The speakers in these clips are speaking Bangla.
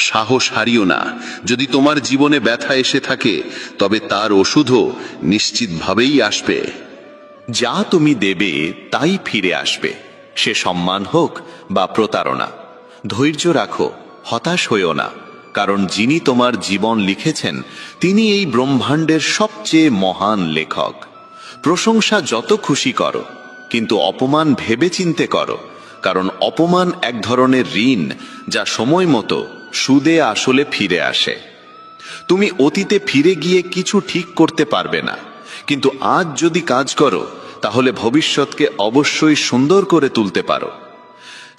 সাহস হারিও না। যদি তোমার জীবনে ব্যথা এসে থাকে তবে তার ওষুধও নিশ্চিতভাবেই আসবে। যা তুমি দেবে তাই ফিরে আসবে, সে সম্মান হোক বা প্রতারণা। ধৈর্য রাখো, হতাশ হইও না, কারণ যিনি তোমার জীবন লিখেছেন তিনি এই ব্রহ্মাণ্ডের সবচেয়ে মহান লেখক। প্রশংসা যত খুশি করো, কিন্তু অপমান ভেবে চিন্তে করো, কারণ অপমান এক ধরনের ঋণ যা সময় মতো সুদে আসলে ফিরে আসে। তুমি অতীতে ফিরে গিয়ে কিছু ঠিক করতে পারবে না, কিন্তু আজ যদি কাজ করো তাহলে ভবিষ্যৎকে অবশ্যই সুন্দর করে তুলতে পারো।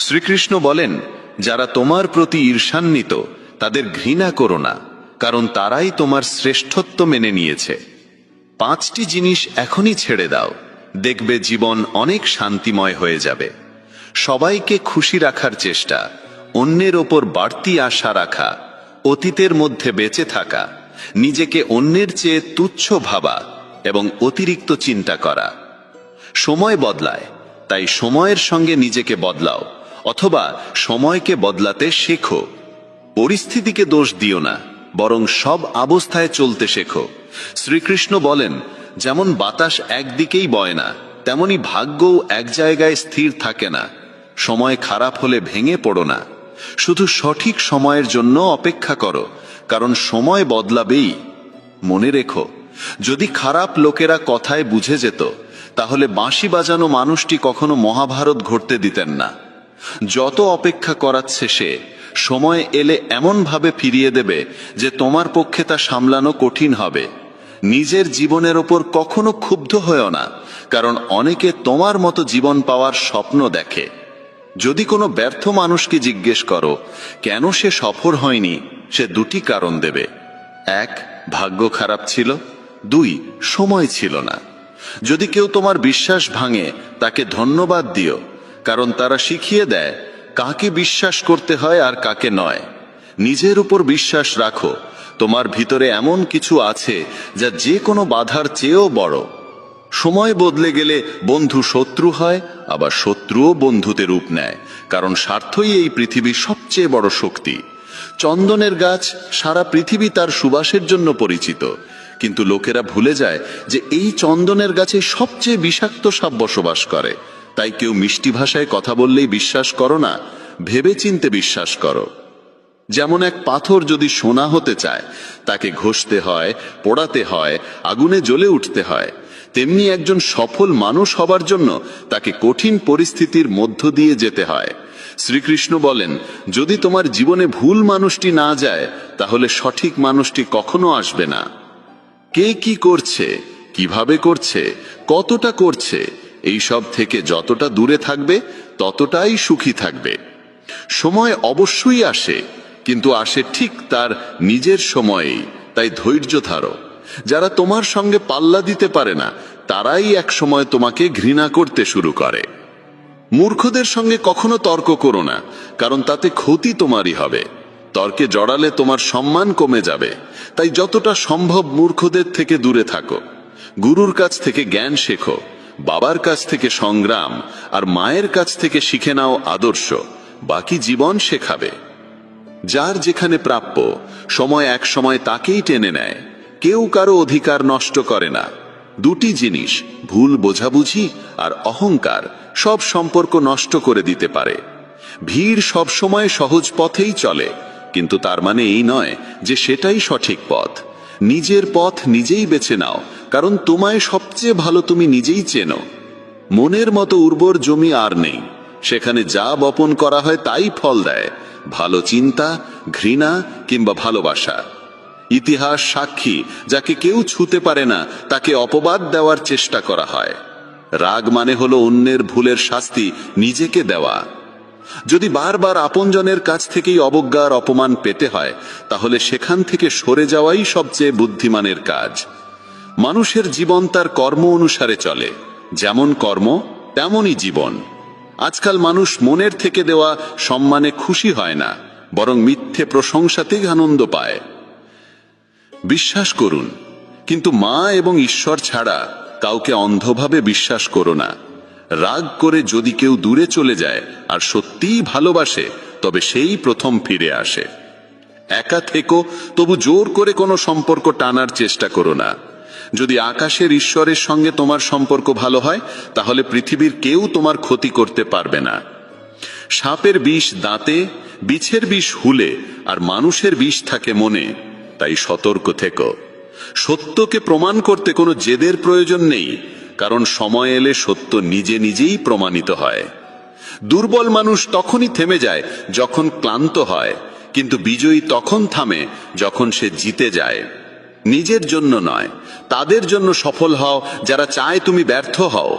শ্রীকৃষ্ণ বলেন, যারা তোমার প্রতি ঈর্ষান্বিত তাদের ঘৃণা করো না, কারণ তারাই তোমার শ্রেষ্ঠত্ব মেনে নিয়েছে। 5টি জিনিস এখনই ছেড়ে দাও, দেখবে জীবন অনেক শান্তিময় হয়ে যাবে। সবাইকে খুশি রাখার চেষ্টা, অন্যের ওপর বাড়তি আশা রাখা, অতীতের মধ্যে বেঁচে থাকা, নিজেকে অন্যের চেয়ে তুচ্ছ ভাবা এবং অতিরিক্ত চিন্তা করা। সময় বদলায়, তাই সময়ের সঙ্গে নিজেকে বদলাও, অথবা সময়কে বদলাতে শেখো। পরিস্থিতিকে দোষ দিও না, বরং সব অবস্থায় চলতে শেখো। শ্রীকৃষ্ণ বলেন, যেমন বাতাস একদিকেই বয় না, তেমনি ভাগ্যও এক জায়গায় স্থির থাকে না। সময় খারাপ হলে ভেঙে পড়ো না, শুধু সঠিক সময়ের জন্য অপেক্ষা করো, কারণ সময় বদলাবেই। মনে রেখো, যদি খারাপ লোকেরা কথায় বুঝে যেত তাহলে বাঁশি বাজানো মানুষটি কখনো মহাভারত ঘটতে দিতেন না। যত অপেক্ষা করাচ্ছে সে, সময় এলে এমন ভাবে ফিরিয়ে দেবে যে তোমার পক্ষে তা সামলানো কঠিন হবে। নিজের জীবনের ওপর কখনো ক্ষুব্ধ হয়েও না, কারণ অনেকে তোমার মতো জীবন পাওয়ার স্বপ্ন দেখে। যদি কোনো ব্যর্থ মানুষকে জিজ্ঞেস করো কেন সে সফল হয়নি, সে 2টি কারণ দেবে। 1, ভাগ্য খারাপ ছিল, 2, সময় ছিল না। যদি কেউ তোমার বিশ্বাস ভাঙে তাকে ধন্যবাদ দিও, কারণ তারা শিখিয়ে দেয় কাকে বিশ্বাস করতে হয় আর কাকে নয়। নিজের উপর বিশ্বাস রাখো, তোমার ভিতরে এমন কিছু আছে যা যে কোনো বাধার চেয়েও বড়। সময় বদলে গেলে বন্ধু শত্রু হয়, আবার শত্রুও বন্ধুতে রূপ নেয়, কারণ স্বার্থই এই পৃথিবীর সবচেয়ে বড় শক্তি। চন্দনের গাছ সারা পৃথিবী তার সুবাসের জন্য পরিচিত, কিন্তু লোকেরা ভুলে যায় যে এই চন্দনের গাছে সবচেয়ে বিষাক্ত সাপ বসবাস করে। তাই কেউ মিষ্টি ভাষায় কথা বললেই বিশ্বাস করো না, ভেবে চিনতে বিশ্বাস করো। যেমন এক পাথর যদি সোনা হতে চায় তাকে ঘষতে হয়, পোড়াতে হয়, আগুনে জ্বলে উঠতে হয়, তেমনি একজন সফল মানুষ হবার জন্য তাকে কঠিন পরিস্থিতির মধ্য দিয়ে যেতে হয়। শ্রীকৃষ্ণ বলেন, যদি তোমার জীবনে ভুল মানুষটি না যায় তাহলে সঠিক মানুষটি কখনো আসবে না। কে কি করছে, কিভাবে করছে, কতটা করছে, এই সব থেকে যতটা দূরে থাকবে ততটাই সুখী থাকবে। সময় অবশ্যই আসে, কিন্তু আসে ঠিক তার নিজের সময়েই, তাই ধৈর্য ধরো। যারা তোমার সঙ্গে পাল্লা দিতে পারে না তারাই এক সময় তোমাকে ঘৃণা করতে শুরু করে। মূর্খদের সঙ্গে কখনো তর্ক করো না, কারণ তাতে ক্ষতি তোমারই হবে। তর্কে জড়ালে তোমার সম্মান কমে যাবে, তাই যতটা সম্ভব মূর্খদের থেকে দূরে থাকো। গুরুর কাছ থেকে জ্ঞান শেখো, বাবার কাছ থেকে সংগ্রাম, আর মায়ের কাছ থেকে শিখে নাও আদর্শ, বাকি জীবন শেখাবে। যার যেখানে প্রাপ্য, সময় এক সময় তাকেই টেনে নেয়, কেউ কারো অধিকার নষ্ট করে না। 2টি জিনিস, ভুল বোঝাবুঝি আর অহংকার, সব সম্পর্ক নষ্ট করে দিতে পারে। ভিড় সব সময় সহজ পথেই চলে, কিন্তু তার মানে এই নয় যে সেটাই সঠিক পথ। নিজের পথ নিজেই বেছে নাও, কারণ তোমায় সবচেয়ে ভালো তুমি নিজেই চেনো। মনের মতো উর্বর জমি আর নেই, সেখানে যা বপন করা হয় তাই ফল দেয়, ভালো চিন্তা, ঘৃণা কিংবা ভালোবাসা। ইতিহাস সাক্ষী, যাকে কেউ ছুঁতে পারে না তাকে অপবাদ দেওয়ার চেষ্টা করা হয়। রাগ মানে হলো অন্যের ভুলের শাস্তি নিজেকে দেওয়া। যদি বারবার আপনজনের কাছ থেকেই অবজ্ঞা আর অপমান পেতে হয় তাহলে সেখান থেকে সরে যাওয়াই সবচেয়ে বুদ্ধিমানের কাজ। মানুষের জীবন তার কর্ম অনুসারে চলে, যেমন কর্ম তেমনই জীবন। আজকাল মানুষ মনের থেকে দেওয়া সম্মানে খুশি হয় না, বরং মিথ্যে প্রশংসাতেই আনন্দ পায়। বিশ্বাস করুন, কিন্তু মা এবং ঈশ্বর ছাড়া কাউকে অন্ধভাবে বিশ্বাস করো না। রাগ করে যদি কেউ দূরে চলে যায় আর সত্যিই ভালোবাসে তবে সেই প্রথম ফিরে আসে। একা থেকো, তবু জোর করে কোনো সম্পর্ক টানার চেষ্টা করো না। যদি আকাশের ঈশ্বরের সঙ্গে তোমার সম্পর্ক ভালো হয়, তাহলে পৃথিবীর কেউ তোমার ক্ষতি করতে পারবে না। সাপের বিষ দাঁতে, বিছের বিষ হুলে, আর মানুষের বিষ থাকে মনে, তাই সতর্ক থেকো। সত্যকে প্রমাণ করতে কোনো জেদের প্রয়োজন নেই, কারণ সময় এলে সত্য নিজে নিজেই প্রমাণিত হয়। দুর্বল মানুষ তখনই থেমে যায় যখন ক্লান্ত হয়, কিন্তু বিজয়ী তখন থামে যখন সে জিতে যায়। নিজের জন্য নয়, তাদের জন্য সফল হও যারা চায় তুমি ব্যর্থ হও।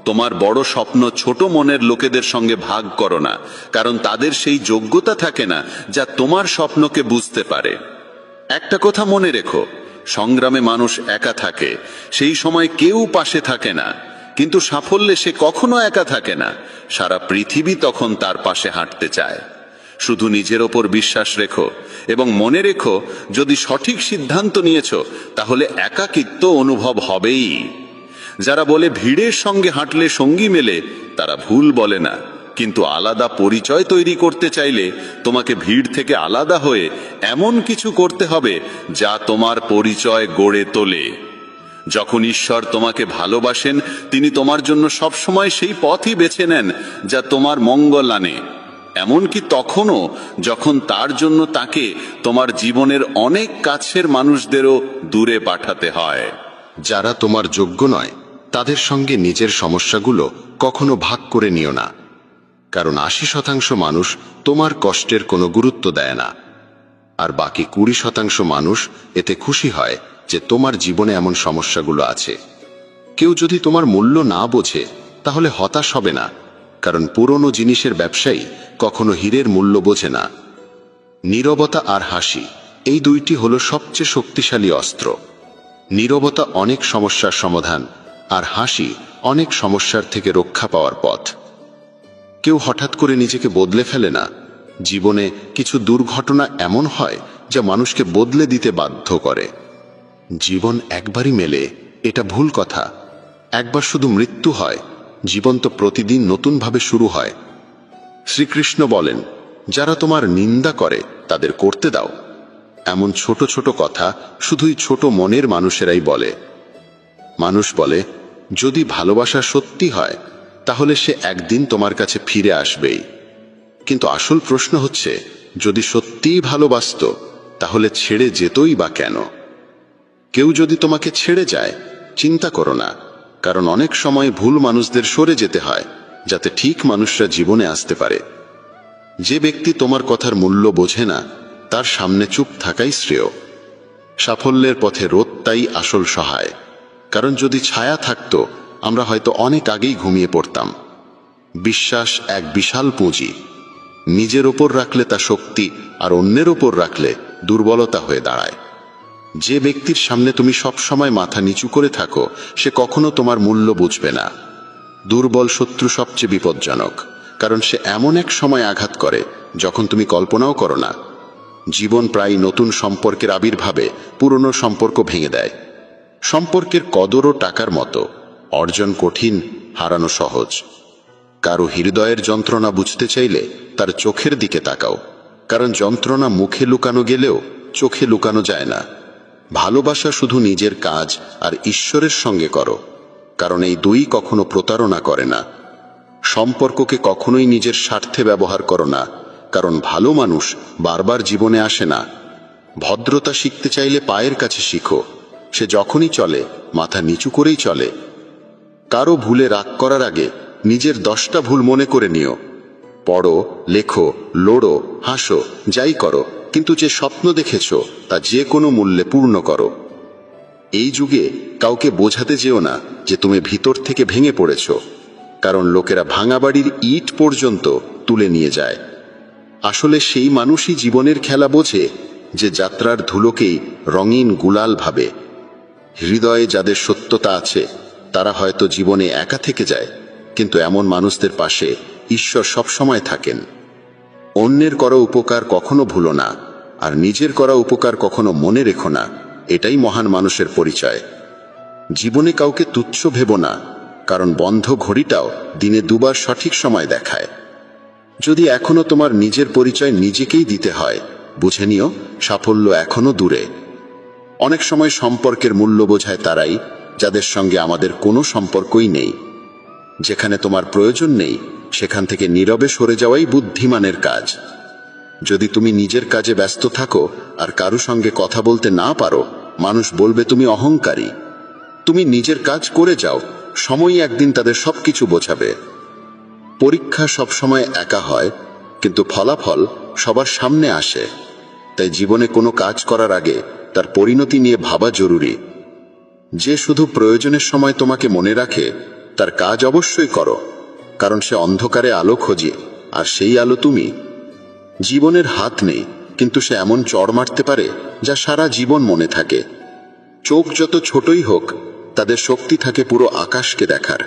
তোমার বড় স্বপ্ন ছোট মনের লোকেদের সঙ্গে ভাগ করো না, কারণ তাদের সেই যোগ্যতা থাকে না যা তোমার স্বপ্নকে বুঝতে পারে। একটা কথা মনে রেখো, সংগ্রামে মানুষ একা থাকে, সেই সময় কেউ পাশে থাকে না, কিন্তু সাফল্যে সে কখনো একা থাকে না। সারা পৃথিবী তখন তার পাশে হাঁটতে চায়। শুধু নিজের ওপর বিশ্বাস রেখো এবং মনে রেখো, যদি সঠিক সিদ্ধান্ত নিয়েছো তাহলে একাকিত্ব অনুভব হবেই। যারা বলে ভিড়ের সঙ্গে হাঁটলে সঙ্গী মেলে, তারা ভুল বলে না, কিন্তু আলাদা পরিচয় তৈরি করতে চাইলে তোমাকে ভিড় থেকে আলাদা হয়ে এমন কিছু করতে হবে যা তোমার পরিচয় গড়ে তোলে। যখন ঈশ্বর তোমাকে ভালোবাসেন, তিনি তোমার জন্য সবসময় সেই পথই বেছে নেন যা তোমার মঙ্গল আনে, এমনকি তখনও যখন তার জন্য তাকে তোমার জীবনের অনেক কাছের মানুষদেরও দূরে পাঠাতে হয়। যারা তোমার যোগ্য নয়, তাদের সঙ্গে নিজের সমস্যাগুলো কখনো ভাগ করে নিও না, কারণ ৮০% মানুষ তোমার কষ্টের কোনো গুরুত্ব দেয় না, আর বাকি ২০% মানুষ এতে খুশি হয় যে তোমার জীবনে এমন সমস্যাগুলো আছে। কেউ যদি তোমার মূল্য না বোঝে, তাহলে হতাশ হবে না, কারণ পুরনো জিনিসের ব্যবসায়ী কখনো হীরের মূল্য বোঝে না। নীরবতা আর হাসি, এই দুইটি হলো সবচেয়ে শক্তিশালী অস্ত্র। নীরবতা অনেক সমস্যার সমাধান, আর হাসি অনেক সমস্যার থেকে রক্ষা পাওয়ার পথ। কেউ হঠাৎ করে নিজেকে বদলে ফেলে না। জীবনে কিছু দুর্ঘটনা এমন হয় যা মানুষকে বদলে দিতে বাধ্য করে। জীবন একবারই মেলে, এটা ভুল কথা। একবার শুধু মৃত্যু হয়, জীবন তো প্রতিদিন নতুনভাবে শুরু হয়। শ্রীকৃষ্ণ বলেন, যারা তোমার নিন্দা করে তাদের করতে দাও। এমন ছোট ছোট কথা শুধুই ছোট মনের মানুষেরাই বলে। মানুষ বলে, যদি ভালোবাসা সত্যি হয় তাহলে সে একদিন তোমার কাছে ফিরে আসবেই। কিন্তু আসল প্রশ্ন হচ্ছে, যদি সত্যিই ভালোবাসতো তাহলে ছেড়ে যেতই বা কেন? কেউ যদি তোমাকে ছেড়ে যায়, চিন্তা করো না, কারণ অনেক সময় ভুল মানুষদের সরে যেতে হয় যাতে ঠিক মানুষরা জীবনে আসতে পারে। যে ব্যক্তি তোমার কথার মূল্য বোঝে না, তার সামনে চুপ থাকাই শ্রেয়। সাফল্যের পথে রোদটাই আসল সহায়, কারণ যদি ছায়া থাকতো আমরা হয়তো অনেক আগেই ঘুমিয়ে পড়তাম। বিশ্বাস এক বিশাল পুঁজি। নিজের ওপর রাখলে তা শক্তি, আর অন্যের ওপর রাখলে দুর্বলতা হয়ে দাঁড়ায়। যে ব্যক্তির সামনে তুমি সব সময় মাথা নিচু করে থাকো, সে কখনো তোমার মূল্য বুঝবে না। দুর্বল শত্রু সবচেয়ে বিপজ্জনক, কারণ সে এমন এক সময় আঘাত করে যখন তুমি কল্পনাও করো না। জীবন প্রায় নতুন সম্পর্কের আবির্ভাবে পুরনো সম্পর্ক ভেঙে দেয়। সম্পর্কের কদরও টাকার মতো, অর্জন কঠিন, হারানো সহজ। কারো হৃদয়ের যন্ত্রণা বুঝতে চাইলে তার চোখের দিকে তাকাও, কারণ যন্ত্রণা মুখে লুকানো গেলেও চোখে লুকানো যায় না। ভালোবাসা শুধু নিজের কাজ আর ঈশ্বরের সঙ্গে করো, কারণ এই দুই কখনো প্রতারণা করে না। সম্পর্ককে কখনোই নিজের স্বার্থে ব্যবহার করো না, কারণ ভালো মানুষ বারবার জীবনে আসে না। ভদ্রতা শিখতে চাইলে পায়ের কাছে শিখো, সে যখনই চলে মাথা নিচু করেই চলে। কারো ভুলে রাগ করার আগে নিজের 10টা ভুল মনে করে নিও। পড়ো, লেখো, লড়ো, হাসো, যাই করো, কিন্তু যে স্বপ্ন দেখেছো তা যে কোনো মূল্যে পূর্ণ করো। এই যুগে কাউকে বোঝাতে যেও না যে তুমি ভিতর থেকে ভেঙে পড়েছ, কারণ লোকেরা ভাঙা বাড়ির ইট পর্যন্ত তুলে নিয়ে যায়। আসলে সেই মানুষই জীবনের খেলা বোঝে যে যাত্রার ধুলোকেই রঙিন গুলাল ভাবে। হৃদয়ে যাদের সত্যতা আছে তারা হয়তো জীবনে একা থেকে যায়, কিন্তু এমন মানুষদের পাশে ঈশ্বর সবসময় থাকেন। অন্যের করা উপকার কখনো ভুলো না, আর নিজের করা উপকার কখনো মনে রেখো না। এটাই মহান মানুষের পরিচয়। জীবনে কাউকে তুচ্ছ ভেবো না, কারণ বন্ধ ঘড়িটাও দিনে দুবার সঠিক সময় দেখায়। যদি এখনো তোমার নিজের পরিচয় নিজেকেই দিতে হয়, বুঝে নিও সাফল্য এখনো দূরে। অনেক সময় সম্পর্কের মূল্য বোঝায় তারাই যাদের সঙ্গে আমাদের কোনো সম্পর্কই নেই। যেখানে তোমার প্রয়োজন নেই সেখান থেকে নীরবে সরে যাওয়াই বুদ্ধিমানের কাজ। যদি তুমি নিজের কাজে ব্যস্ত থাকো আর কারো সঙ্গে কথা বলতে না পারো, মানুষ বলবে তুমি অহংকারী। তুমি নিজের কাজ করে যাও, সময়ই একদিন তাদের সবকিছু বোঝাবে। পরীক্ষা সবসময় একা হয়, কিন্তু ফলাফল সবার সামনে আসে। তাই জীবনে কোনো কাজ করার আগে তার পরিণতি নিয়ে ভাবা জরুরি। যে শুধু প্রয়োজনের সময় তোমাকে মনে রাখে তার কাজ অবশ্যই করো, কারণ সে অন্ধকারে আলো খোঁজে, আর সেই আলো তুমি। জীবনের হাত নেই, কিন্তু সে এমন চড় মারতে পারে যা সারা জীবন মনে থাকে। চোখ যত ছোটই হোক, তাদের শক্তি থাকে পুরো আকাশকে দেখার।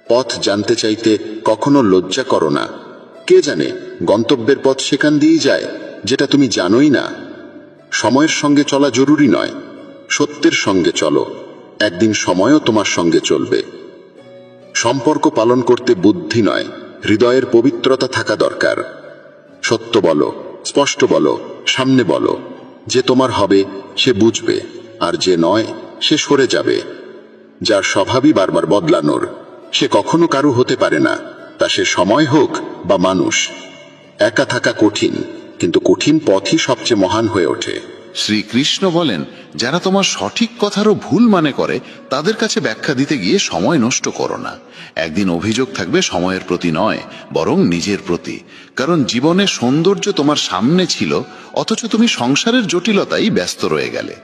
পথ জানতে চাইতে কখনো লজ্জা করো না। কে জানে গন্তব্যের পথ সেখান দিয়েই যায় যেটা তুমি জানোই না। সময়ের সঙ্গে চলা জরুরি নয়, সত্যের সঙ্গে চলো, একদিন সময়ও তোমার সঙ্গে চলবে। সম্পর্ক পালন করতে বুদ্ধি নয়, হৃদয়ের পবিত্রতা থাকা দরকার। সত্য বলো, স্পষ্ট বলো, সামনে বলো। যে তোমার হবে সে বুঝবে, আর যে নয় সে সরে যাবে। যার স্বভাবই বারবার বদলানোর, সে কখনো কারু হতে পারে না, তা সে সময় হোক বা মানুষ। একা থাকা কঠিন, কিন্তু কঠিন পথই সবচেয়ে মহান হয়ে ওঠে। শ্রীকৃষ্ণ বলেন, যারা তোমার সঠিক কথারও ভুল মানে করে তাদের কাছে ব্যাখ্যা দিতে গিয়ে সময় নষ্ট করো না। একদিন অভিযোগ থাকবে সময়ের প্রতি নয়, বরং নিজের প্রতি। কারণ জীবনের সৌন্দর্য তোমার সামনে ছিল, অথচ তুমি সংসারের জটিলতাই ব্যস্ত রয়ে গেলে।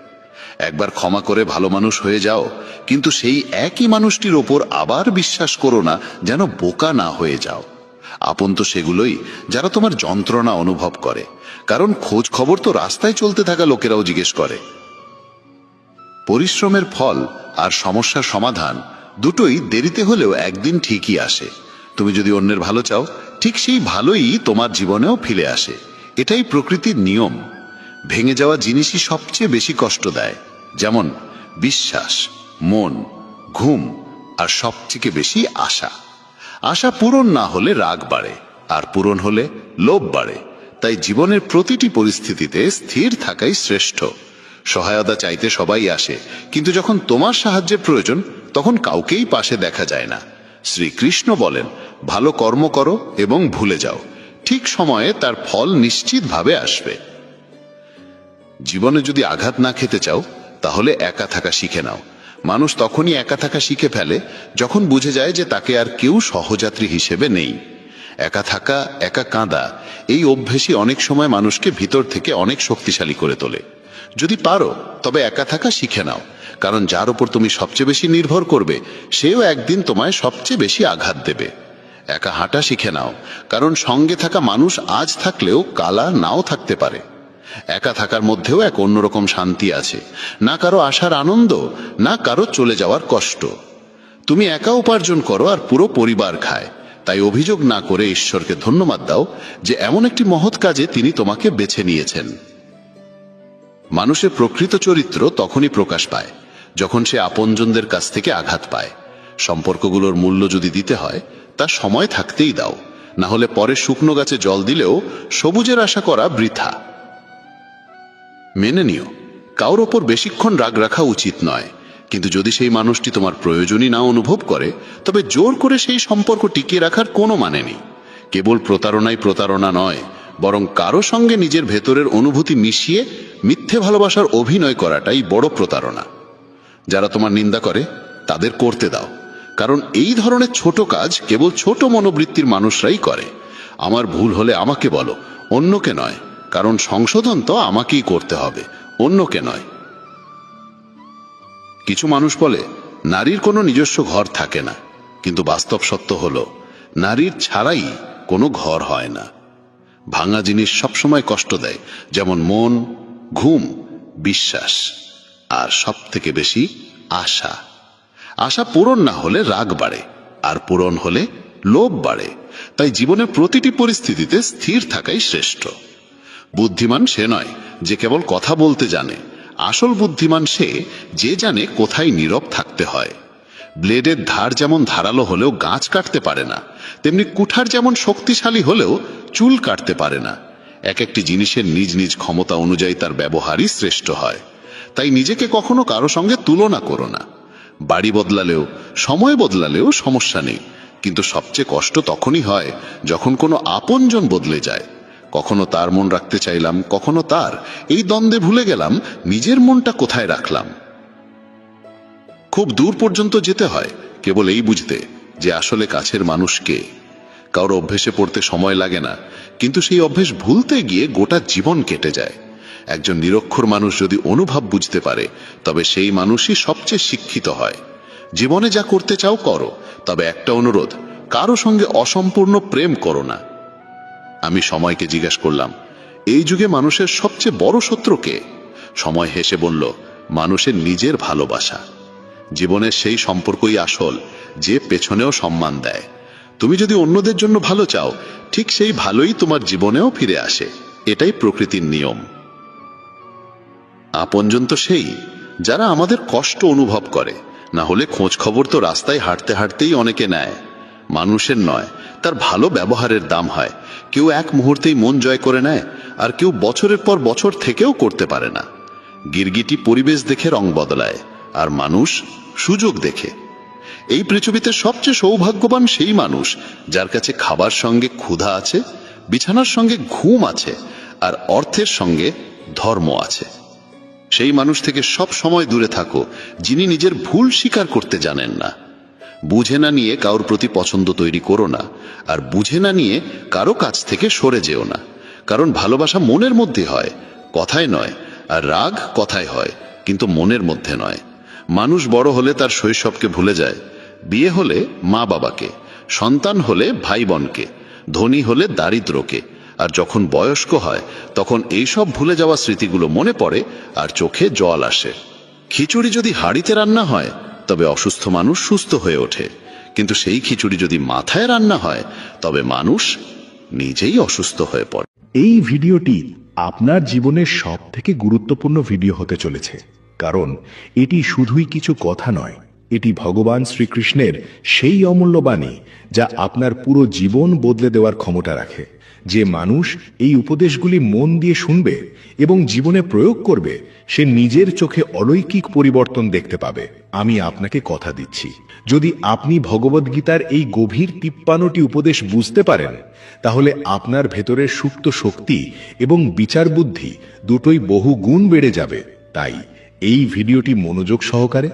একবার ক্ষমা করে ভালো মানুষ হয়ে যাও, কিন্তু সেই একই মানুষটির ওপর আবার বিশ্বাস করো না, যেন বোকা না হয়ে যাও। আপন তো সেগুলোই যারা তোমার যন্ত্রণা অনুভব করে, কারণ খোঁজ খবর তো রাস্তায় চলতে থাকা লোকেরাও জিজ্ঞেস করে। পরিশ্রমের ফল আর সমস্যার সমাধান দুটোই দেরিতে হলেও একদিন ঠিকই আসে। তুমি যদি অন্যের ভালো চাও, ঠিক সেই ভালোই তোমার জীবনেও ফিরে আসে। এটাই প্রকৃতির নিয়ম। ভেঙে যাওয়া জিনিসই সবচেয়ে বেশি কষ্ট দেয়, যেমন বিশ্বাস, মন, ঘুম, আর সবথেকে বেশি আশা। আশা পূরণ না হলে রাগ বাড়ে, আর পূরণ হলে লোভ বাড়ে। তাই জীবনের প্রতিটি পরিস্থিতিতে স্থির থাকাই শ্রেষ্ঠ। সহায়তা চাইতে সবাই আসে, কিন্তু যখন তোমার সাহায্যের প্রয়োজন তখন কাউকেই পাশে দেখা যায় না। শ্রীকৃষ্ণ বলেন, ভালো কর্ম করো এবং ভুলে যাও, ঠিক সময়ে তার ফল নিশ্চিতভাবে আসবে। জীবনে যদি আঘাত না খেতে চাও, তাহলে একা থাকা শিখে নাও। মানুষ তখনই একা থাকা শিখে ফেলে যখন বুঝে যায় যে তাকে আর কেউ সহযাত্রী হিসেবে নেই। একা থাকা, একা কাঁদা, এই অভ্যেসই অনেক সময় মানুষকে ভিতর থেকে অনেক শক্তিশালী করে তোলে। যদি পারো তবে একা থাকা শিখে নাও, কারণ যার উপর তুমি সবচেয়ে বেশি নির্ভর করবে সেও একদিন তোমায় সবচেয়ে বেশি আঘাত দেবে। একা হাঁটা শিখে নাও, কারণ সঙ্গে থাকা মানুষ আজ থাকলেও কালা নাও থাকতে পারে। একা থাকার মধ্যেও এক অন্যরকম শান্তি আছে, না কারো আসার আনন্দ, না কারো চলে যাওয়ার কষ্ট। তুমি একা উপার্জন করো আর পুরো পরিবার খায়, তাই অভিযোগ না করে ঈশ্বরকে ধন্যবাদ দাও যে এমন একটি মহৎ কাজে তিনি তোমাকে বেছে নিয়েছেন। মানুষের প্রকৃত চরিত্র তখনই প্রকাশ পায় যখন সে আপনজনদের কাছ থেকে আঘাত পায়। সম্পর্কগুলোর মূল্য যদি দিতে হয় তা সময় থাকতেই দাও, না হলে পরে শুকনো গাছে জল দিলেও সবুজের আশা করা বৃথা। মেনে নিও, কারোর ওপর বেশিক্ষণ রাগ রাখা উচিত নয়, কিন্তু যদি সেই মানুষটি তোমার প্রয়োজনই না অনুভব করে, তবে জোর করে সেই সম্পর্ক টিকিয়ে রাখার কোনো মানে নেই। কেবল প্রতারণাই প্রতারণা নয়, বরং কারো সঙ্গে নিজের ভেতরের অনুভূতি মিশিয়ে মিথ্যে ভালোবাসার অভিনয় করাটাই বড় প্রতারণা। যারা তোমার নিন্দা করে তাদের করতে দাও, কারণ এই ধরনের ছোট কাজ কেবল ছোট মনোবৃত্তির মানুষরাই করে। আমার ভুল হলে আমাকে বলো, অন্যকে নয়, কারণ সংশোধন তো আমাকেই করতে হবে, অন্যকে নয়। কিছু মানুষ বলে নারীর কোনো নিজস্ব ঘর থাকে না, কিন্তু বাস্তব সত্য হলো নারীর ছাড়াই কোনো ঘর হয় না। ভাঙা জিনিস সবসময় কষ্ট দেয়, যেমন মন, ঘুম, বিশ্বাস, আর সব থেকে বেশি আশা। আশা পূরণ না হলে রাগ বাড়ে, আর পূরণ হলে লোভ বাড়ে। তাই জীবনের প্রতিটি পরিস্থিতিতে স্থির থাকাই শ্রেষ্ঠ। বুদ্ধিমান সে নয় যে কেবল কথা বলতে জানে, আসল বুদ্ধিমান সে যে জানে কোথায় নীরব থাকতে হয়। ব্লেডের ধার যেমন ধারালো হলেও গাছ কাটতে পারে না, তেমনি কুঠার যেমন শক্তিশালী হলেও চুল কাটতে পারে না। এক একটি জিনিসের নিজ নিজ ক্ষমতা অনুযায়ী তার ব্যবহারই শ্রেষ্ঠ হয়। তাই নিজেকে কখনো কারো সঙ্গে তুলনা করো না। বাড়ি বদলালেও, সময় বদলালেও সমস্যা নেই, কিন্তু সবচেয়ে কষ্ট তখনই হয় যখন কোনো আপনজন বদলে যায়। কখনো তার মন রাখতে চাইলাম, কখনো তার, এই দ্বন্দ্বে ভুলে গেলাম নিজের মনটা কোথায় রাখলাম। খুব দূর পর্যন্ত যেতে হয় কেবল এই বুঝতে যে আসলে কাছের মানুষ কে। কারো অভ্যেসে পড়তে সময় লাগে না, কিন্তু সেই অভ্যেস ভুলতে গিয়ে গোটা জীবন কেটে যায়। একজন নিরক্ষর মানুষ যদি অনুভব বুঝতে পারে, তবে সেই মানুষই সবচেয়ে শিক্ষিত হয়। জীবনে যা করতে চাও করো, তবে একটা অনুরোধ, কারো সঙ্গে অসম্পূর্ণ প্রেম করো না। আমি সময়কে জিজ্ঞাসা করলাম, এই যুগে মানুষের সবচেয়ে বড় শত্রু কে? সময় হেসে বলল, মানুষের নিজের ভালোবাসা। জীবনের সেই সম্পর্কই আসল, যে পেছনেও সম্মান দেয়। তুমি যদি অন্যদের জন্য ভালো চাও, ঠিক সেই ভালোই তোমার জীবনেও ফিরে আসে। এটাই প্রকৃতির নিয়ম। আপনজন তো সেই যারা আমাদের কষ্ট অনুভব করে, না হলে খোঁজ খবর তো রাস্তায় হাঁটতে হাঁটতেই অনেকে নেয়। মানুষের নয়, তার ভালো ব্যবহারের দাম হয়। কেউ এক মুহূর্তেই মন জয় করে নেয়, আর কেউ বছরের পর বছর থেকেও করতে পারে না। গিরগিটি পরিবেশ দেখে রং বদলায়, আর মানুষ সুযোগ দেখে। এই পৃথিবীতে সবচেয়ে সৌভাগ্যবান সেই মানুষ যার কাছে খাবার সঙ্গে ক্ষুধা আছে, বিছানার সঙ্গে ঘুম আছে, আর অর্থের সঙ্গে ধর্ম আছে। সেই মানুষ থেকে সব সময় দূরে থাকো যিনি নিজের ভুল স্বীকার করতে জানেন না। বুঝে না নিয়ে কারোর প্রতি পছন্দ তৈরি করো না, আর বুঝে না নিয়ে কারো কাছ থেকে সরে যেও না। কারণ ভালোবাসা মনের মধ্যে হয়, কথায় নয়, আর রাগ কথায় হয়, কিন্তু মনের মধ্যে নয়। মানুষ বড় হলে তার শৈশবকে ভুলে যায়, বিয়ে হলে মা বাবাকে, সন্তান হলে ভাই বোনকে, ধনী হলে দারিদ্রকে, আর যখন বয়স্ক হয় তখন এইসব ভুলে যাওয়া স্মৃতিগুলো মনে পড়ে আর চোখে জল আসে। খিচুড়ি যদি হাঁড়িতে রান্না হয় তবে অসুস্থ মানুষ সুস্থ হয়ে ওঠে, কিন্তু সেই খিচুড়ি যদি মাথায় রান্না হয় তবে মানুষ নিজেই অসুস্থ হয়ে পড়ে। এই ভিডিওটি আপনার জীবনের সবথেকে গুরুত্বপূর্ণ ভিডিও হতে চলেছে, কারণ এটি শুধুই কিছু কথা নয়, এটি ভগবান শ্রীকৃষ্ণের সেই অমূল্য বাণী যা আপনার পুরো জীবন বদলে দেওয়ার ক্ষমতা রাখে। যে মানুষ এই উপদেশগুলি মন দিয়ে শুনবে এবং জীবনে প্রয়োগ করবে, সে নিজের চোখে অলৌকিক পরিবর্তন দেখতে পাবে। আমি আপনাকে কথা দিচ্ছি, যদি আপনি ভগবদ্গীতার এই গভীর 53টি উপদেশ বুঝতে পারেন, তাহলে আপনার ভেতরের সুপ্ত শক্তি এবং বিচার বুদ্ধি দুটোই বহু গুণ বেড়ে যাবে। তাই এই ভিডিওটি মনোযোগ সহকারে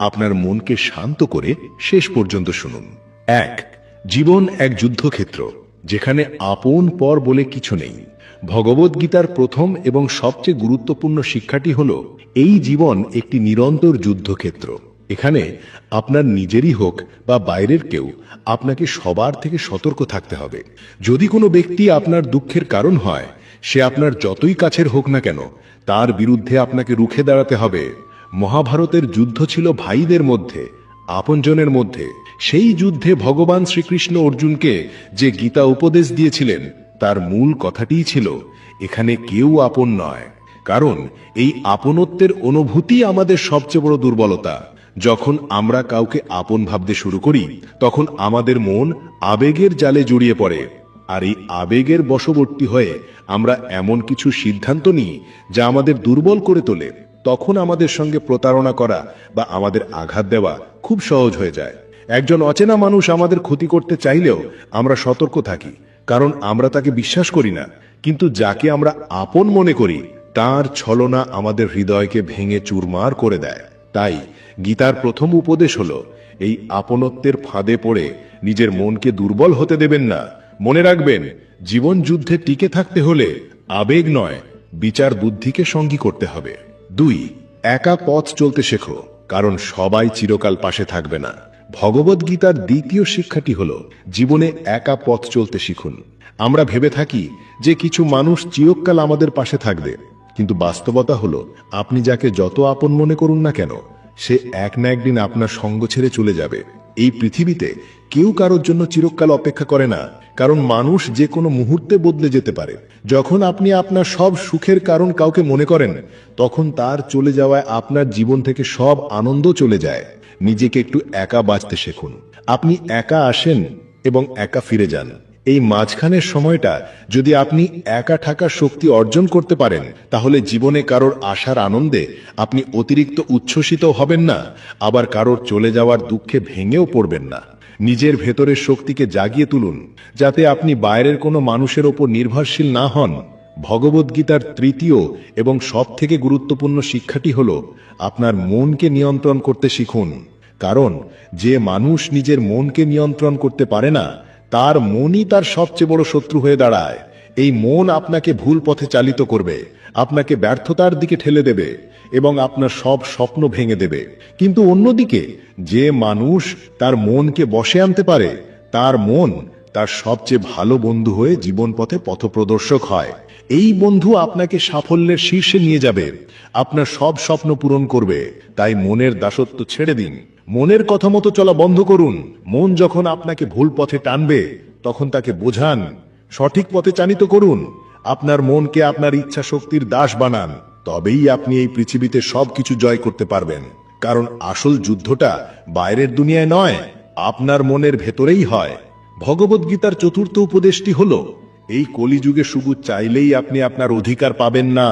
আপনার মনকে শান্ত করে শেষ পর্যন্ত শুনুন। 1. জীবন এক যুদ্ধক্ষেত্র, যেখানে আপন পর বলে কিছু নেই। ভগবদ্গীতার প্রথম এবং সবচেয়ে গুরুত্বপূর্ণ শিক্ষাটি হল, এই জীবন একটি নিরন্তর যুদ্ধক্ষেত্র। এখানে আপনার নিজেরই হোক বা বাইরের কেউ, আপনাকে সবার থেকে সতর্ক থাকতে হবে। যদি কোনো ব্যক্তি আপনার দুঃখের কারণ হয়, সে আপনার যতই কাছের হোক না কেন, তার বিরুদ্ধে আপনাকে রুখে দাঁড়াতে হবে। মহাভারতের যুদ্ধ ছিল ভাইদের মধ্যে, আপনজনের মধ্যে। সেই যুদ্ধে ভগবান শ্রীকৃষ্ণ অর্জুনকে যে গীতা উপদেশ দিয়েছিলেন, তার মূল কথাটিই ছিল, এখানে কেউ আপন নয়। কারণ এই আপনত্বের অনুভূতি আমাদের সবচেয়ে বড় দুর্বলতা। যখন আমরা কাউকে আপন ভাবতে শুরু করি, তখন আমাদের মন আবেগের জালে জড়িয়ে পড়ে, আর এই আবেগের বশবর্তী হয়ে আমরা এমন কিছু সিদ্ধান্ত নিই যা আমাদের দুর্বল করে তোলে। তখন আমাদের সঙ্গে প্রতারণা করা বা আমাদের আঘাত দেওয়া খুব সহজ হয়ে যায়। একজন অচেনা মানুষ আমাদের ক্ষতি করতে চাইলেও আমরা সতর্ক থাকি, কারণ আমরা তাকে বিশ্বাস করি না। কিন্তু যাকে আমরা আপন মনে করি, তার ছলনা আমাদের হৃদয়কে ভেঙে চুরমার করে দেয়। তাই গীতার প্রথম উপদেশ হলো, এই আপনত্বের ফাঁদে পড়ে নিজের মনকে দুর্বল হতে দেবেন না। মনে রাখবেন, জীবন যুদ্ধে টিকে থাকতে হলে আবেগ নয়, বিচার বুদ্ধিকে সঙ্গী করতে হবে। 2. একা পথ চলতে শেখো, কারণ সবাই চিরকাল পাশে থাকবে না। ভগবদ্গীতার দ্বিতীয় শিক্ষাটি হলো, জীবনে একা পথ চলতে শিখুন। আমরা ভেবে থাকি যে কিছু মানুষ চিরকাল আমাদের পাশে থাকবে, কিন্তু বাস্তবতা হলো, আপনি যাকে যত আপন মনে করুন না কেন, সে এক না একদিন আপনার সঙ্গ ছেড়ে চলে যাবে। এই পৃথিবীতে কেউ কারোর জন্য চিরকাল অপেক্ষা করে না, কারণ মানুষ যে কোনো মুহূর্তে বদলে যেতে পারে। যখন আপনি আপনার সব সুখের কারণ কাউকে মনে করেন, তখন তার চলে যাওয়ায় আপনার জীবন থেকে সব আনন্দ চলে যায়। নিজেকে একটু একা বাঁচতে শিখুন। আপনি একা আসেন এবং একা ফিরে যান, এই মাঝখানের সময়টা যদি আপনি একা থাকার শক্তি অর্জন করতে পারেন, তাহলে জীবনে কারোর আশার আনন্দে আপনি অতিরিক্ত উচ্ছ্বসিত হবেন না, আবার কারোর চলে যাওয়ার দুঃখে ভেঙেও পড়বেন না। নিজের ভেতরের শক্তিকে জাগিয়ে তুলুন, যাতে আপনি বাইরের কোনো মানুষের ওপর নির্ভরশীল না হন। ভগবদ্গীতার তৃতীয় এবং সবথেকে গুরুত্বপূর্ণ শিক্ষাটি হল আপনার মনকে নিয়ন্ত্রণ করতে শিখুন। কারণ যে মানুষ নিজের মনকে নিয়ন্ত্রণ করতে পারে না, তার মনই তার সবচেয়ে বড় শত্রু হয়ে দাঁড়ায়। এই মন আপনাকে ভুল পথে চালিত করবে, আপনাকে ব্যর্থতার দিকে ঠেলে দেবে এবং আপনার সব স্বপ্ন ভেঙে দেবে। কিন্তু অন্যদিকে যে মানুষ তার মনকে বশে আনতে পারে, তার মন তার সবচেয়ে ভালো বন্ধু হয়ে জীবন পথে পথপ্রদর্শক হয়। এই বন্ধু আপনাকে সাফল্যের শীর্ষে নিয়ে যাবে, আপনার সব স্বপ্ন পূরণ করবে। তাই মনের দাসত্ব ছেড়ে দিন, মনের কথা মতো চলা বন্ধ করুন। মন যখন আপনাকে ভুল পথে টানবে, তখন তাকে বোঝান, সঠিক পথে চালিত করুন। আপনার মনকে আপনার ইচ্ছা শক্তির দাস বানান, তবেই আপনি এই পৃথিবীতে সবকিছু জয় করতে পারবেন। কারণ আসল যুদ্ধটা বাইরের দুনিয়ায় নয়, আপনার মনের ভেতরেই হয়। ভগবদ্গীতার চতুর্থ উপদেশটি হল, এই কলিযুগে শুধু চাইলেই আপনি আপনার অধিকার পাবেন না।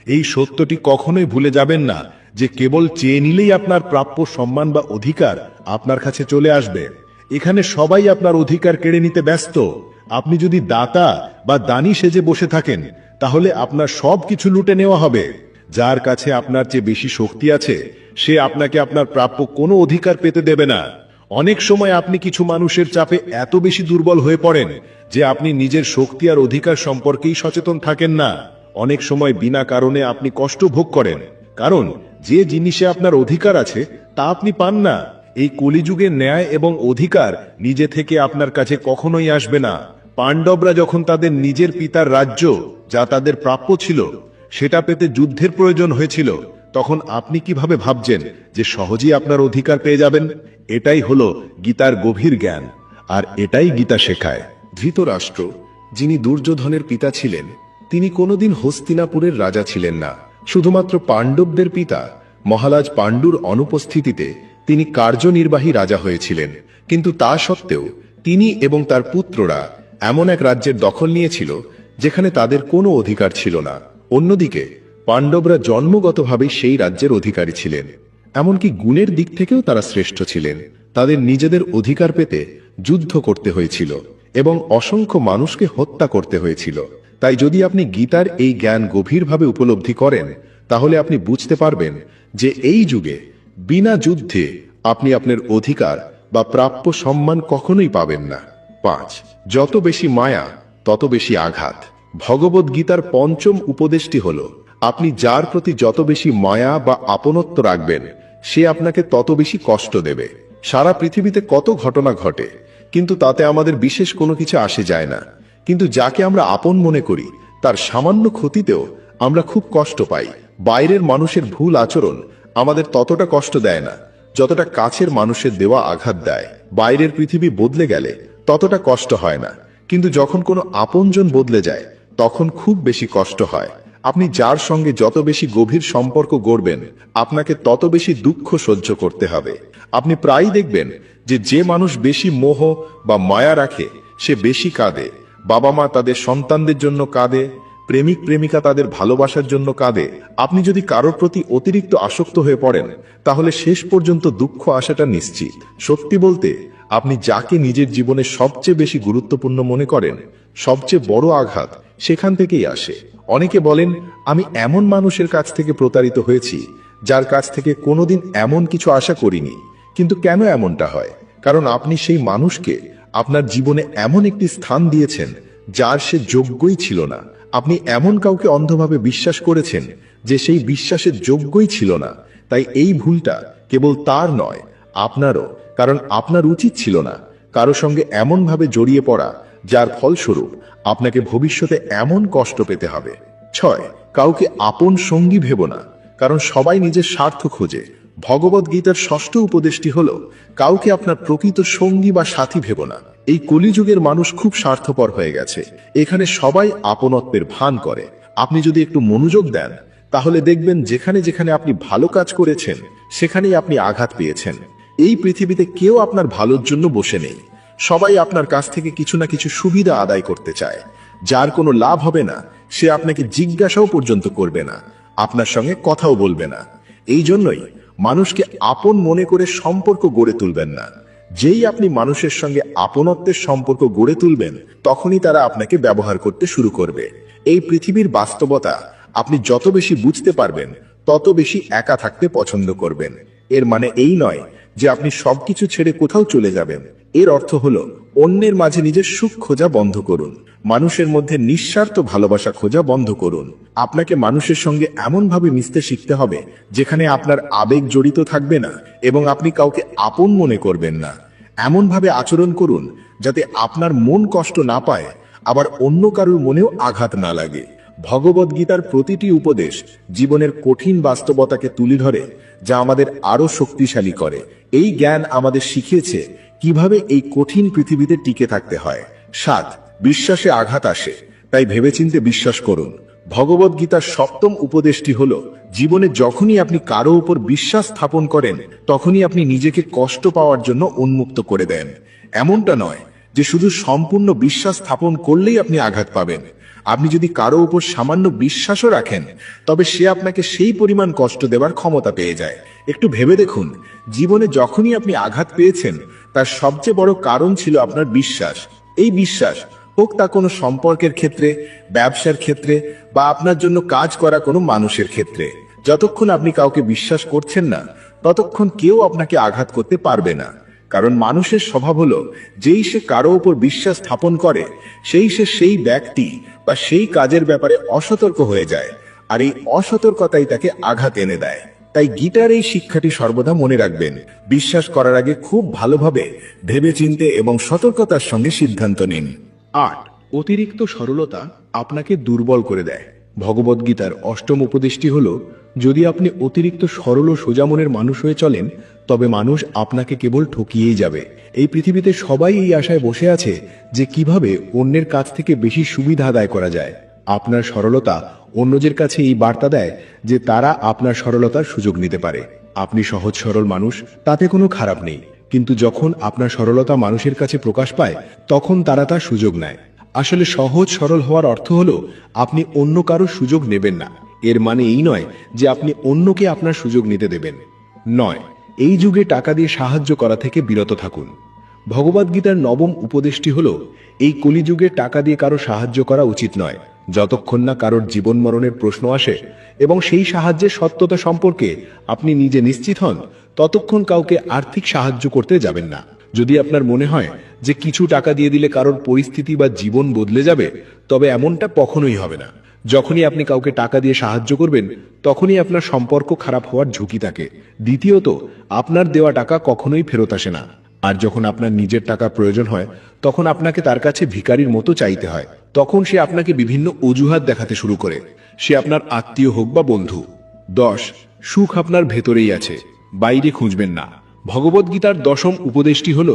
এই সত্যটি কখনোই ভুলে যাবেন না যে কেবল চেয়ে নিলেই আপনার প্রাপ্য সম্মান বা অধিকার আপনার কাছে চলে আসবে। এখানে সবাই আপনার অধিকার কেড়ে নিতে ব্যস্ত। আপনি যদি দাতা বা দানী সেজে বসে থাকেন, তাহলে আপনার সব কিছু লুটে নেওয়া হবে। যার কাছে আপনার চেয়ে বেশি শক্তি আছে, সে আপনাকে আপনার প্রাপ্য কোনো অধিকার পেতে দেবে না। অনেক সময় আপনি কিছু মানুষের চাপে এত বেশি দুর্বল হয়ে পড়েন যে আপনি নিজের শক্তি আর অধিকার সম্পর্কেই সচেতন থাকেন না। অনেক সময় বিনা কারণে আপনি কষ্ট ভোগ করেন, কারণ যে জিনিসে আপনার অধিকার আছে তা আপনি পান না। এই কলিযুগের ন্যায় এবং অধিকার নিজে থেকে আপনার কাছে কখনোই আসবে না। পাণ্ডবরা যখন তাদের নিজের পিতার রাজ্য, যা তাদের প্রাপ্য ছিল, সেটা পেতে যুদ্ধের প্রয়োজন হয়েছিল, তখন আপনি কিভাবে ভাবছেন যে সহজেই আপনার অধিকার পেয়ে যাবেন? এটাই হলো গীতার গভীর জ্ঞান, আর এটাই গীতা শেখায়। ধৃতরাষ্ট্র, যিনি দুর্যোধনের পিতা ছিলেন, তিনি কোনোদিন হস্তিনাপুরের রাজা ছিলেন না। শুধুমাত্র পাণ্ডবদের পিতা মহারাজ পাণ্ডুর অনুপস্থিতিতে তিনি কার্যনির্বাহী রাজা হয়েছিলেন। কিন্তু তা সত্ত্বেও তিনি এবং তার পুত্ররা এমন এক রাজ্যের দখল নিয়েছিল যেখানে তাদের কোনো অধিকার ছিল না। অন্যদিকে পাণ্ডবরা জন্মগতভাবেই সেই রাজ্যের অধিকারী ছিলেন। এমনকি গুণের দিক থেকেও তারা শ্রেষ্ঠ ছিলেন। তাদের নিজেদের অধিকার পেতে যুদ্ধ করতে হয়েছিল এবং অসংখ্য মানুষকে হত্যা করতে হয়েছিল। তাই যদি আপনি গীতার এই জ্ঞান গভীরভাবে উপলব্ধি করেন, তাহলে আপনি বুঝতে পারবেন যে এই যুগে বিনা যুদ্ধে আপনি আপনার অধিকার বা প্রাপ্য সম্মান কখনোই পাবেন না। 5, যত বেশি মায়া তত বেশি আঘাত। ভগবদ্গীতার পঞ্চম উপদেশটি হল, আপনি যার প্রতি যত বেশি মায়া বা আপনত্ব রাখবেন, সে আপনাকে তত বেশি কষ্ট দেবে। সারা পৃথিবীতে কত ঘটনা ঘটে, কিন্তু তাতে আমাদের বিশেষ কোনো কিছু আসে যায় না। কিন্তু যাকে আমরা আপন মনে করি, তার সামান্য ক্ষতিতেও আমরা খুব কষ্ট পাই। বাইরের মানুষের ভুল আচরণ আমাদের ততটা কষ্ট দেয় না যতটা কাছের মানুষের দেওয়া আঘাত দেয়। বাইরের পৃথিবী বদলে গেলে ততটা কষ্ট হয় না, কিন্তু যখন কোনো আপনজন বদলে যায়, তখন খুব বেশি কষ্ট হয়। আপনি যার সঙ্গে যত বেশি গভীর সম্পর্ক গড়বেন, আপনাকে তত বেশি দুঃখ সহ্য করতে হবে। আপনি প্রায়ই দেখবেন যে মানুষ বেশি মোহ বা মায়া রাখে, সে বেশি কাঁদে। বাবা মা তাদের সন্তানদের জন্য কাঁদে, প্রেমিক প্রেমিকা তাদের ভালোবাসার জন্য কাঁদে। আপনি যদি কারোর প্রতি অতিরিক্ত আসক্ত হয়ে পড়েন, তাহলে শেষ পর্যন্ত দুঃখ আসাটা নিশ্চিত। সত্যি বলতে, আপনি যাকে নিজের জীবনে সবচেয়ে বেশি গুরুত্বপূর্ণ মনে করেন, সবচেয়ে বড় আঘাত সেখান থেকেই আসে। অনেকে বলেন, আমি এমন মানুষের কাছ থেকে প্রতারিত হয়েছি যার কাছ থেকে কোনোদিন এমন কিছু আশা করিনি। কিন্তু কেন এমনটা হয়? কারণ আপনি সেই মানুষকে আপনার জীবনে এমন একটি স্থান দিয়েছেন যার সে যোগ্যই ছিল না। আপনি এমন কাউকে অন্ধভাবে বিশ্বাস করেছেন যে সেই বিশ্বাসের যোগ্যই ছিল না। তাই এই ভুলটা কেবল তার নয়, আপনারও। কারণ আপনার উচিত ছিল না কারো সঙ্গে এমনভাবে জড়িয়ে পড়া যার ফলস্বরূপ আপনাকে ভবিষ্যতে এমন কষ্ট পেতে হবে। 6, কাউকে আপন সঙ্গী ভেবো না, কারণ সবাই নিজের স্বার্থ খোঁজে। ভগবদ্গীতার ষষ্ঠ উপদেশটি হল, কাউকে আপনার প্রকৃত সঙ্গী বা সাথী ভেবো না। এই কলিযুগের মানুষ খুব স্বার্থপর হয়ে গেছে। এখানে সবাই আপনত্বের ভান করে। আপনি যদি একটু মনোযোগ দেন, তাহলে দেখবেন যেখানে যেখানে আপনি ভালো কাজ করেছেন, সেখানেই আপনি আঘাত পেয়েছেন। এই পৃথিবীতে কেউ আপনার ভালোর জন্য বসে নেই। সবাই আপনার কাছ থেকে কিছু না কিছু সুবিধা আদায় করতে চায়। যার কোনো লাভ হবে না সে আপনাকে জিজ্ঞাসাও পর্যন্ত করবে না, আপনার সঙ্গে কথাও বলবে না। এই জন্যই মানুষকে আপন মনে করে সম্পর্ক গড়ে তুলবেন না। যেই আপনি মানুষের সঙ্গে আপনত্বের সম্পর্ক গড়ে তুলবেন, তখনই তারা আপনাকে ব্যবহার করতে শুরু করবে। এই পৃথিবীর বাস্তবতা আপনি যত বেশি বুঝতে পারবেন, তত বেশি একা থাকতে পছন্দ করবেন। এর মানে এই নয় যে আপনি সবকিছু ছেড়ে কোথাও চলে যাবেন। এর অর্থ হলো অন্যের মাঝে নিজের সুখ খোঁজা বন্ধ করুন, মানুষের মধ্যে নিঃস্বার্থ ভালোবাসা খোঁজা বন্ধ করুন। আপনাকে মানুষের সঙ্গে এমনভাবে মিশতে শিখতে হবে যেখানে আপনার আবেগ জড়িত থাকবে না এবং আপনি কাউকে আপন মনে করবেন না। এমনভাবে আচরণ করুন যাতে আপনার মন কষ্ট না পায়, আবার অন্য কারোর মনেও আঘাত না লাগে। ভগবদ গীতার প্রতিটি উপদেশ জীবনের কঠিন বাস্তবতাকে তুলে ধরে, যা আমাদের আরো শক্তিশালী করে। এই জ্ঞান আমাদের শিখিয়েছে কিভাবে এই কঠিন পৃথিবীতে টিকে থাকতে হয়। 7. বিশ্বাসে আঘাত আসে, তাই ভেবেচিন্তে বিশ্বাস করুন। ভগবদ গীতার 7ম উপদেশটি হল, জীবনে যখনই আপনি কারো উপর বিশ্বাস স্থাপন করেন, তখনই আপনি নিজেকে কষ্ট পাওয়ার জন্য উন্মুক্ত করে দেন। এমনটা নয় যে শুধু সম্পূর্ণ বিশ্বাস স্থাপন করলেই আপনি আঘাত পাবেন। আপনি যদি কারো উপর সামান্য বিশ্বাসও রাখেন, তবে সে আপনাকে সেই পরিমাণ কষ্ট দেওয়ার ক্ষমতা পেয়ে যায়। একটু ভেবে দেখুন, জীবনে যখনই আপনি আঘাত পেয়েছেন, তার সবচেয়ে বড় কারণ ছিল আপনার বিশ্বাস। এই বিশ্বাস হোক তা কোনো সম্পর্কের ক্ষেত্রে, ব্যবসার ক্ষেত্রে, বা আপনার জন্য কাজ করা কোনো মানুষের ক্ষেত্রে। যতক্ষণ আপনি কাউকে বিশ্বাস করছেন না, ততক্ষণ কেউ আপনাকে আঘাত করতে পারবে না। কারণ মানুষের স্বভাব হলো, যেই সে কারো উপর বিশ্বাস স্থাপন করে, সেই ব্যক্তি বা সেই কাজের ব্যাপারে অসতর্ক হয়ে যায়, আর এই অসতর্কতাই তাকে আঘাত এনে দেয়। তাই গীতার এই শিক্ষাটি সর্বদা মনে রাখবেন। বিশ্বাস করার আগে খুব ভালোভাবে ভেবেচিন্তে এবং সতর্কতার সঙ্গে সিদ্ধান্ত নিন। 8. অতিরিক্ত সরলতা আপনাকে দুর্বল করে দেয়। ভগবদ্গীতার 8ম উপদেশটি হল, যদি আপনি অতিরিক্ত সরল ও সোজা মনের মানুষ হয়ে চলেন, তবে মানুষ আপনাকে কেবল ঠকিয়েই যাবে। এই পৃথিবীতে সবাই এই আশায় বসে আছে যে কিভাবে অন্যের কাছ থেকে বেশি সুবিধা আদায় করা যায়। আপনার সরলতা অন্যদের কাছে এই বার্তা দেয় যে তারা আপনার সরলতার সুযোগ নিতে পারে। আপনি সহজ সরল মানুষ, তাতে কোনো খারাপ নেই, কিন্তু যখন আপনার সরলতা মানুষের কাছে প্রকাশ পায়, তখন তারা তার সুযোগ নেয়। আসলে সহজ সরল হওয়ার অর্থ হলো আপনি অন্য কারো সুযোগ নেবেন না। এর মানে এই নয় যে আপনি অন্যকে আপনার সুযোগ নিতে দেবেন। 9. এই যুগে টাকা দিয়ে সাহায্য করা থেকে বিরত থাকুন। ভগবদ্গীতার 9ম উপদেশটি হল, এই কলিযুগে টাকা দিয়ে কারো সাহায্য করা উচিত নয়, যতক্ষণ না কারোর জীবন মরণের প্রশ্ন আসে এবং সেই সাহায্যের সত্যতা সম্পর্কে আপনি নিজে নিশ্চিত হন, ততক্ষণ কাউকে আর্থিক সাহায্য করতে যাবেন না। যদি আপনার মনে হয় যে কিছু টাকা দিয়ে দিলে কারোর পরিস্থিতি বা জীবন বদলে যাবে, তবে এমনটা কখনোই হবে না। যখনই আপনি কাউকে টাকা দিয়ে সাহায্য করবেন, তখনই আপনার সম্পর্ক খারাপ হওয়ার ঝুঁকি থাকে। দ্বিতীয়ত, আপনার দেওয়া টাকা কখনোই ফেরত আসে না। আর যখন আপনার নিজের টাকা প্রয়োজন হয়, তখন আপনাকে তার কাছে ভিখারির মতো চাইতে হয়। তখন সে আপনাকে বিভিন্ন অজুহাত দেখাতে শুরু করে, সে আপনার আত্মীয় হোক বা বন্ধু। 10. সুখ আপনার ভেতরেই আছে, বাইরে খুঁজবেন না। ভগবদ্গীতার 10ম উপদেশটি হল,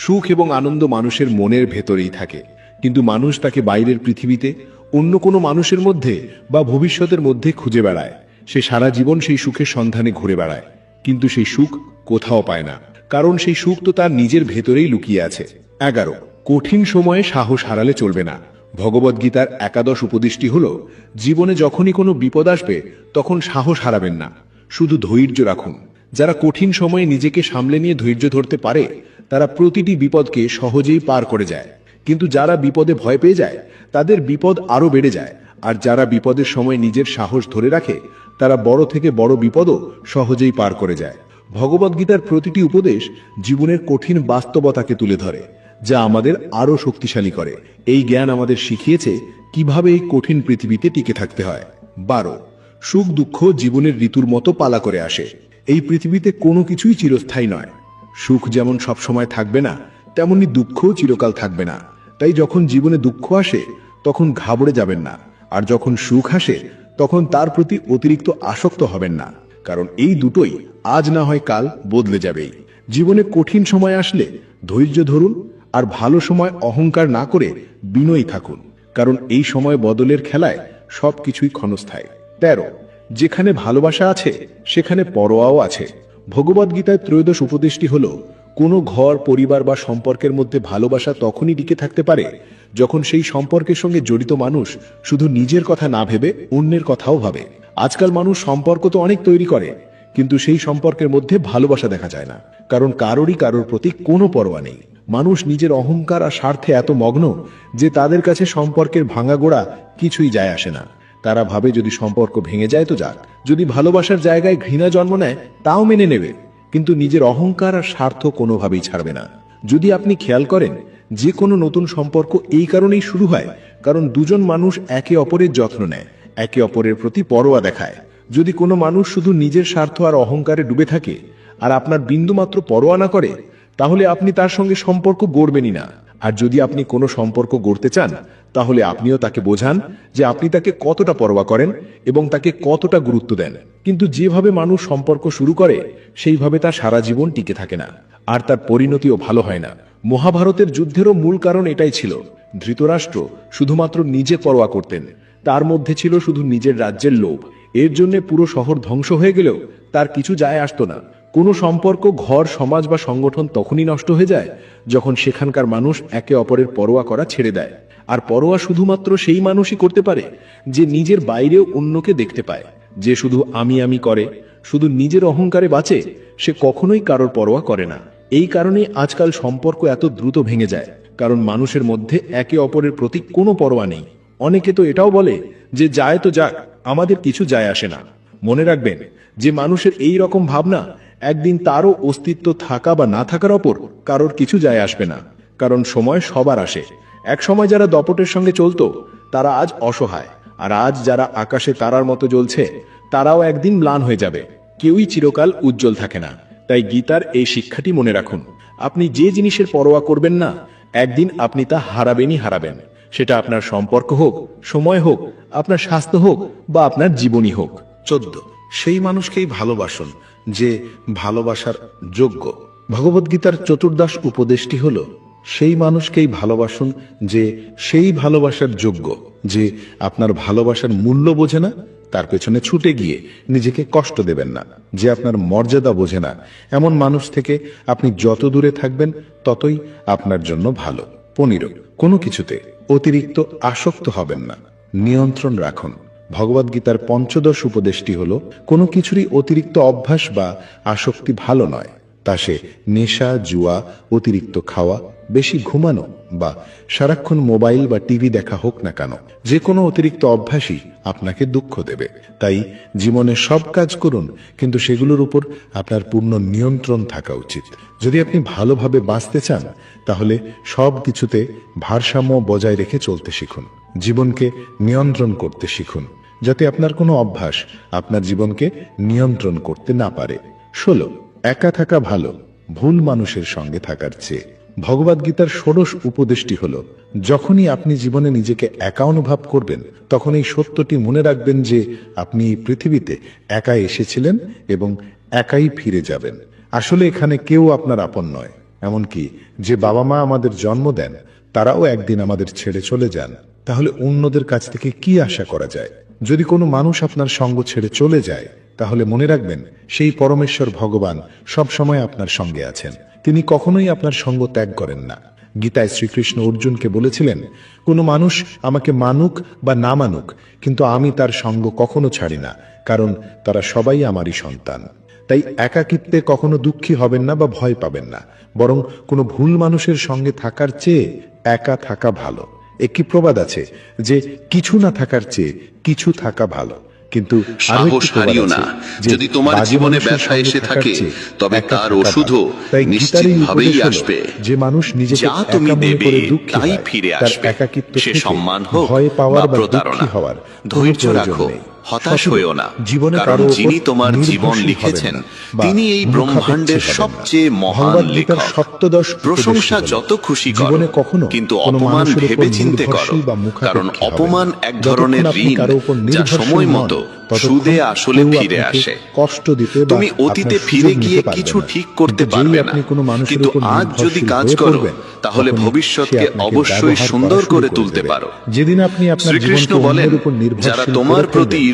সুখ এবং আনন্দ মানুষের মনের ভেতরেই থাকে, কিন্তু মানুষ তাকে বাইরের পৃথিবীতে অন্য কোনো মানুষের মধ্যে বা ভবিষ্যতের মধ্যে খুঁজে বেড়ায়। সে সারা জীবন সেই সুখের সন্ধানে ঘুরে বেড়ায়, কিন্তু সেই সুখ কোথাও পায় না, কারণ সেই সুখ তো তার নিজের ভেতরেই লুকিয়ে আছে। 11. কঠিন সময়ে সাহস হারালে চলবে না। ভগবদ্গীতার 11ম উপদেশটি হল, জীবনে যখনই কোনো বিপদ আসবে, তখন সাহস হারাবেন না, শুধু ধৈর্য রাখুন। যারা কঠিন সময়ে নিজেকে সামলে নিয়ে ধৈর্য ধরতে পারে, তারা প্রতিটি বিপদকে সহজেই পার করে যায়। কিন্তু যারা বিপদে ভয় পেয়ে যায়, তাদের বিপদ আরো বেড়ে যায়। আর যারা বিপদের সময় নিজের সাহস ধরে রাখে, তারা বড় থেকে বড় বিপদও সহজেই পার করে যায়। ভগবদ্গীতার প্রতিটি উপদেশ জীবনের কঠিন বাস্তবতাকে তুলে ধরে, যা আমাদের আরো শক্তিশালী করে। এই জ্ঞান আমাদের শিখিয়েছে কিভাবে এই কঠিন পৃথিবীতে টিকে থাকতে হয়। 12. সুখ দুঃখ জীবনের ঋতুর মতো পালা করে আসে। এই পৃথিবীতে কোনো কিছুই চিরস্থায়ী নয়। সুখ যেমন সবসময় থাকবে না, তেমনি দুঃখও চিরকাল থাকবে না। তাই যখন জীবনে দুঃখ আসে, তখন ঘাবড়ে যাবেন না, আর যখন সুখ আসে, তখন তার প্রতি অতিরিক্ত আসক্ত হবেন না, কারণ এই দুটোই আজ না হয় কাল বদলে যাবেই। জীবনে কঠিন সময় আসলে ধৈর্য ধরুন, আর ভালো সময় অহংকার না করে বিনয়ী থাকুন, কারণ এই সময় বদলের খেলায় সবকিছুই ক্ষণস্থায়ী। 13. যেখানে ভালোবাসা আছে, সেখানে পরোয়াও আছে। ভগবদ্গীতায় 13ম উপদেশটি হল, কোনো ঘর, পরিবার বা সম্পর্কের মধ্যে ভালোবাসা তখনই টিকে থাকতে পারে যখন সেই সম্পর্কের সঙ্গে জড়িত মানুষ শুধু নিজের কথা না ভেবে অন্যের কথাও ভাবে। আজকাল মানুষ সম্পর্ক তো অনেক তৈরি করে, কিন্তু সেই সম্পর্কের মধ্যে ভালোবাসা দেখা যায় না, কারণ কারোরই কারোর প্রতি কোনো পরোয়া নেই। মানুষ নিজের অহংকার আর স্বার্থে এত মগ্ন যে তাদের কাছে সম্পর্কের ভাঙাগোড়া কিছুই যায় আসে না। তারা ভাবে যদি সম্পর্ক ভেঙে যায় তো যাক, যদি ভালোবাসার জায়গায় ঘৃণা জন্ম নেয় তাও মেনে নেবে, কিন্তু নিজের অহংকার আর স্বার্থ কোনোভাবেই ছাড়বে না। যদি আপনি খেয়াল করেন, যে কোনো নতুন সম্পর্ক এই কারণেই শুরু হয় কারণ দুজন মানুষ একে অপরের যত্ন নেয়, একে অপরের প্রতি পরোয়া দেখায়। যদি কোনো মানুষ শুধু নিজের স্বার্থ আর অহংকারে ডুবে থাকে আর আপনার বিন্দুমাত্র পরোয়া না করে, তাহলে আপনি তার সঙ্গে সম্পর্ক গড়বেনই না। আর যদি আপনি কোনো সম্পর্ক গড়তে চান, তাহলে আপনিও তাকে বোঝান যে আপনি তাকে কতটা পরোয়া করেন এবং তাকে কতটা গুরুত্ব দেন। কিন্তু যেভাবে মানুষ সম্পর্ক শুরু করে সেইভাবে তা সারা জীবন টিকে থাকে না, আর তার পরিণতিও ভালো হয় না। মহাভারতের যুদ্ধেরও মূল কারণ এটাই ছিল। ধৃতরাষ্ট্র শুধুমাত্র নিজে পরোয়া করতেন, তার মধ্যে ছিল শুধু নিজের রাজ্যের লোভ। এর জন্য পুরো শহর ধ্বংস হয়ে গেলেও তার কিছু যায় আসতো না। কোনো সম্পর্ক, ঘর, সমাজ বা সংগঠন তখনই নষ্ট হয়ে যায় যখন সেখানকার মানুষ একে অপরের পরোয়া করা ছেড়ে দেয়। আর পরোয়া শুধুমাত্র সেই মানুষই করতে পারে যে নিজের বাইরেও অন্যকে দেখতে পায়। যে শুধু আমি আমি করে, শুধু নিজের অহংকারে বাঁচে, সে কখনোই কারোর পরোয়া করে না। এই কারণে আজকাল সম্পর্ক এত দ্রুত ভেঙে যায়, কারণ মানুষের মধ্যে একে অপরের প্রতি কোনো পরোয়া নেই। অনেকে তো এটাও বলে যে যায় তো যাক, আমাদের কিছু যায় আসে না। মনে রাখবেন, যে মানুষের এই রকম ভাবনা, একদিন তারও অস্তিত্ব থাকা বা না থাকার ওপর কারোর কিছু যায় আসবে না, কারণ সময় সবার আসে। এক সময় যারা দপটের সঙ্গে চলতো তারা আজ অসহায়, আর আজ যারা আকাশে তারার মতো জ্বলছে তারাও একদিন ম্লান হয়ে যাবে। কেউই চিরকাল উজ্জ্বল থাকে না। তাই গীতার এই শিক্ষাটি মনে রাখুন, আপনি যে জিনিসের পরোয়া করবেন না, একদিন আপনি তা হারাবেনই হারাবেন। সেটা আপনার সম্পর্ক হোক, সময় হোক, আপনার স্বাস্থ্য হোক বা আপনার জীবনই হোক। 14, সেই মানুষকেই ভালোবাসুন যে ভালোবাসার যোগ্য। ভগবদ্গীতার চতুর্দশ উপদেশটি হল, সেই মানুষকেই ভালোবাসুন যে সেই ভালোবাসার যোগ্য। যে আপনার ভালোবাসার মূল্য বোঝে না, তার পেছনে ছুটে গিয়ে নিজেকে কষ্ট দেবেন না। যে আপনার মর্যাদা বোঝে না, এমন মানুষ থেকে আপনি যত দূরে থাকবেন ততই আপনার জন্য ভালো। 15, কোনো কিছুতে অতিরিক্ত আসক্ত হবেন না, নিয়ন্ত্রণ রাখুন। ভগবদ্গীতার পঞ্চদশ উপদেশটি হল, কোনো কিছুরই অতিরিক্ত অভ্যাস বা আসক্তি ভালো নয়। তা সে নেশা, জুয়া, অতিরিক্ত খাওয়া, বেশি ঘুমানো বা সারাক্ষণ মোবাইল বা টিভি দেখা হোক না কেন, যে কোনো অতিরিক্ত অভ্যাসই আপনাকে দুঃখ দেবে। তাই জীবনে সব কাজ করুন, কিন্তু সেগুলোর উপর আপনার পূর্ণ নিয়ন্ত্রণ থাকা উচিত। যদি আপনি ভালোভাবে বাঁচতে চান, তাহলে সব কিছুতে ভারসাম্য বজায় রেখে চলতে শিখুন। জীবনকে নিয়ন্ত্রণ করতে শিখুন, যাতে আপনার কোনো অভ্যাস আপনার জীবনকে নিয়ন্ত্রণ করতে না পারে। 16, একা থাকা ভালো ভুল মানুষের সঙ্গে থাকার চেয়ে। ভগবদ্গীতার ষোড়শ উপদেশটি হল, যখনই আপনি জীবনে নিজেকে একা অনুভব করবেন, তখন এই সত্যটি মনে রাখবেন যে আপনি এই পৃথিবীতে একা এসেছিলেন এবং একাই ফিরে যাবেন। আসলে এখানে কেউ আপনার আপন নয়। এমনকি যে বাবা মা আমাদের জন্ম দেন, তারাও একদিন আমাদের ছেড়ে চলে যান। তাহলে অন্যদের কাছ থেকে কি আশা করা যায়? যদি কোনো মানুষ আপনার সঙ্গ ছেড়ে চলে যায়, তাহলে মনে রাখবেন সেই পরমেশ্বর ভগবান সব সময় আপনার সঙ্গে আছেন। তিনি কখনোই আপনার সঙ্গ ত্যাগ করেন না। গীতায় শ্রীকৃষ্ণ অর্জুনকে বলেছিলেন, কোনো মানুষ আমাকে মানুক বা না মানুক, কিন্তু আমি তার সঙ্গ কখনো ছাড়ি না, কারণ তারা সবাই আমারই সন্তান। তাই একাকিত্বে কখনো দুঃখী হবেন না বা ভয় পাবেন না, বরং কোনো ভুল মানুষের সঙ্গে থাকার চেয়ে একা থাকা ভালো। একটি প্রবাদ আছে যে কিছু না থাকার চেয়ে কিছু থাকা ভালো, কিন্তু সাহস হারিও না। যদি তোমার জীবনে ব্যথা এসে থাকে, তবে তার ওষুধও নিশ্চিতভাবেই আসবে। যে মানুষ নিজেকে যা তুমি একা মনে দেবে করে দুঃখী তাই হয়, ফিরে তার আসবে। একাকিত্ব সে থেকে সম্মান হোক ভয় পাওয়ার বা বা প্রতারণা, দুঃখী হওয়ার ধৈর্য কোনো রাখো, প্রয়োজন নেই। হতাশ হইও না, জীবনে কারণ কারো উপর যিনি তোমার জীবন নির্ভরশীল লিখেছেন হবেন না বা তিনি এই ব্রহ্মাণ্ডের মুখাপেক্ষী হবেন না। সবচেয়ে মহান ভগবদ্গীতার লেখক। সপ্তদশ প্রশংসা উপদেশ হলো, যত খুশি করো, জীবনে কখনো কিন্তু কোনো অপমান মানুষের উপর ভেবে চিন্তে করো, নির্ভরশীল বা মুখাপেক্ষী কারণ হবেন না। অপমান এক যতক্ষণ ধরনের আপনি ঋণ, কারো উপর যা নির্ভরশীল সময় নন, মতো ততক্ষণ সুদে আসলে কেউ ফিরে আপনাকে আসে। কষ্ট দিতে বা তুমি অতীতে আপনার ফিরে সুযোগ গিয়ে নিতে পারবে কিছু না। ঠিক করতে কিন্তু যেই পারবে না, আপনি কোনো মানুষের কিন্তু উপর আজ যদি নির্ভরশীল কাজ হয়ে করো, পড়বেন, তাহলে তখনই ভবিষ্যৎকে সে আপনাকে অবশ্যই ব্যবহার সুন্দর করা করে শুরু তুলতে দেবে। পারো। যেদিন আপনি আপনার শ্রীকৃষ্ণ জীবনকে বলেন, অন্যের উপর যারা নির্ভরশীল তোমার করে প্রতি ফেলবেন,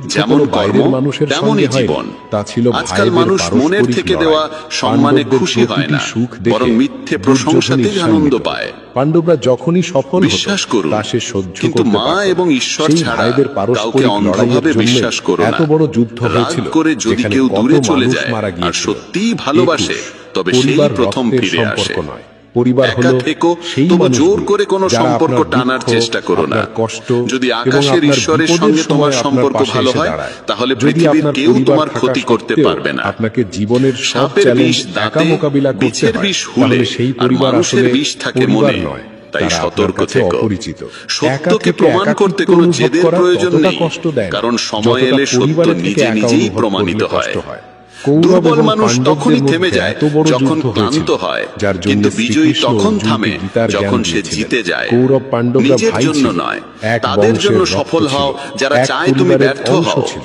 যুদ্ধ যেমন কোনো কর্ম বাইরের মানুষের তেমনই সঙ্গে হয়নি, জীবন। তা ছিল আজকাল ভাইদের মানুষ মনের পারস্পরিক থেকে লড়াই। দেওয়া সম্মানে পাণ্ডবদের খুশি হয় প্রতিটি না, সুখ দেখে বরং মিথ্যে দুর্যোধন প্রশংসাতেই ঈর্ষান্বিত। আনন্দ পায়। পাণ্ডবরা যখনই সফল হতো বিশ্বাস করুন, তা সে সহ্য কিন্তু করতে মা পারত না। এবং ঈশ্বর সেই ছাড়া ভাইদের কাউকে পারস্পরিক অন্ধভাবে লড়াইয়ের জন্য বিশ্বাস করো না। এত বড় যুদ্ধ রাগ হয়েছিল করে যদি যেখানে কেউ কত দূরে চলে মানুষ যায় মারা আর গিয়েছিল। সত্যিই ভালোবাসে, 21 তবে সেই পরিবার প্রথম রক্তের ফিরে আসে। সম্পর্ক নয়, পরিবার একা হলো থেকো, সেই তবু জোর মানুষগুলো করে কোনো যারা সম্পর্ক আপনার টানার দুঃখ, চেষ্টা করো না। আপনার কষ্ট যদি এবং আকাশের আপনার ঈশ্বরের বিপদের সঙ্গে তোমার সময় আপনার সম্পর্ক পাশে ভালো এসে হয়, দাঁড়ায়। তাহলে যদি পৃথিবীর আপনার কেউ পরিবার তোমার থাকা ক্ষতি করতে সত্ত্বেও পারবে না। আপনাকে জীবনের সব সাপের চ্যালেঞ্জ বিষ একা দাঁতে, মোকাবিলা করতে বিছের হয়, বিষ হুলে, তাহলে সেই আর পরিবার মানুষের আসলে বিষ থাকে পরিবার মনে। নয়, তাই তারা সতর্ক আপনার কাছে থেকো। অপরিচিত। সত্যকে একা প্রমাণ থেকে করতে একাকিত্ব কোনো অনুভব জেদের করা প্রয়োজন ততটা নেই, কষ্ট দেয় না, কারণ সময় যতটা এলে সত্য পরিবারের থেকে নিজে একা নিজেই অনুভব প্রমাণিত করলে হয়। কষ্ট হয়। কৌরব দুর্বল এবং মানুষ পাণ্ডবদের তখনই মধ্যে থেমে যায় এত বড় যখন যুদ্ধ ক্লান্ত হয়েছিল, হয়, যার জন্য কিন্তু বিজয়ী শ্রীকৃষ্ণ তখন অর্জুনকে থামে গীতার জ্ঞান যখন সে দিয়েছিলেন। জিতে যায়। কৌরব পাণ্ডবরা নিজের ভাই জন্য ছিল, নয়, এক তাদের বংশের জন্য রক্ত সফল ছিল, হও যারা এক চায় তুমি পরিবারের ব্যর্থ অংশ হও। ছিল।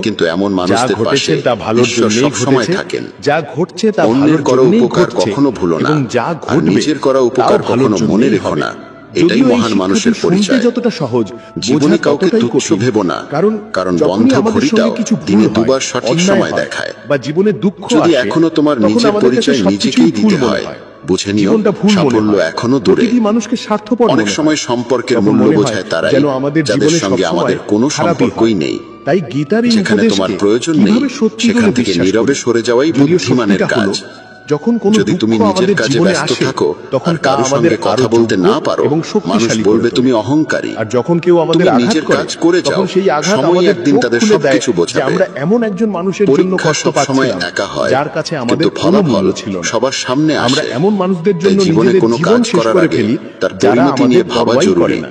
কিন্তু এমন যা মানুষদের ঘটেছে পাশে তা ভালোর ঈশ্বর জন্যই সবসময় ঘটেছে, থাকেন। যা ঘটছে তা অন্যের ভালোর করা জন্যই উপকার ঘটছে, কখনো ভুলো না, এবং যা আর ঘটবে নিজের করা উপকার তাও ভালোর কখনো মনে জন্যই রেখো হবে। না। এটাই যদিও এই মহান মানুষের শিক্ষাটি শুনতে পরিচয়। যতটা সহজ, জীবনে বোঝা কাউকে ততটাই তুচ্ছ কঠিন। ভেবো না, কারণ যখনই বন্ধ আমাদের ঘড়িটাও সঙ্গে কিছু ভুল দিনে হয়, দুবার সঠিক অন্যায় সময় হয়, দেখায়। বা জীবনে দুঃখ যদি আসে, এখনো তোমার তখন নিজের আমাদের কাছে পরিচয় সবকিছুই নিজেকেই ভুল দিতে মনে হয়, হয়। বুঝে নিও জীবনটা ভুল মনে সাফল্য হয়। এখনো দূরে। প্রতিটি মানুষকে স্বার্থপর অনেক মনে হয়। সময় সম্পর্কের তখন মূল্য মনে হয় বোঝায় তারাই যেন আমাদের যাদের জীবনে সঙ্গে সবসময় আমাদের কোনো খারাপই সম্পর্কই হয়। নেই। তাই গীতার এই যেখানে তোমার উপদেশকে প্রয়োজন নেই, কিভাবে সত্যি সেখান বলে থেকে বিশ্বাস নীরবে করি? সরে যাওয়াই যদিও বুদ্ধিমানের সত্যিটা হলো, কাজ। যখন কোনো যদি দুঃখ তুমি নিজের আমাদের কাজে জীবনে ব্যস্ত আসে, থাকো তখন আর তা কারো আমাদের সঙ্গে কথা আরো বলতে যোগ্য না পারো, এবং মানুষ শক্তিশালী করে বলবে তোলে। তুমি অহংকারী। আর যখন কেউ আমাদের তুমি আঘাত নিজের করে, কাজ করে যাও, তখন সেই আঘাত সময় আমাদের একদিন চোখ তাদের খুলে দেয় সবকিছু যে বোঝাবে। আমরা এমন একজন মানুষের জন্য পরীক্ষা কষ্ট সবসময় পাচ্ছিলাম একা হয়, যার কাছে আমাদের কিন্তু কোনো ফলাফল মূল্য ছিল না। সবার সামনে আমরা আসে। এমন মানুষদের তাই জন্য জীবনে নিজেদের কোনো জীবন কাজ শেষ করার করে আগে ফেলি তার যারা পরিণতি নিয়ে আমাদের ভাবা পরোয়াই জরুরি। করে না।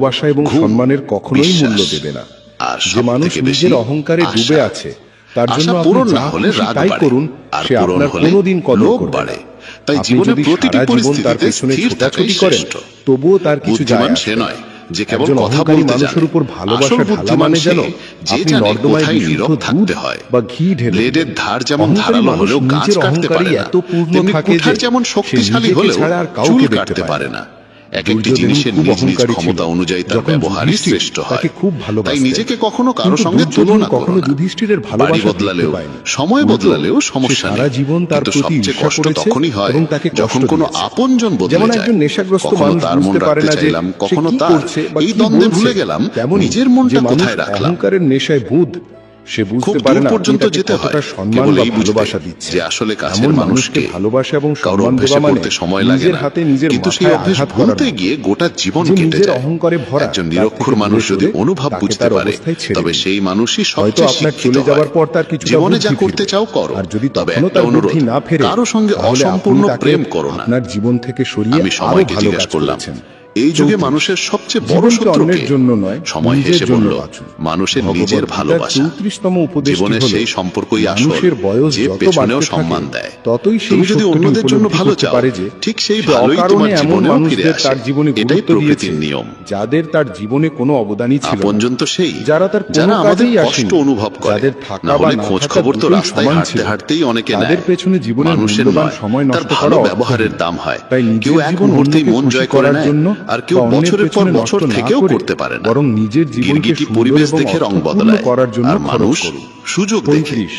ভালোবাসা এবং ঘুম, সম্মানের কখনোই বিশ্বাস, মূল্য দেবে না। আর যে সব মানুষ থেকে বেশি নিজের অহংকারে আশা। ডুবে আছে তার জন্য আশা আপনি পূরণ যা না হলে খুশি রাগ তাই বাড়ে, করুন, আর সে পূরণ আপনার হলে কোনোদিন কদর লোভ করবে বাড়ে। না। তাই আপনি জীবনে যদি প্রতিটি সারা জীবন তার পরিস্থিতিতে পেছনে স্থির থাকাই ছোটাছুটি করেন, শ্রেষ্ঠ। তবুও তার কিছু যায় বুদ্ধিমান আসে সে না। নয় যে কেবল একজন কথা অহংকারী বলতে মানুষের জানে। উপর ভালোবাসা আসল ঢালা বুদ্ধিমান মানে সে যেন যে আপনি জানে নর্দমায় কোথায় বিশুদ্ধ নীরব দুধ থাকতে হয়। বা ঘি ঢেলে ব্লেডের দেবেন। ধার যেমন অহংকারী ধারালো মানুষ হলেও গাছ নিজের কাটতে অহংকারী পারে না, এত পূর্ণ তেমনি থাকে কুঠার যে যেমন সে শক্তিশালী নিজেকে হলেও ছাড়া আর চুল কাউকে দেখতে কাটতে পারে না। এক একটি দুর্যোধন জিনিসের খুব নিজ নিজ অহংকারী ক্ষমতা ছিল। অনুযায়ী তার যখন ব্যবহারই যুধিষ্ঠির শ্রেষ্ঠ হয়। তাকে খুব ভালোবাসতেন। তাই নিজেকে কখনো কারো কিন্তু সঙ্গে দুর্যোধন তুলনা করো কখনো না। যুধিষ্ঠিরের বাড়ি ভালোবাসা দেখতে বদলালেও পায়নি। সময় উল্টো, বদলালেও সে সমস্যা সারা নেই, জীবন তার কিন্তু প্রতি সবচেয়ে ঈর্ষা কষ্ট করেছে তখনই হয় এবং তাকে যখন কষ্ট কোনো দিয়েছে। আপনজন বদলে যেমন যায়। একজন নেশাগ্রস্ত কখনো মানুষ তার মন বুঝতে পারে রাখতে না যে চাইলাম, সে কখনো কি তার। করছে বা এই কি দ্বন্দ্বে বলছে, ভুলে গেলাম তেমনি নিজের যে মনটা মানুষ কোথায় রাখলাম। অহংকারের নেশায় বুঁদ সে খুব বুঝতে পারে দূর না পর্যন্ত আপনি তাকে যেতে হয় কতটা সম্মান কেবল বা এই বুঝতে ভালোবাসা দিচ্ছে। যে আসলে কাছের এমন মানুষকে ভালোবাসা এবং কারো সম্মান অভ্যেসে দেওয়া মানে পড়তে সময় লাগে নিজের না, হাতে নিজের কিন্তু সেই মাথায় অভ্যেস আঘাত করার ভুলতে মতো। গিয়ে গোটা জীবন যে কেটে নিজের যায়। অহংকারে ভরা, একজন তার নিরক্ষর থেকে মানুষ দূরে যদি সরে অনুভব তাকে বুঝতে তার পারে অবস্থায় ছেড়ে তবে দিন। সেই মানুষই হয়তো সবচেয়ে আপনার শিক্ষিত চলে যাওয়ার হয়। পর তার কিছুটা জীবনে বুদ্ধি যা করতে ফিরবে। চাও করো, আর যদি তবে তখনও একটা তার অনুরোধ, বুদ্ধি না ফেরে, কারো সঙ্গে তাহলে আপনি অসম্পূর্ণ তাকে প্রেম করো না। আপনার জীবন থেকে সরিয়ে আমি আরো সময়কে ভালো জিজ্ঞেস কাজ করলাম, করেছেন। এই যুগে 34 মানুষের সবচেয়ে বড় জীবনকে শত্রু অন্যের কে? জন্য নয়, সময় নিজের হেসে জন্য বলল, বাঁচুন। মানুষের ভগবত নিজের গীতার ভালোবাসা। 34তম উপদেশটি জীবনে হলো, সেই সম্পর্কই আসল মানুষের বয়স যে যত পেছনেও বাড়তে সম্মান থাকে, দেয়। ততই সেই তুমি যদি সত্যটি অন্যদের জন্য উপলব্ধি ভালো করতে চাও, পারে যে ঠিক সেই সে ভালোই অকারণে তোমার এমন জীবনেও ফিরে মানুষদের আসে। তার জীবনে এটাই গুরুত্ব প্রকৃতির দিয়েছে, নিয়ম। যাদের তার জীবনে কোনো অবদানই ছিল না। আপনজন তো সেই যারা তার কোনো যারা আমাদের কাজেই কষ্ট আসেনি, অনুভব করে। যাদের থাকা না বা হলে না খোঁজ থাকা খবর তো দুটোই রাস্তায় সমান হাঁটতে ছিল। হাঁটতেই অনেকে তাদের নেয়। পেছনে জীবনের মানুষের মূল্যবান নয়, সময় তার নষ্ট ভালো করা ব্যবহারের অর্থহীন। দাম হয়। তাই কেউ নিজের এক জীবন মুহূর্তেই অন্যকে মন খুশি জয় করে করার নেয়, জন্য আর কেউ বা অন্যের বছরের পর পেছনে বছর নষ্ট না থেকেও করে, করতে পারে না। বরং নিজের জীবনকে গিরগিটি সুন্দর পরিবেশ এবং দেখে রং অর্থপূর্ণ বদলায়, করার জন্য আর খরচ মানুষ করুন। সুযোগ দেখে। 35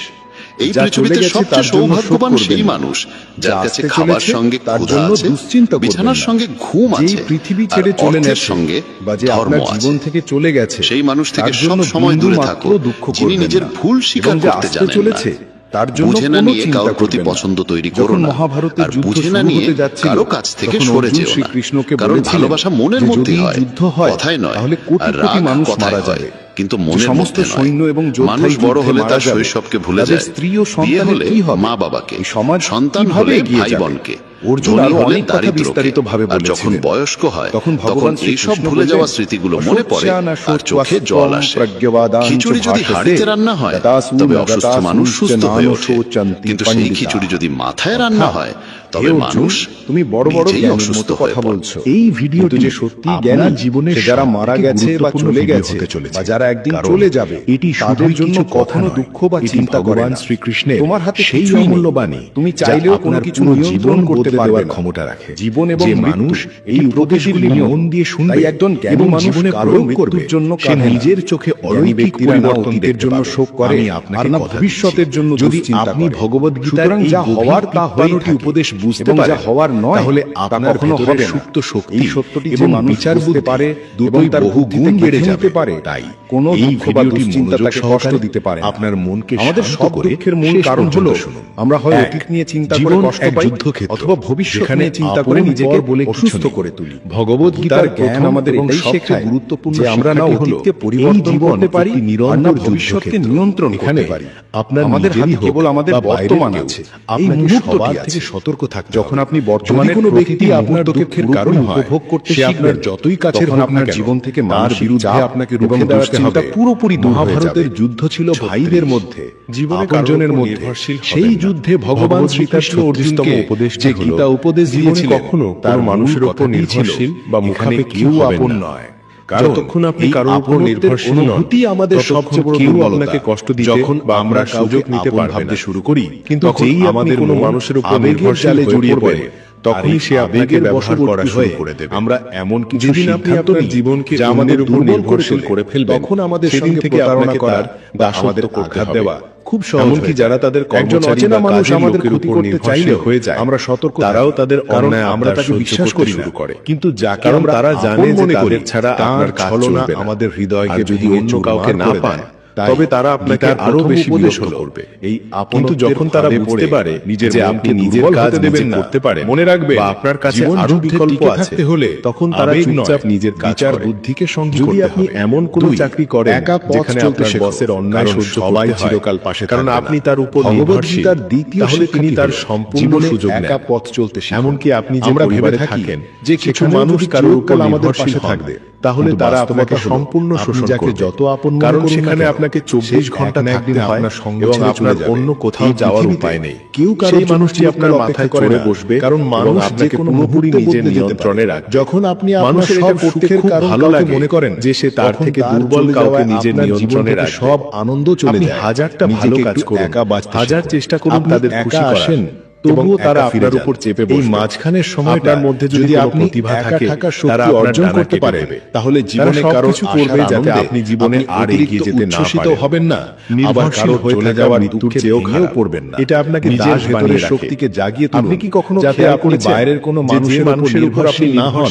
এই যা পৃথিবীতে চলে গেছে সবচেয়ে তার জন্য শোক সৌভাগ্যবান করবেন সেই না। মানুষ যা যার কাছে আসতে খাবার চলেছে সঙ্গে তার ক্ষুধা জন্য আছে, দুশ্চিন্তা করবেন বিছানার না। সঙ্গে ঘুম যেই আছে, পৃথিবী আর ছেড়ে চলে অর্থের গেছে সঙ্গে বা যে ধর্ম আপনার আছে। জীবন থেকে চলে গেছে, সেই মানুষ থেকে তার সব জন্য সময় দূরে বিন্দু থাকো, মাত্র দুঃখ যিনি করবেন নিজের না। ভুল স্বীকার এবং যে করতে আসতে জানেন চলেছে না। তার জন্য বুঝে না কোনো নিয়ে চিন্তা কারোর প্রতি করবেন না। পছন্দ তৈরি করো যখন না, মহাভারতের আর যুদ্ধ বুঝে না শুরু নিয়ে হতে যাচ্ছিল, কারো কাছ থেকে তখন সরে অর্জুন যেও না। শ্রীকৃষ্ণকে কারণ বলেছিলেন ভালোবাসা মনের যে মধ্যেই যদি হয়, যুদ্ধ হয়, কথায় নয়। তাহলে কোটি আর কোটি রাগ মানুষ কথায় মারা হয়, যাবে, কিন্তু যে মনের সমস্ত মধ্যে নয়। সৈন্য এবং যোদ্ধাই মানুষ বড় যুদ্ধে হলে মারা তার যাবে, শৈশবকে ভুলে তাদের যায়। স্ত্রী ও বিয়ে সন্তানের হলে কি হবে? মা বাবাকে, এই সমাজ সন্তান কিভাবে হলে এগিয়ে ভাই যাবে? বোনকে, অর্জুন ধনী আরো হলে অনেক কথা দারিদ্রকে। বিস্তারিতভাবে আর যখন বলেছিলেন। বয়স্ক হয় তখন তখন ভগবান এইসব শ্রীকৃষ্ণ ভুলে যাওয়া বললেন, স্মৃতিগুলো মনে পড়ে অশোচ্যানা আর চোখে শোচ্যস্ত্বম জল আসে। প্রজ্ঞবাদাঞ্চ খিচুড়ি যদি ভাষসে, হাঁড়িতে রান্না হয় গতাসু তবে অসুস্থ নগতাসু মানুষ সুস্থ হয়ে ওঠে, শোচন্তি কিন্তু সেই পণ্ডিতা। খিচুড়ি যদি মাথায় রান্না হয় তবে হে অর্জুন, মানুষ তুমি বড় বড় নিজেই জ্ঞানের অসুস্থ মতো হয়ে কথা পড়ে। বলছো। এই ভিডিওটি যে সত্যি জ্ঞানী জীবনের যারা মারা গেছে বা চলে গেছে বা যারা একদিন চলে যাবে, এটি তাদের জন্য কখনো দুঃখ বা চিন্তা করে না। শ্রীকৃষ্ণের তোমার হাতে সেই অমূল্য বাণী, তুমি চাইলেও কোনো কিছু নিয়ন্ত্রণ করতে পারবে না। ক্ষমতা রাখে জীবন এবং মানুষ এই উপদেশগুলি মন দিয়ে শুনবে, তাই একজন জ্ঞানী মানুষ কারো মৃত্যুর জন্য সে নিজের চোখে অলৌকিক পরিবর্তনের জন্য শোক করে, আর না ভবিষ্যতের জন্য যদি আপনি ভগবত গীতার যা হওয়ার তা হওয়ারটি উপদেশ বুঝতে পারেন, যা হওয়ার নয় এবং আপনার কখনো হবে সুপ্ত শক্তি, এই সত্যটি যে মানুষ বিচার বুঝতে পারে দুটোই তার বহু গুণ বেড়ে যেতে পারে। তাই কোনো দুঃখ বা দুশ্চিন্তা তাকে কষ্ট দিতে পারে না। আপনার মনকে আমাদের সব দুঃখের মূল কারণ হলো আমরা হয় অতীত নিয়ে চিন্তা করে কষ্ট পাই, অথবা ভবিষ্যৎ নিয়ে চিন্তা করে নিজেকে অসুস্থ করে তুলি। ভগবত গীতার জ্ঞান আমাদের এটাই শেখায় গুরুত্বপূর্ণ যে আমরা না অতীতকে পরিবর্তন করতে পারি, আর না ভবিষ্যৎকে নিয়ন্ত্রণ করতে পারি। আপনার আমাদের হাতে কেবল আমাদের বর্তমান আছে, এই মুহূর্তটি আছে। সতর্ক থাকতে যখন আপনি বর্তমানে কোনো ব্যক্তি আপনার দুঃখের কারণ উপভোগ করতে শিখবেন, যতই কাছের হোক আপনার জীবন থেকে মার বিরুদ্ধে আপনাকে রুখে দাঁড়াতে হবে। পুরোপুরি মহাভারতের যুদ্ধ ছিল ভাইদের মধ্যে, জীবনে কার্জনের মধ্যে। সেই যুদ্ধে ভগবান শ্রীকৃষ্ণ অর্জুনকে যে গীতা উপদেশ দিয়েছিলেন, কখনো তার মানুষের উপর নির্ভরশীল বা মুখাপেক্ষী কেউ আপন নয়। যতক্ষণ আপনি কারোর উপর নির্ভরশীল নন, আমাদের সবচেয়ে বড় দুর্বলতা আপনাকে কষ্ট দিতে যখন আমরা সুযোগ নিতে ভাবতে শুরু করি, কিন্তু যেই আমাদের কোনো মানুষের উপর নির্ভরশীল জড়িয়ে পড়ে, তখনই সে আবেগের বশবর্তী হয়ে আমরা এমন কিছু সিদ্ধান্ত নিই জীবনকে যা আমাদের উপর নির্ভরশীল করে ফেলবে, তখন আমাদের সঙ্গে প্রতারণা করার বা আমাদের আঘাত দেওয়া খুব সহজ। এমনকি যারা তাদের কর্মচারী বা কাজের লোকের উপর নির্ভরশীল হয়ে যায়, আমরা সতর্ক, তারাও তাদের অন্যায় আমরা তাকে বিশ্বাস করি না, কিন্তু যাকে আমরা তারা জানে যে তাদের ছাড়া আপনার কাজ চলবে না, আমাদের হৃদয়কে যদি অন্য কাউকে না পান, তবে তারা আপনাকে আরো বেশি বিরক্ত করবে। এই কিন্তু যখন তারা বুঝতে পারে যে আপনি নিজের কাজ দেবেন না, করতে পারে, মনে রাখবে আপনার কাছে আরো বিকল্প আছে, হলে তখন তারা চুপচাপ নিজের বিচার বুদ্ধিকে সংযত করতে হবে। যদি আপনি এমন কোন চাকরি করেন যেখানে আপনার বসের অন্যায় সহ্য সবাই চিরকাল পাশে, কারণ আপনি তার উপর নির্ভরশীল, তাহলে তিনি তার সম্পূর্ণ সুযোগ নেন। একা পথ চলতে শিখুন। এমনকি আপনি যে পরিবারে থাকেন, যে কিছু মানুষ কারোর উপর নির্ভরশীল থাকবে, তাহলে তারা আপনাকে সম্পূর্ণ শোষণ করবে, যত আপন, কারণ সেখানে আপনাকে 24 ঘন্টা থাকতে হয় এবং আপনার অন্য কোথাও যাওয়ার উপায় নেই। কেউ সেই মানুষটি আপনার মাথায় চড়ে বসবে, কারণ মানুষ আপনাকে পুরোপুরি নিজের নিয়ন্ত্রণে রাখে। যখন আপনি মানুষের এটা করতে খুব ভালো লাগে মনে করেন যে সে তার থেকে দুর্বল কাউকে নিজের নিয়ন্ত্রণে রাখে, সব আনন্দ চলে যায়। হাজারটা ভালো কাজ করুন, হাজার চেষ্টা করুন তাদের খুশি করার, তবুও তারা আপনার উপর চেপে বসবে। এই মাঝখানের সময়টার মধ্যে যদি আপনি প্রতিভা থাকে, তারা অর্জন করতে পারে, তাহলে জীবনে কারো কিছু করবে যাতে আপনি জীবনে আর এগিয়ে যেতে না পারেন, হবেন না, আবার কারো চলে যাওয়ার মৃত্যুর চেয়েও ভেঙেও পড়বেন না। এটা আপনাকে দাস ভেতরের শক্তিকে জাগিয়ে তুলুন। আপনি কি কখনো যাতে আপনি বাইরের কোনো মানুষের উপর নির্ভরশীল না হন,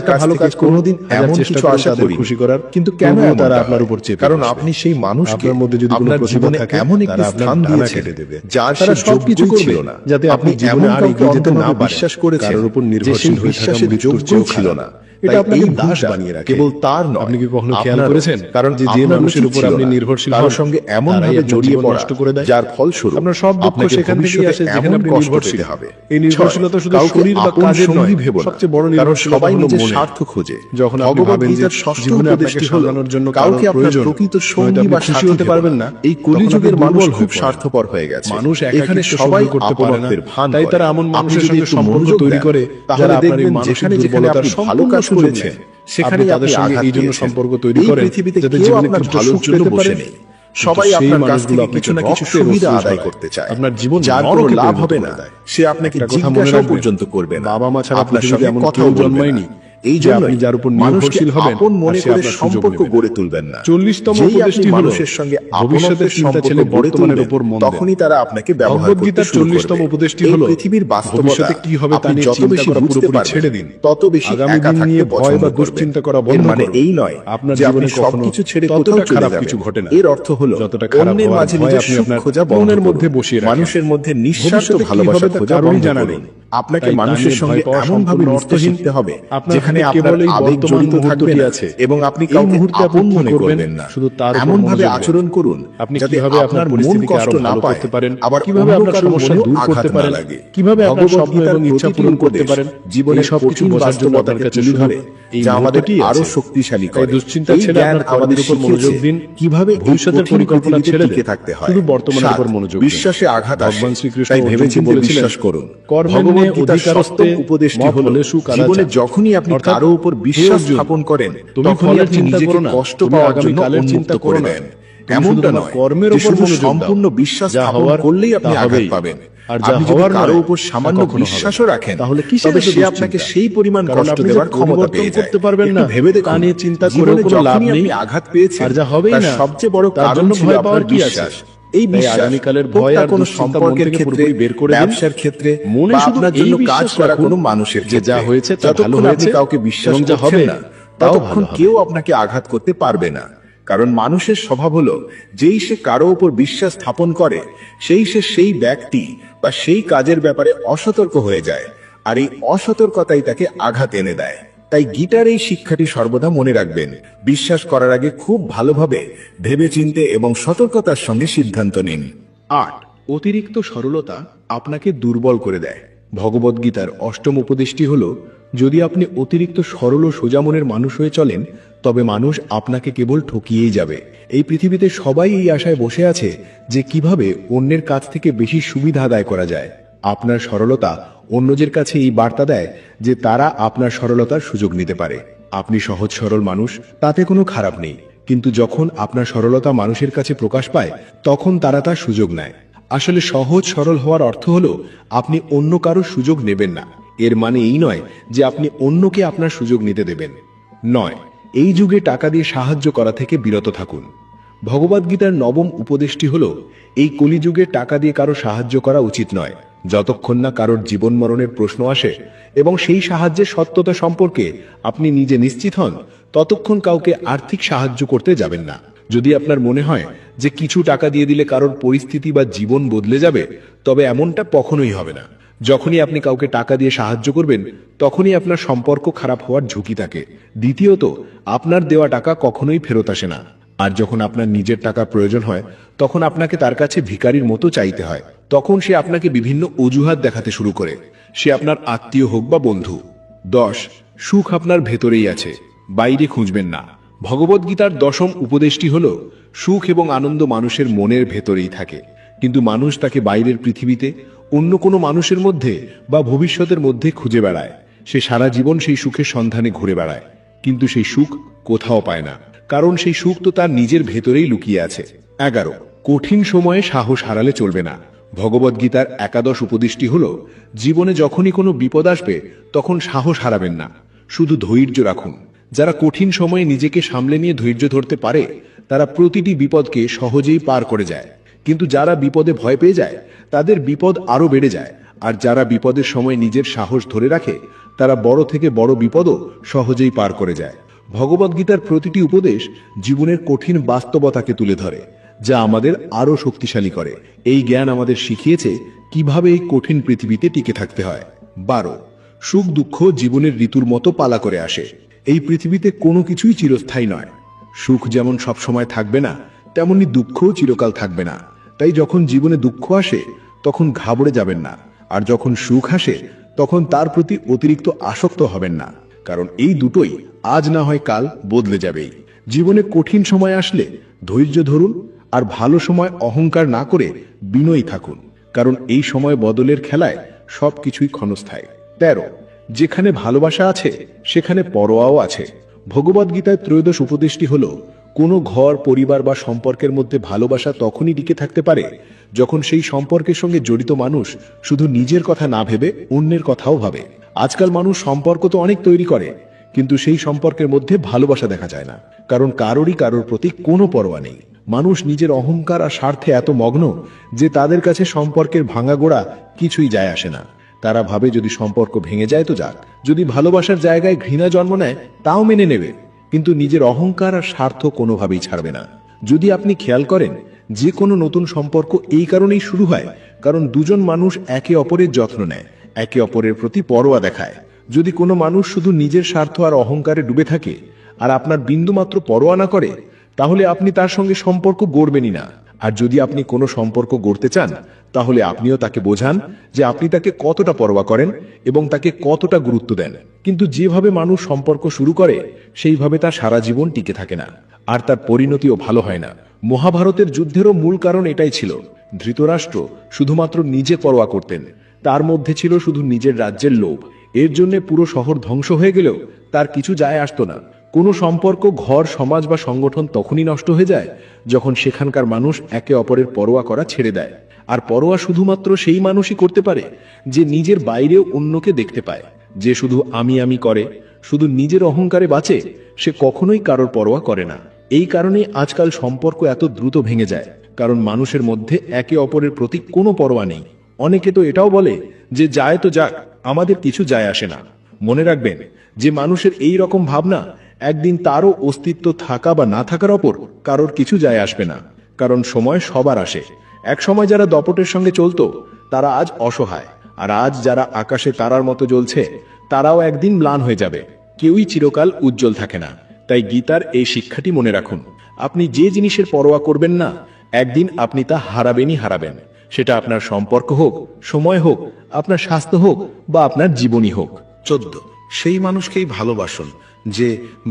যার কাছ ভালো থেকে কাজ কোনোদিন এমন এমন চেষ্টা কিছু করেন আশা তাদের করি খুশি করার, কিন্তু কেন তবুও এমনটা তারা হয়? আপনার উপর চেপে কারণ বসবে। আপনি সেই মানুষকে আপনার মধ্যে যদি কোনো আপনার প্রতিভা জীবনে থাকে, এমন একটি তারা আপনার স্থান ডানা দিয়েছেন কেটে দেবে। যার তারা সে সবকিছু যোগ্যই করবে ছিল না, যাতে আপনি জীবনে এমন আর কাউকে এগিয়ে যেতে না অন্তরভাবে পারেন। বিশ্বাস করেছেন কারোর উপর যে নির্ভরশীল সেই হয়ে থাকা বিশ্বাসের মৃত্যুর যোগ্যই চেয়েও ছিল খারাপ। না। এটা তাই আপনাকে এই দাস ভুলটা বানিয়ে রাখে। কেবল তার নয়, আপনি কি কখনো খেয়াল আপনারও। করেছেন? কারণ যে আপনার মানুষের উচিত উপর ছিল আপনি না নির্ভরশীল কারোর হন, সঙ্গে এমন তারাই ভাবে আপনার জড়িয়ে জীবন পড়া নষ্ট করে দেয়। যার ফলস্বরূপ আপনার সব দুঃখ আপনাকে সেখান থেকেই ভবিষ্যতে আসে যেখানে এমন আপনি কষ্ট নির্ভরশীল। পেতে হবে। এই নির্ভরশীলতা শুধু কাউকে শরীর বা আপন কাজের সঙ্গী নয়, ভেবো না। সবচেয়ে বড় কারণ নির্ভরশীলতা সবাই হলো নিজের মনের। স্বার্থ খোঁজে। যখন আপনি ভগবত ভাবেন যে গীতার ষষ্ঠ জীবনে আপনাকে উপদেশটি হলো, সাজানোর জন্য কাউকে কারোর আপনার প্রয়োজন, প্রকৃত নয়তো সঙ্গী আপনি বা খুশি সাথী হতে ভেবো পারবেন না। এই তখন কলিযুগের আপনি মানুষ দুর্বল খুব হয়ে পড়েন। স্বার্থপর হয়ে গেছে। মানুষ এখানে একাকিত্ব সবাই সহ্য করতে পারে না। আপনত্বের ভান তাই করে। তারা এমন আপনি মানুষের যদি সঙ্গে একটু সম্পর্ক মনোযোগ তৈরি দেন, করে তাহলে যারা আপনার এই দেখবেন মানসিক যেখানে যেখানে দুর্বলতার আপনি ভালো সম্পূর্ণ কাজ সুযোগ করেছেন নেন, সেখানেই আপনি আপনি তাদের সঙ্গে আঘাত এই জন্য পেয়েছেন। সম্পর্ক তৈরি এই করেন পৃথিবীতে যাতে কেউ জীবনে আপনার একটু ভালোর সুখ জন্য পেতে বসে পারে। নেই। সবাই সেই আপনার কাছ মানুষগুলো থেকে আপনাকে কিছু না কিছু রক্তের সুবিধা অস্ত্র আদায় সরায়। করতে চায়। আপনার জীবন যার নরকে কোনো লাভ পরিণত হবে করে না, দেয়। সে আপনাকে একটা কথা মনে জিজ্ঞাসাও রাখবেন, পর্যন্ত করবে না, বাবা মা ছাড়া আপনার পৃথিবীতে সঙ্গে এমন কথাও কেউ বলবে জন্মায়নি না। এই যে জন্য আপনি যার উপর মানুষকে নির্ভরশীল হবেন আপন মনে আর সে করে আপনার সুযোগ সম্পর্ক নেবে না। গড়ে তুলবেন না। 40তম যেই আপনি উপদেশটি হলো মানুষের সঙ্গে ভবিষ্যতের আপনত্বের চিন্তা সম্পর্ক ছেলে গড়ে বর্তমানের তুলবেন, উপর মন দেন। তখনই তারা আপনাকে ব্যবহার করতে ভগবদ্গীতার শুরু 40তম করবে। উপদেশটি এই হলো পৃথিবীর বাস্তবতা ভবিষ্যতে কি হবে তা আপনি নিয়ে যত চিন্তা বেশি করা বুঝতে পুরোপুরি পারবেন, ছেড়ে দিন। তত বেশি আগামী একা দিন থাকতে নিয়ে ভয় পছন্দ বা করবেন। দুশ্চিন্তা করা এর বন্ধ মানে করুন। এই নয় আপনার যে আপনি জীবনে কখনো সবকিছু ছেড়ে ততটা কোথাও চলে খারাপ যাবেন। কিছু ঘটে না। এর অর্থ হলো যতটা খারাপ অন্যের হওয়ার মাঝে ভয় নিজের আপনি সুখ আপনার খোঁজা বন্ধ মনের করুন। মধ্যে বসিয়ে রাখেন। মানুষের মধ্যে নিঃস্বার্থ ভবিষ্যতে কি ভালোবাসা হবে তা খোঁজা কারোরই বন্ধ জানা করুন। নেই। আপনাকে তাই তা মানুষের নিয়ে সঙ্গে ভয় পাওয়া এমন ভাবে সম্পূর্ণ মিশতে অর্থহীন। শিখতে হবে আপনার যেখানে হাতে আপনার কেবল এই আবেগ বর্তমান জড়িত থাকবে মুহূর্তটি না আছে। এবং আপনি এই কাউকে মুহূর্তে আপনি আপন কি মনে করবেন, করবেন না। শুধু তার উপর এমন ভাবে মনোযোগ দেন। আচরণ করুন আপনি যাতে কিভাবে আপনার আপনার মন পরিস্থিতিকে কষ্ট আরো না ভালো পায়, করতে পারেন, আবার কিভাবে অন্য আপনার কারোর সমস্যা মনেও দূর আঘাত করতে না পারেন, লাগে। কিভাবে আপনার স্বপ্ন ভগবদ্গীতার এবং ইচ্ছা প্রতিটি পূরণ করতে উপদেশ পারেন, জীবনের এই সবকিছু কঠিন বোঝার জন্য আপনার বাস্তবতাকে কাছে তুলে শুধু ধরে এই যা আমাদের মুহূর্তটিই আরো আছে। শক্তিশালী তাই করে। দুশ্চিন্তা এই ছেড়ে জ্ঞান আপনার কর্মের আমাদের উপর মনোযোগ শিখিয়েছে দিন। কিভাবে এই ভবিষ্যতের কঠিন পরিকল্পনা পৃথিবীতে ছেড়ে টিকে দিন। থাকতে হয়। শুধু বর্তমানের 7, উপর মনোযোগ দিন। বিশ্বাসে আঘাত আসে, ভগবান শ্রীকৃষ্ণ তাই ভেবে অর্জুনকে চিন্তে বলেছিলেন, বিশ্বাস করুন। কর্মেণ্যে ভগবদ্গীতার অধিকারস্তে সপ্তম উপদেশটি মত হলো ফলে সুখ আরাচা। জীবনে যখনই আপনি অর্থাৎ, কারো উপর হে বিশ্বাস অর্জুন, স্থাপন করেন তুমি তখনই ফলের আপনি চিন্তা নিজেকে করো না, কষ্ট তুমি পাওয়ার আগামী জন্য কালের উন্মুক্ত চিন্তা করে করো না। দেন। তুমি এমনটা শুধু তোমার নয় কর্মের যে উপর শুধু মনোযোগ দাও। সম্পূর্ণ বিশ্বাস যা স্থাপন হওয়ার করলেই আপনি তা আঘাত হবেই। পাবেন। আর যা আপনি যদি হওয়ার কারো নয়, উপর তা সামান্য কখনো হবে না। বিশ্বাসও রাখেন তাহলে কিসের তবে এত সে দুশ্চিন্তা? আপনাকে সেই পরিমাণ কারণ কষ্ট আপনি যে দেওয়ার ক্ষমতা পরিবর্তন পেয়ে যায়। করতে পারবেন একটু না, ভেবে তা দেখুন, নিয়ে চিন্তা করেও জীবনে কোনো লাভ যখনই নেই। আপনি আঘাত পেয়েছেন আর যা হবেই তার না, সবচেয়ে বড় তার কারণ জন্য ছিল ভয় আপনার পাওয়ার কি আছে? বিশ্বাস। এই তাই বিশ্বাস আগামীকালের হোক ভয় তা আর কোনো দুশ্চিন্তা মন সম্পর্কের থেকে ক্ষেত্রে, পুরোপুরি বের করে দিন। ব্যবসার ক্ষেত্রে মনে বা শুধু আপনার এই জন্য বিশ্বাস কাজ করা রাখুন কোনো মানুষের যে ক্ষেত্রে যা হয়েছে তা ভালো যতক্ষণ আপনি হয়েছে কাউকে বিশ্বাস এবং যা করছেন হবে না তাও ততক্ষণ ভালো হবে। কেউ আপনাকে আঘাত করতে পারবে না। কারণ মানুষের স্বভাব হলো যেই সে কারো উপর বিশ্বাস স্থাপন করে সেই ব্যক্তি বা সেই কাজের ব্যাপারে অসতর্ক হয়ে যায়, আর এই অসতর্কতাই তাকে আঘাত এনে দেয়। তাই গীতার এই শিক্ষাটি সর্বদা মনে রাখবেন, বিশ্বাস করার আগে খুব ভালোভাবে ভেবেচিন্তে এবং সতর্কতার সঙ্গে সিদ্ধান্ত নিন। 8, অতিরিক্ত সরলতা আপনাকে দুর্বল করে দেয়। ভগবদ্গীতার অষ্টম উপদেশটি হল, যদি আপনি অতিরিক্ত সরল ও সোজা মনের মানুষ হয়ে চলেন তবে মানুষ আপনাকে কেবল ঠকিয়েই যাবে। এই পৃথিবীতে সবাই এই আশায় বসে আছে যে কিভাবে অন্যের কাছ থেকে বেশি সুবিধা আদায় করা যায়। আপনার সরলতা অন্যদের কাছে এই বার্তা দেয় যে তারা আপনার সরলতার সুযোগ নিতে পারে। আপনি সহজ সরল মানুষ, তাতে কোনো খারাপ নেই, কিন্তু যখন আপনার সরলতা মানুষের কাছে প্রকাশ পায় তখন তারা তার সুযোগ নেয়। আসলে সহজ সরল হওয়ার অর্থ হলো আপনি অন্য কারো সুযোগ নেবেন না। এর মানে এই নয় যে আপনি অন্যকে আপনার সুযোগ নিতে দেবেন। 9, এই যুগে টাকা দিয়ে সাহায্য করা থেকে বিরত থাকুন। ভগবদ্গীতার নবম উপদেশটি হলো, এই কলিযুগে টাকা দিয়ে কারো সাহায্য করা উচিত নয় যতক্ষণ না কারোর জীবন মরণের প্রশ্ন আসে এবং সেই সাহায্যের সত্যতা সম্পর্কে আপনি নিজে নিশ্চিত হন, ততক্ষণ কাউকে আর্থিক সাহায্য করতে যাবেন না। যদি আপনার মনে হয় যে কিছু টাকা দিয়ে দিলে কারোর পরিস্থিতি বা জীবন বদলে যাবে, তবে এমনটা কখনোই হবে না। যখনই আপনি কাউকে টাকা দিয়ে সাহায্য করবেন তখনই আপনার সম্পর্ক খারাপ হওয়ার ঝুঁকি থাকে। দ্বিতীয়ত, আপনার দেওয়া টাকা কখনোই ফেরত আসে না। আর যখন আপনার নিজের টাকা প্রয়োজন হয় তখন আপনাকে তার কাছে ভিখারির মতো চাইতে হয়। তখন সে আপনাকে বিভিন্ন অজুহাত দেখাতে শুরু করে, সে আপনার আত্মীয় হোক বা বন্ধু। 10, সুখ আপনার ভেতরেই আছে, বাইরে খুঁজবেন না। ভগবদ্গীতার দশম উপদেশটি হল, সুখ এবং আনন্দ মানুষের মনের ভেতরেই থাকে, কিন্তু মানুষ তাকে বাইরের পৃথিবীতে অন্য কোনো মানুষের মধ্যে বা ভবিষ্যতের মধ্যে খুঁজে বেড়ায়। সে সারা জীবন সেই সুখের সন্ধানে ঘুরে বেড়ায়, কিন্তু সেই সুখ কোথাও পায় না, কারণ সেই সুখ তো তার নিজের ভেতরেই লুকিয়ে আছে। 11, কঠিন সময়ে সাহস হারালে চলবে না। ভগবদ্গীতার একাদশ উপদেশটি হল, জীবনে যখনই কোনো বিপদ আসবে তখন সাহস হারাবেন না, শুধু ধৈর্য রাখুন। যারা কঠিন সময়ে নিজেকে সামলে নিয়ে ধৈর্য ধরতে পারে তারা প্রতিটি বিপদকে সহজেই পার করে যায়, কিন্তু যারা বিপদে ভয় পেয়ে যায় তাদের বিপদ আরো বেড়ে যায়। আর যারা বিপদের সময় নিজের সাহস ধরে রাখে তারা বড় থেকে বড় বিপদও সহজেই পার করে যায়। ভগবদ্গীতার প্রতিটি উপদেশ জীবনের কঠিন বাস্তবতাকে তুলে ধরে, যা আমাদের আরো শক্তিশালী করে। এই জ্ঞান আমাদের শিখিয়েছে কিভাবে এই কঠিন পৃথিবীতে টিকে থাকতে হয়। 12, সুখ দুঃখ জীবনের ঋতুর মতো পালা করে আসে। এই পৃথিবীতে কোনো কিছুই চিরস্থায়ী নয়। সুখ যেমন সবসময় থাকবে না, তেমনি দুঃখও চিরকাল থাকবে না। তাই যখন জীবনে দুঃখ আসে তখন ঘাবড়ে যাবেন না, আর যখন সুখ আসে তখন তার প্রতি অতিরিক্ত আসক্ত হবেন না, কারণ এই দুটোই আজ না হয় কাল বদলে যাবেই। জীবনে কঠিন সময় আসলে ধৈর্য ধরুন, আর ভালো সময় অহংকার না করে বিনয়ী থাকুন, কারণ এই সময় বদলের খেলায় সবকিছুই ক্ষণস্থায়ী। 13, যেখানে ভালোবাসা আছে সেখানে পরোয়াও আছে। ভগবদ্গীতার ত্রয়োদশ উপদেশটি হল, কোনো ঘর, পরিবার বা সম্পর্কের মধ্যে ভালোবাসা তখনই টিকে থাকতে পারে যখন সেই সম্পর্কের সঙ্গে জড়িত মানুষ শুধু নিজের কথা না ভেবে অন্যের কথাও ভাবে। আজকাল মানুষ সম্পর্ক তো অনেক তৈরি করে, কিন্তু সেই সম্পর্কের মধ্যে ভালোবাসা দেখা যায় না, কারণ কারোরই কারোর প্রতি কোনো পরোয়া নেই। মানুষ নিজের অহংকার আর স্বার্থে এত মগ্ন যে তাদের কাছে সম্পর্কের ভাঙাগোড়া কিছুই যায় আসে না। তারা ভাবে যদি সম্পর্ক ভেঙে যায় তো যাক, যদি ভালোবাসার জায়গায় ঘৃণা জন্ম নেয় তাও মেনে নেবে, কিন্তু নিজের অহংকার আর স্বার্থ কোনোভাবেই ছাড়বে না। যদি আপনি খেয়াল করেন, যে কোনো নতুন সম্পর্ক এই কারণেই শুরু হয় কারণ দুজন মানুষ একে অপরের যত্ন নেয়, একে অপরের প্রতি পরোয়া দেখায়। যদি কোনো মানুষ শুধু নিজের স্বার্থ আর অহংকারে ডুবে থাকে আর আপনার বিন্দুমাত্র পরোয়া না করে, তাহলে আপনি তার সঙ্গে সম্পর্ক গড়বেনই না। আর যদি আপনি কোনো সম্পর্ক গড়তে চান, তাহলে আপনিও তাকে বোঝান যে আপনি তাকে কতটা পরোয়া করেন এবং তাকে কতটা গুরুত্ব দেন। কিন্তু যেভাবে মানুষ সম্পর্ক শুরু করে সেইভাবে তা সারা জীবন টিকে থাকে না, আর তার পরিণতিও ভালো হয় না। মহাভারতের যুদ্ধেরও মূল কারণ এটাই ছিল। ধৃতরাষ্ট্র শুধুমাত্র নিজে পরোয়া করতেন, তার মধ্যে ছিল শুধু নিজের রাজ্যের লোভ। এর জন্য পুরো শহর ধ্বংস হয়ে গেলেও তার কিছু যায় আসতো না। কোনো সম্পর্ক, ঘর, সমাজ বা সংগঠন তখনই নষ্ট হয়ে যায় যখন সেখানকার মানুষ একে অপরের পরোয়া করা ছেড়ে দেয়। আর পরোয়া শুধুমাত্র সেই মানুষই করতে পারে যে নিজের বাইরেও অন্যকে দেখতে পায়। যে শুধু আমি আমি করে, শুধু নিজের অহংকারে বাঁচে, সে কখনোই কারোর পরোয়া করে না। এই কারণেই আজকাল সম্পর্ক এত দ্রুত ভেঙে যায়, কারণ মানুষের মধ্যে একে অপরের প্রতি কোনো পরোয়া নেই। অনেকে তো এটাও বলে যে যায় তো যাক, আমাদের কিছু যায় আসে না। মনে রাখবেন, যে মানুষের এই রকম ভাবনা, একদিন তারও অস্তিত্ব থাকা বা না থাকার ওপর কারোর কিছু যায় আসবে না, কারণ সময় সবার আসে। এক সময় যারা দপটের সঙ্গে চলতো তারা আজ অসহায়, আর আজ যারা আকাশে তারার মতো জ্বলছে তারাও একদিন ম্লান হয়ে যাবে। কেউই চিরকাল উজ্জ্বল থাকে না। তাই গীতার এই শিক্ষাটি মনে রাখুন, আপনি যে জিনিসের পরোয়া করবেন না, একদিন আপনি তা হারাবেনই হারাবেন। সেটা আপনার সম্পর্ক হোক, সময় হোক, আপনার স্বাস্থ্য হোক বা আপনার জীবনই হোক। 14, সেই মানুষকেই ভালোবাসুন যে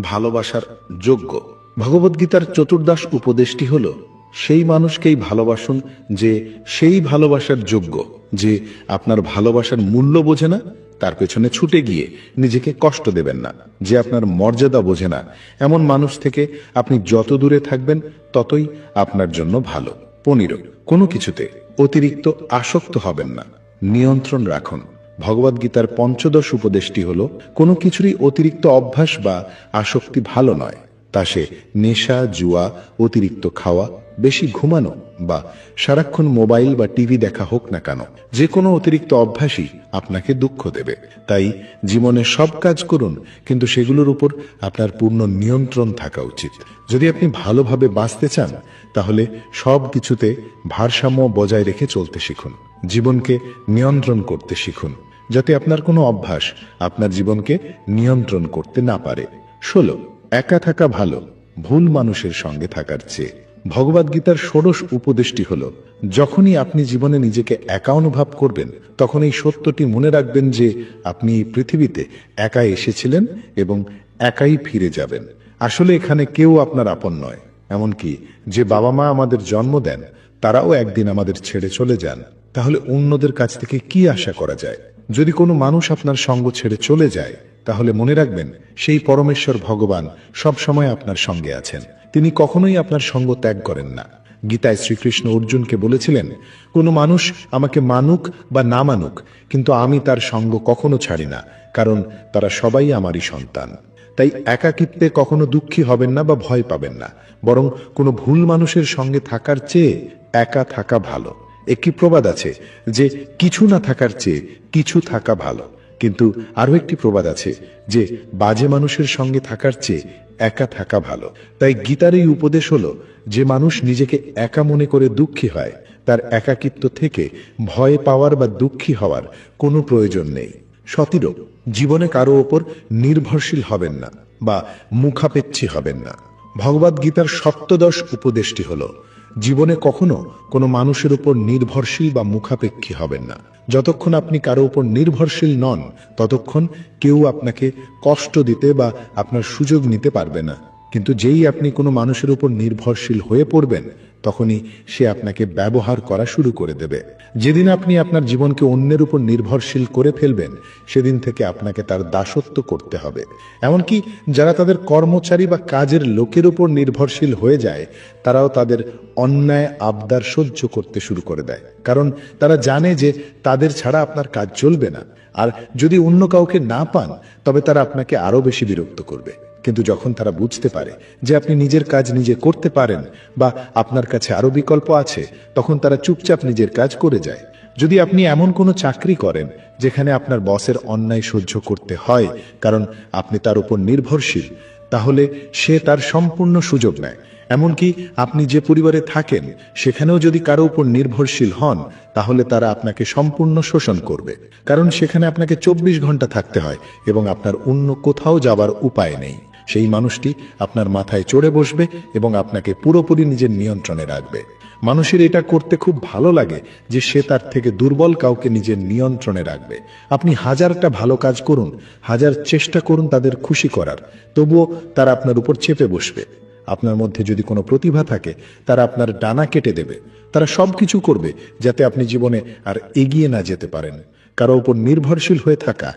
ভালোবাসার যোগ্য। ভগবদ্গীতার চতুর্দশ উপদেশটি হল, সেই মানুষকেই ভালোবাসুন যে সেই ভালোবাসার যোগ্য, যে আপনার ভালোবাসার মূল্য বোঝে না, তার পেছনে ছুটে গিয়ে নিজেকে কষ্ট দেবেন না। যে আপনার মর্যাদা বোঝে না, এমন মানুষ থেকে আপনি যত দূরে থাকবেন ততই আপনার জন্য ভালো। 15, কোনো কিছুতে অতিরিক্ত আসক্ত হবেন না, নিয়ন্ত্রণ রাখুন। ভগবদ্গীতার পঞ্চদশ উপদেশটি হল, কোনো কিছুরই অতিরিক্ত অভ্যাস বা আসক্তি ভালো নয়। তা সে নেশা, জুয়া, অতিরিক্ত খাওয়া, বেশি ঘুমানো বা সারাক্ষণ মোবাইল বা টিভি দেখা হোক না কেন, যে কোনো অতিরিক্ত অভ্যাসই আপনাকে দুঃখ দেবে। তাই জীবনে সব কাজ করুন, কিন্তু সেগুলোর উপর আপনার পূর্ণ নিয়ন্ত্রণ থাকা উচিত। যদি আপনি ভালোভাবে বাঁচতে চান, তাহলে সব কিছুতে ভারসাম্য বজায় রেখে চলতে শিখুন। জীবনকে নিয়ন্ত্রণ করতে শিখুন, যাতে আপনার কোনো অভ্যাস আপনার জীবনকে নিয়ন্ত্রণ করতে না পারে। 16, একা থাকা ভালো ভুল মানুষের সঙ্গে থাকার চেয়ে। ভগবদ্গীতার ষোড়শ উপদেশটি হল, যখনই আপনি জীবনে নিজেকে একা অনুভব করবেন, তখন এই সত্যটি মনে রাখবেন যে আপনি এই পৃথিবীতে একা এসেছিলেন এবং একাই ফিরে যাবেন। আসলে এখানে কেউ আপনার আপন নয়। এমনকি যে বাবা মা আমাদের জন্ম দেন, তারাও একদিন আমাদের ছেড়ে চলে যান। তাহলে অন্যদের কাছ থেকে কি আশা করা যায়? যদি কোনো মানুষ আপনার সঙ্গ ছেড়ে চলে যায়, তাহলে মনে রাখবেন সেই পরমেশ্বর ভগবান সব সময় আপনার সঙ্গে আছেন। তিনি কখনোই আপনার সঙ্গ ত্যাগ করেন না। গীতায় শ্রীকৃষ্ণ অর্জুনকে বলেছিলেন, কোনো মানুষ আমাকে মানুক বা না মানুক, কিন্তু আমি তার সঙ্গ কখনো ছাড়ি না, কারণ তারা সবাই আমারই সন্তান। তাই একাকিত্বে কখনো দুঃখী হবেন না বা ভয় পাবেন না, বরং কোনো ভুল মানুষের সঙ্গে থাকার চেয়ে একা থাকা ভালো। একটি প্রবাদ আছে যে কিছু না থাকার চেয়ে কিছু থাকা ভালো, কিন্তু আরো একটি প্রবাদ আছে যে বাজে মানুষের সঙ্গে থাকার চেয়ে একা থাকা ভালো। তাই গীতার এই উপদেশ হলো, যে মানুষ নিজেকে একা মনে করে দুঃখী হয়, তার একাকিত্ব থেকে ভয় পাওয়ার বা দুঃখী হওয়ার কোনো প্রয়োজন নেই। 17, জীবনে কারো ওপর নির্ভরশীল হবেন না বা মুখাপেক্ষী হবেন না। ভগবদ্গীতার সপ্তদশ উপদেশটি হলো, জীবনে কখনো কোনো মানুষের উপর নির্ভরশীল বা মুখাপেক্ষী হবেন না। যতক্ষণ আপনি কারো উপর নির্ভরশীল নন, ততক্ষণ কেউ আপনাকে কষ্ট দিতে বা আপনার সুযোগ নিতে পারবে না। কিন্তু যেই আপনি কোনো মানুষের উপর নির্ভরশীল হয়ে পড়বেন, তখনই সে আপনাকে ব্যবহার করা শুরু করে দেবে। যেদিন আপনি আপনার জীবনকে অন্যের উপর নির্ভরশীল করে ফেলবেন, সেদিন থেকে আপনাকে তার দাসত্ব করতে হবে। এমনকি যারা তাদের কর্মচারী বা কাজের লোকের উপর নির্ভরশীল হয়ে যায়, তারাও তাদের অন্যায় আবদার সহ্য করতে শুরু করে দেয়, কারণ তারা জানে যে তাদের ছাড়া আপনার কাজ চলবে না। আর যদি অন্য কাউকে না পান, তবে তারা আপনাকে আরো বেশি বিরক্ত করবে। কিন্তু যখন তারা বুঝতে পারে যে আপনি নিজের কাজ নিজে করতে পারেন বা আপনার কাছে আরো বিকল্প আছে, তখন তারা চুপচাপ নিজের কাজ করে যায়। যদি আপনি এমন কোনো চাকরি করেন যেখানে আপনার বসের অন্যায় সহ্য করতে হয় কারণ আপনি তার উপর নির্ভরশীল, তাহলে সে তার সম্পূর্ণ সুযোগ নেয়। এমনকি আপনি যে পরিবারে থাকেন সেখানেও যদি কারো উপর নির্ভরশীল হন, তাহলে তারা আপনাকে সম্পূর্ণ শোষণ করবে, কারণ সেখানে আপনাকে 24 ঘন্টা থাকতে হয় এবং আপনার অন্য কোথাও যাবার উপায় নেই। সেই মানুষটি আপনার মাথায় চড়ে বসবে এবং আপনাকে পুরোপুরি নিজের নিয়ন্ত্রণে রাখবে। মানুষের এটা করতে খুব ভালো লাগে যে সে তার থেকে দুর্বল কাউকে নিজের নিয়ন্ত্রণে রাখবে। আপনি হাজারটা ভালো কাজ করুন, হাজার চেষ্টা করুন তাদের খুশি করার, তবুও তারা আপনার উপর চেপে বসবে। আপনার মধ্যে যদি কোনো প্রতিভা থাকে, তারা আপনার ডানা কেটে দেবে। তারা সবকিছু করবে যাতে আপনি জীবনে আর এগিয়ে না যেতে পারেন। কারো উপর নির্ভরশীল হয়ে থাকা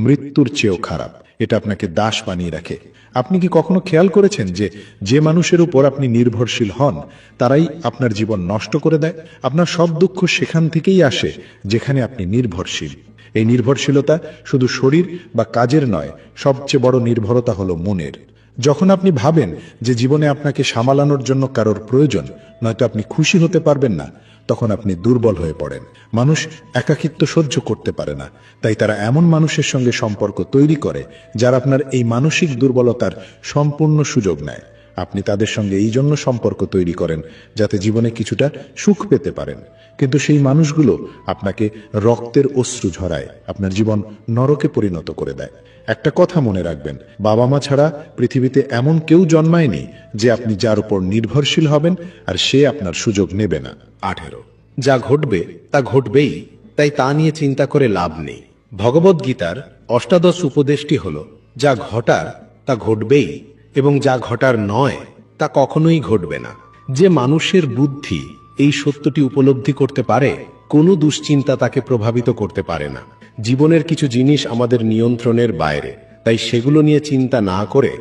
মৃত্যুর চেয়েও খারাপ। এটা আপনাকে দাস বানিয়ে রাখে। আপনি কি কখনো খেয়াল করেছেন যে যে মানুষের উপর আপনি নির্ভরশীল হন, তারাই আপনার জীবন নষ্ট করে দেয়? আপনার সব দুঃখ সেখান থেকেই আসে যেখানে আপনি নির্ভরশীল। এই নির্ভরশীলতা শুধু শরীর বা কাজের নয়, সবচেয়ে বড় নির্ভরতা হলো মনের। যখন আপনি ভাবেন যে জীবনে আপনাকে সামলানোর জন্য কারোর প্রয়োজন, নয়তো আপনি খুশি হতে পারবেন না, তখন আপনি দুর্বল হয়ে পড়েন। মানুষ একাকিত্ব সহ্য করতে পারে না, তাই তারা এমন মানুষের সঙ্গে সম্পর্ক তৈরি করে যারা আপনার এই মানসিক দুর্বলতার সম্পূর্ণ সুযোগ নেয়। আপনি তাদের সঙ্গে এই জন্য সম্পর্ক তৈরি করেন যাতে জীবনে কিছুটা সুখ পেতে পারেন, কিন্তু সেই মানুষগুলো আপনাকে রক্তের অশ্রু ঝরায়, আপনার জীবন নরকে পরিণত করে দেয়। একটা কথা মনে রাখবেন, বাবা মা ছাড়া পৃথিবীতে এমন কেউ জন্মায়নি যে আপনি যার উপর নির্ভরশীল হবেন আর সে আপনার সুযোগ নেবে না। 18 যা ঘটবে তা ঘটবেই, তাই তা নিয়ে চিন্তা করে লাভ নেই। ভগবদ গীতার অষ্টাদশ উপদেশটি হল, যা ঘটার তা ঘটবেই এবং যা ঘটার নয় তা কখনোই ঘটবে না। যে মানুষের বুদ্ধি এই সত্যটি উপলব্ধি করতে পারে, কোনো দুশ্চিন্তা তাকে প্রভাবিত করতে পারে না। জীবনের কিছু জিনিস আমাদের নিয়ন্ত্রণের বাইরে, তাই সেগুলো নিয়ে চিন্তা না করে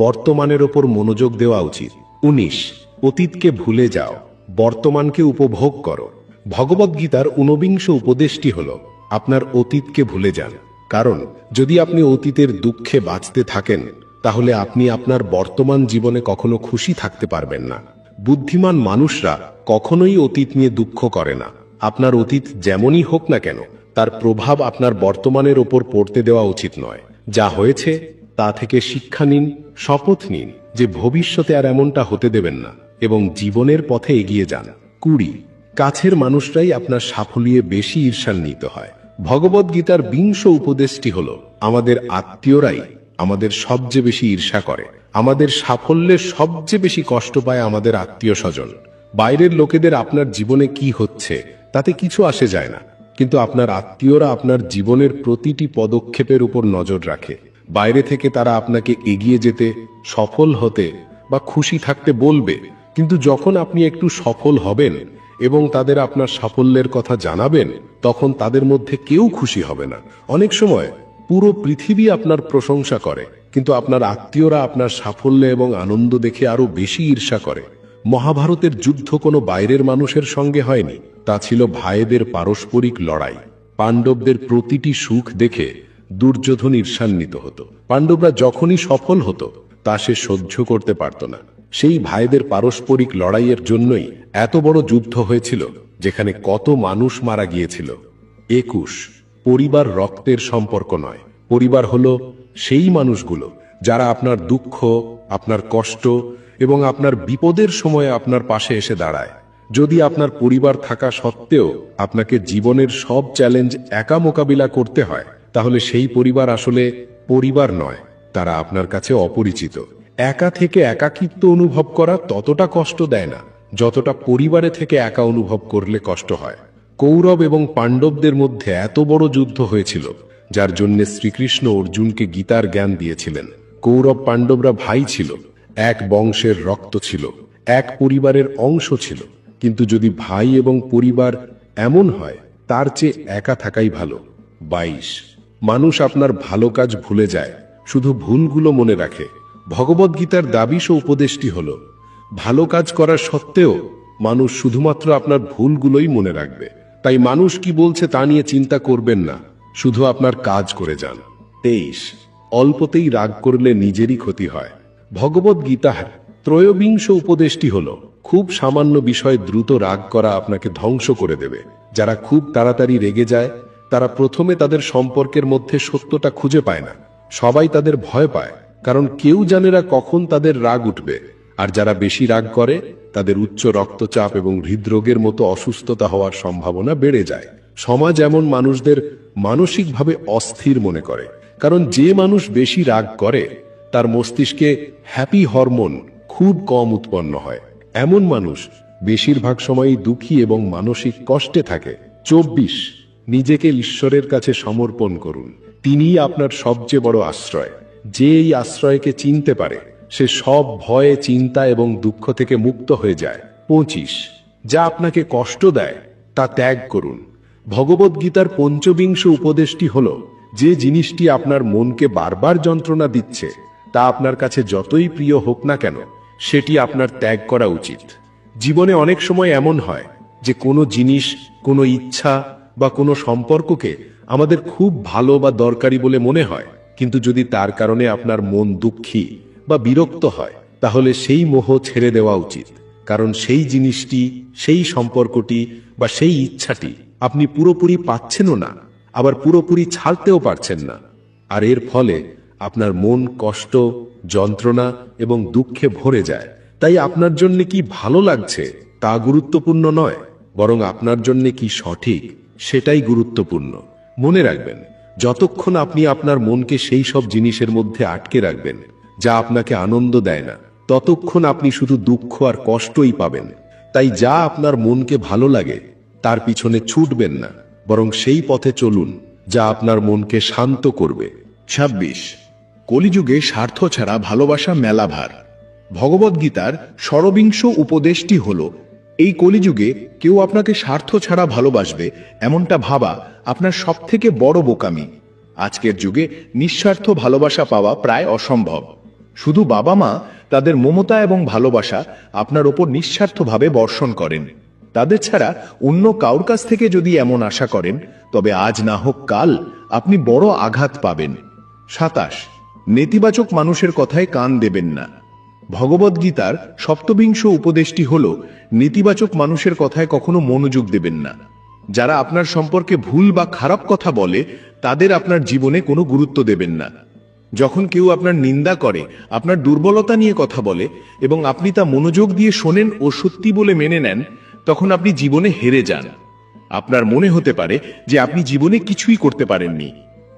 বর্তমানের ওপর মনোযোগ দেওয়া উচিত। 19 অতীতকে ভুলে যাও, বর্তমানকে উপভোগ করো। ভগবদ গীতার 19 উপদেশটি হল, আপনার অতীতকে ভুলে যান, কারণ যদি আপনি অতীতের দুঃখে বাঁচতে থাকেন, তাহলে আপনি আপনার বর্তমান জীবনে কখনো খুশি থাকতে পারবেন না। বুদ্ধিমান মানুষরা কখনোই অতীত নিয়ে দুঃখ করে না। আপনার অতীত যেমনই হোক না কেন, তার প্রভাব আপনার বর্তমানের ওপর পড়তে দেওয়া উচিত নয়। যা হয়েছে তা থেকে শিক্ষা নিন, শপথ নিন যে ভবিষ্যতে আর এমনটা হতে দেবেন না এবং জীবনের পথে এগিয়ে যান। 20 কাছের মানুষরাই আপনার সাফল্যে বেশি ঈর্ষান্বিত হয়। ভগবদ গীতার 20 উপদেশটি হল, আমাদের আত্মীয়রাই আমাদের সবচেয়ে বেশি ঈর্ষা করে। আমাদের সাফল্যে সবচেয়ে বেশি কষ্ট পায় আমাদের আত্মীয় স্বজন। বাইরের লোকেদের আপনার জীবনে কি হচ্ছে তাতে কিছু আসে যায় না, কিন্তু আপনার আত্মীয়রা আপনার জীবনের প্রতিটি পদক্ষেপের উপর নজর রাখে। বাইরে থেকে তারা আপনাকে এগিয়ে যেতে, সফল হতে বা খুশি থাকতে বলবে, কিন্তু যখন আপনি একটু সফল হবেন এবং তাদের আপনার সাফল্যের কথা জানাবেন, তখন তাদের মধ্যে কেউ খুশি হবে না। অনেক সময় পুরো পৃথিবী আপনার প্রশংসা করে, কিন্তু আপনার আত্মীয়রা আপনার সাফল্য এবং আনন্দ দেখে আরো বেশি ঈর্ষা করে। মহাভারতের যুদ্ধ কোনো বাইরের মানুষের সঙ্গে হয়নি, তা ছিল ভাইদের পারস্পরিক লড়াই। পাণ্ডবদের প্রতিটি সুখ দেখে দুর্যোধন ঈর্ষান্বিত হতো। পাণ্ডবরা যখনই সফল হতো তা সে সহ্য করতে পারত না। সেই ভাইদের পারস্পরিক লড়াইয়ের জন্যই এত বড় যুদ্ধ হয়েছিল, যেখানে কত মানুষ মারা গিয়েছিল। 21 পরিবার রক্তের সম্পর্ক নয়, পরিবার হলো সেই মানুষগুলো যারা আপনার দুঃখ, আপনার কষ্ট এবং আপনার বিপদের সময় আপনার পাশে এসে দাঁড়ায়। যদি আপনার পরিবার থাকা সত্ত্বেও আপনাকে জীবনের সব চ্যালেঞ্জ একা মোকাবিলা করতে হয়, তাহলে সেই পরিবার আসলে পরিবার নয়, তারা আপনার কাছে অপরিচিত। একা থেকে একাকিত্ব অনুভব করা ততটা কষ্ট দেয় না যতটা পরিবারে থেকে একা অনুভব করলে কষ্ট হয়। কৌরব এবং পাণ্ডবদের মধ্যে এত বড় যুদ্ধ হয়েছিল, যার জন্য শ্রীকৃষ্ণ অর্জুনকে গীতার জ্ঞান দিয়েছিলেন। কৌরব পাণ্ডবরা ভাই ছিল, এক বংশের রক্ত ছিল, এক পরিবারের অংশ ছিল, কিন্তু যদি ভাই এবং পরিবার এমন হয় তার চেয়ে একা থাকাই ভালো। 22 মানুষ আপনার ভালো কাজ ভুলে যায়, শুধু ভুলগুলো মনে রাখে। ভগবদ্গীতার দাবিস ও উপদেশটি হল, ভালো কাজ করার সত্ত্বেও মানুষ শুধুমাত্র আপনার ভুলগুলোই মনে রাখবে। তাই মানুষ কি বলছে তা নিয়ে চিন্তা করবেন না, শুধু আপনার কাজ করে যান। 23 অল্পতেই রাগ করলে নিজেরই ক্ষতি হয়। ভগবদ্গীতার ত্রয়োবিংশ উপদেশটি হল, খুব সামান্য বিষয়ে দ্রুত রাগ করা আপনাকে ধ্বংস করে দেবে। যারা খুব তাড়াতাড়ি রেগে যায় তারা প্রথমে তাদের সম্পর্কের মধ্যে সত্যটা খুঁজে পায় না। সবাই তাদের ভয় পায়, কারণ কেউ জানে না কখন তাদের রাগ উঠবে। আর যারা বেশি রাগ করে তাদের উচ্চ রক্তচাপ এবং হৃদরোগের মতো অসুস্থতা হওয়ার সম্ভাবনা বেড়ে যায়। সমাজ এমন মানুষদের মানসিকভাবে অস্থির মনে করে, কারণ যে মানুষ বেশি রাগ করে তার মস্তিষ্কে হ্যাপি হরমোন খুব কম উৎপন্ন হয়। এমন মানুষ বেশিরভাগ সময়ই দুঃখী এবং মানসিক কষ্টে থাকে। 24 নিজেকে ঈশ্বরের কাছে সমর্পণ করুন, তিনিই আপনার সবচেয়ে বড় আশ্রয়। যে এই আশ্রয়কে চিনতে পারে সে সব ভয়ে, চিন্তা এবং দুঃখ থেকে মুক্ত হয়ে যায়। 25 যা আপনাকে কষ্ট দেয় তা ত্যাগ করুন। ভগবদ্গীতার পঞ্চবিংশ উপদেশটি হল, যে জিনিসটি আপনার মনকে বারবার যন্ত্রণা দিচ্ছে তা আপনার কাছে যতই প্রিয় হোক না কেন সেটি আপনার ত্যাগ করা উচিত। জীবনে অনেক সময় এমন হয় যে কোনো জিনিস, কোনো ইচ্ছা বা কোনো সম্পর্ককে আমাদের খুব ভালো বা দরকারি বলে মনে হয়, কিন্তু যদি তার কারণে আপনার মন দুঃখী বা বিরক্ত হয় তাহলে সেই মোহ ছেড়ে দেওয়া উচিত। কারণ সেই জিনিসটি, সেই সম্পর্কটি বা সেই ইচ্ছাটি আপনি পুরোপুরি পাচ্ছেনও না, আবার পুরোপুরি ছাড়তেও পারছেন না। আর এর ফলে আপনার মন কষ্ট, যন্ত্রণা এবং দুঃখে ভরে যায়। তাই আপনার জন্য কি ভালো লাগছে তা গুরুত্বপূর্ণ নয়, বরং আপনার জন্য কি সঠিক সেটাই গুরুত্বপূর্ণ। মনে রাখবেন, যতক্ষণ আপনি আপনার মনকে সেই সব জিনিসের মধ্যে আটকে রাখবেন যা আপনাকে আনন্দ দেয় না, ততক্ষণ আপনি শুধু দুঃখ আর কষ্টই পাবেন। তাই যা আপনার মনকে ভালো লাগে তার পিছনে ছুটবেন না, বরং সেই পথে চলুন যা আপনার মনকে শান্ত করবে। 26 কলিযুগে স্বার্থ ছাড়া ভালোবাসা মেলাভার। ভগবদ্গীতার ষড়বিংশ উপদেশটি হল, এই কলিযুগে কেউ আপনাকে স্বার্থ ছাড়া ভালোবাসবে এমনটা ভাবা আপনার সবথেকে বড় বোকামি। আজকের যুগে নিঃস্বার্থ ভালোবাসা পাওয়া প্রায় অসম্ভব। শুধু বাবা মা তাদের মমতা এবং ভালোবাসা আপনার ওপর নিঃস্বার্থভাবে বর্ষণ করেন। তাদের ছাড়া অন্য কারোর কাছ থেকে যদি এমন আশা করেন তবে আজ না হোক কাল আপনি বড় আঘাত পাবেন। 27 নেতিবাচক মানুষের কথায় কান দেবেন না। ভগবদ্গীতার সপ্তবিংশ উপদেশটি হল, নেতিবাচক মানুষের কথায় কখনো মনোযোগ দেবেন না। যারা আপনার সম্পর্কে ভুল বা খারাপ কথা বলে তাদের আপনার জীবনে কোনো গুরুত্ব দেবেন না। যখন কেউ আপনার নিন্দা করে, আপনার দুর্বলতা নিয়ে কথা বলে এবং আপনি তা মনোযোগ দিয়ে শোনেন ও সত্যি বলে মেনে নেন, তখন আপনি জীবনে হেরে যান। আপনার মনে হতে পারে যে আপনি জীবনে কিছুই করতে পারেননি।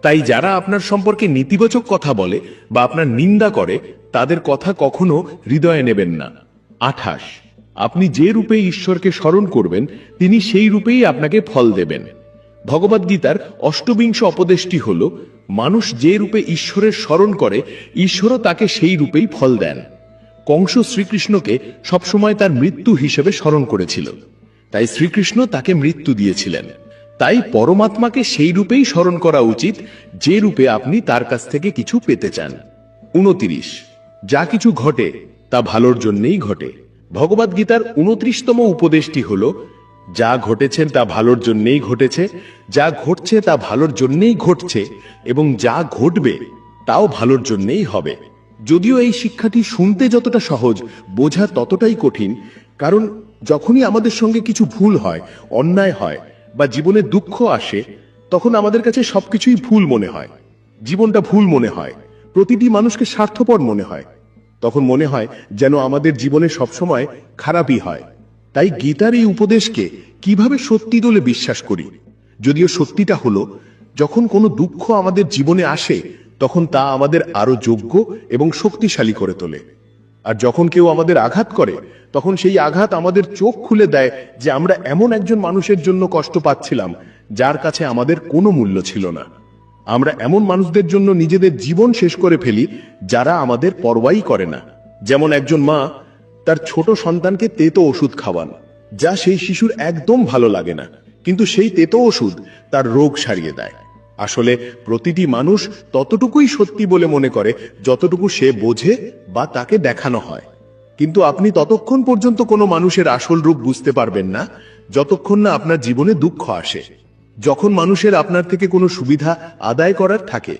তাই যারা আপনার সম্পর্কে নেতিবাচক কথা বলে বা আপনার নিন্দা করে তাদের কথা কখনো হৃদয়ে নেবেন না। 28 আপনি যে রূপে ঈশ্বরকে স্মরণ করবেন তিনি সেই রূপেই আপনাকে ফল দেবেন। ভগবদ্গীতার অষ্টবিংশ উপদেশটি হল, মানুষ যে রূপে ঈশ্বরের স্মরণ করে ঈশ্বরও তাকে সেই রূপেই ফল দেন। কংস শ্রীকৃষ্ণকে সবসময় তার মৃত্যু হিসেবে স্মরণ করেছিল, তাই শ্রীকৃষ্ণ তাকে মৃত্যু দিয়েছিলেন। তাই পরমাত্মাকে সেই রূপেই স্মরণ করা উচিত যে রূপে আপনি তার কাছ থেকে কিছু পেতে চান। 29 যা কিছু ঘটে তা ভালোর জন্যই ঘটে। ভগবদ্গীতার 29তম উপদেশটি হল, যা ঘটেছেন তা ভালোর জন্যই ঘটেছে, যা ঘটছে তা ভালোর জন্যই ঘটছে এবং যা ঘটবে তাও ভালোর জন্যই হবে। যদিও এই শিক্ষাটি শুনতে যতটা সহজ, বোঝা ততটাই কঠিন, কারণ যখনই আমাদের সঙ্গে কিছু ভুল হয়, অন্যায় হয় বা জীবনে দুঃখ আসে, তখন আমাদের কাছে সবকিছুই ভুল মনে হয়। জীবনটা ভুল মনে হয়, প্রতিটি মানুষকে স্বার্থপর মনে হয়। তখন মনে হয় যেন আমাদের জীবনে সবসময় খারাপই হয়। তাই গীতার এই উপদেশকে কিভাবে সত্যি বলে বিশ্বাস করি? যদিও সত্যিটা হলো, যখন কোনো দুঃখ আমাদের জীবনে আসে তখন তা আমাদের আরো যোগ্য এবং শক্তিশালী করে তোলে। আর যখন কেউ আমাদের আঘাত করে তখন সেই আঘাত আমাদের চোখ খুলে দেয় যে আমরা এমন একজন মানুষের জন্য কষ্ট পাচ্ছিলাম যার কাছে আমাদের কোনো মূল্য ছিল না। আমরা এমন মানুষদের জন্য নিজেদের জীবন শেষ করে ফেলি যারা আমাদের পরোয়াই করে না। যেমন একজন মা তার ছোট সন্তানকে তেতো ওষুধ খাওয়ান, যা সেই শিশুর একদম ভালো লাগে না, কিন্তু সেই তেতো ওষুধ তার রোগ সারিয়ে দেয়। আসলে প্রতিটি মানুষ ততটুকুই সত্যি বলে মনে করে যতটুকু সে বোঝে বা তাকে দেখানো হয়। কিন্তু আপনি ততক্ষণ পর্যন্ত কোনো মানুষের আসল রূপ বুঝতে পারবেন না যতক্ষণ না আপনার জীবনে দুঃখ আসে। যখন মানুষের আপনার থেকে কোনো সুবিধা আদায় করার থাকে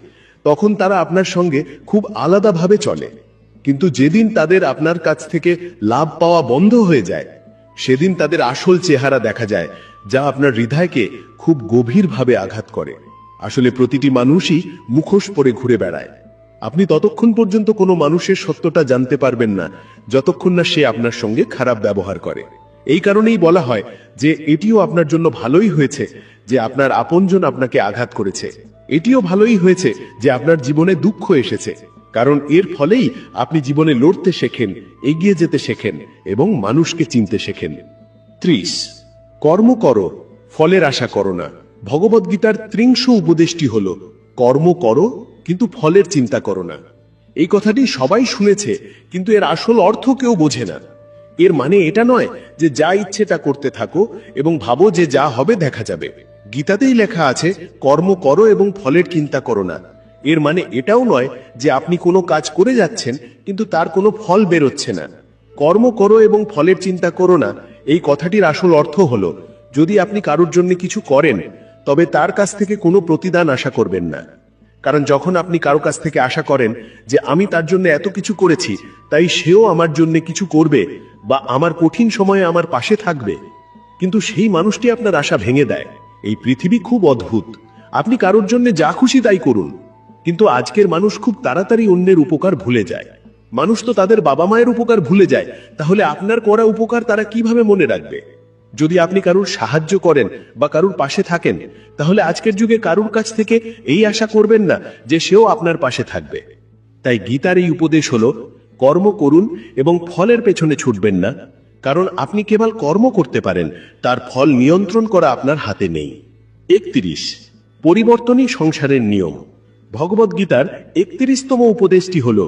তখন তারা আপনার সঙ্গে খুব আলাদাভাবে চলে, কিন্তু যেদিন তাদের আপনার কাছ থেকে লাভ পাওয়া বন্ধ হয়ে যায় সেদিন তাদের আসল চেহারা দেখা যায়, যা আপনার হৃদয়কে খুব গভীরভাবে আঘাত করে। আসলে প্রতিটি মানুষই মুখোশ পরে ঘুরে বেড়ায়। আপনি ততক্ষণ পর্যন্ত কোনো মানুষের সত্যটা জানতে পারবেন না যতক্ষণ না সে আপনার সঙ্গে খারাপ ব্যবহার করে। এই কারণেই বলা হয় যে এটিও আপনার জন্য ভালোই হয়েছে যে আপনার আপনজন আপনাকে আঘাত করেছে, এটিও ভালোই হয়েছে যে আপনার জীবনে দুঃখ এসেছে, কারণ এর ফলেই আপনি জীবনে লড়তে শেখেন, এগিয়ে যেতে শেখেন এবং মানুষকে চিনতে শেখেন। 30 কর্ম করো, ফলের আশা করো না। ভগবদ্গীতার 30 উপদেশটি হল কর্ম করো কিন্তু ফলের চিন্তা করো না। এই কথাটি সবাই শুনেছে, কিন্তু এর আসল অর্থ কেউ বোঝে না। এর মানে এটা নয় যে যা ইচ্ছে তা করতে থাকো এবং ভাবো যে যা হবে দেখা যাবে। গীতাতেই লেখা আছে কর্ম করো এবং ফলের চিন্তা করো না। এর মানে এটাও নয় যে আপনি কোনো কাজ করে যাচ্ছেন কিন্তু তার কোনো ফল বেরোচ্ছে না। কর্ম করো এবং ফলের চিন্তা করো না, এই কথাটির আসল অর্থ হলো যদি আপনি কারোর জন্য কিছু করেন তবে তার কাছ থেকে কোনো প্রতিদান আশা করবেন না। কারণ যখন আপনি কারো কাছ থেকে আশা করেন যে আমি তার জন্য এত কিছু করেছি তাই সেও আমার জন্য কিছু করবে বা আমার কঠিন সময়ে আমার পাশে থাকবে, কিন্তু সেই মানুষটি আপনার আশা ভেঙে দেয়। এই পৃথিবী খুব অদ্ভুত। আপনি কারোর জন্য যা খুশি তাই করুন, কিন্তু আজকের মানুষ খুব তাড়াতাড়ি অন্যের উপকার ভুলে যায়। মানুষ তো তাদের বাবা মায়ের উপকার ভুলে যায়, তাহলে আপনার করা উপকার তারা কিভাবে মনে রাখবে? যদি আপনি কারুর সাহায্য করেন বা কারুর পাশে থাকেন তাহলে আজকের যুগে কারুর কাছ থেকে এই আশা করবেন না যে সেও আপনার পাশে থাকবে। তাই গীতার এই উপদেশ হলো কর্ম করুন এবং ফলের পেছনে ছুটবেন না, কারণ আপনি কেবল কর্ম করতে পারেন, তার ফল নিয়ন্ত্রণ করা আপনার হাতে নেই। 31 পরিবর্তনই সংসারের নিয়ম। ভগবদ্গীতার 31তম উপদেশটি হলো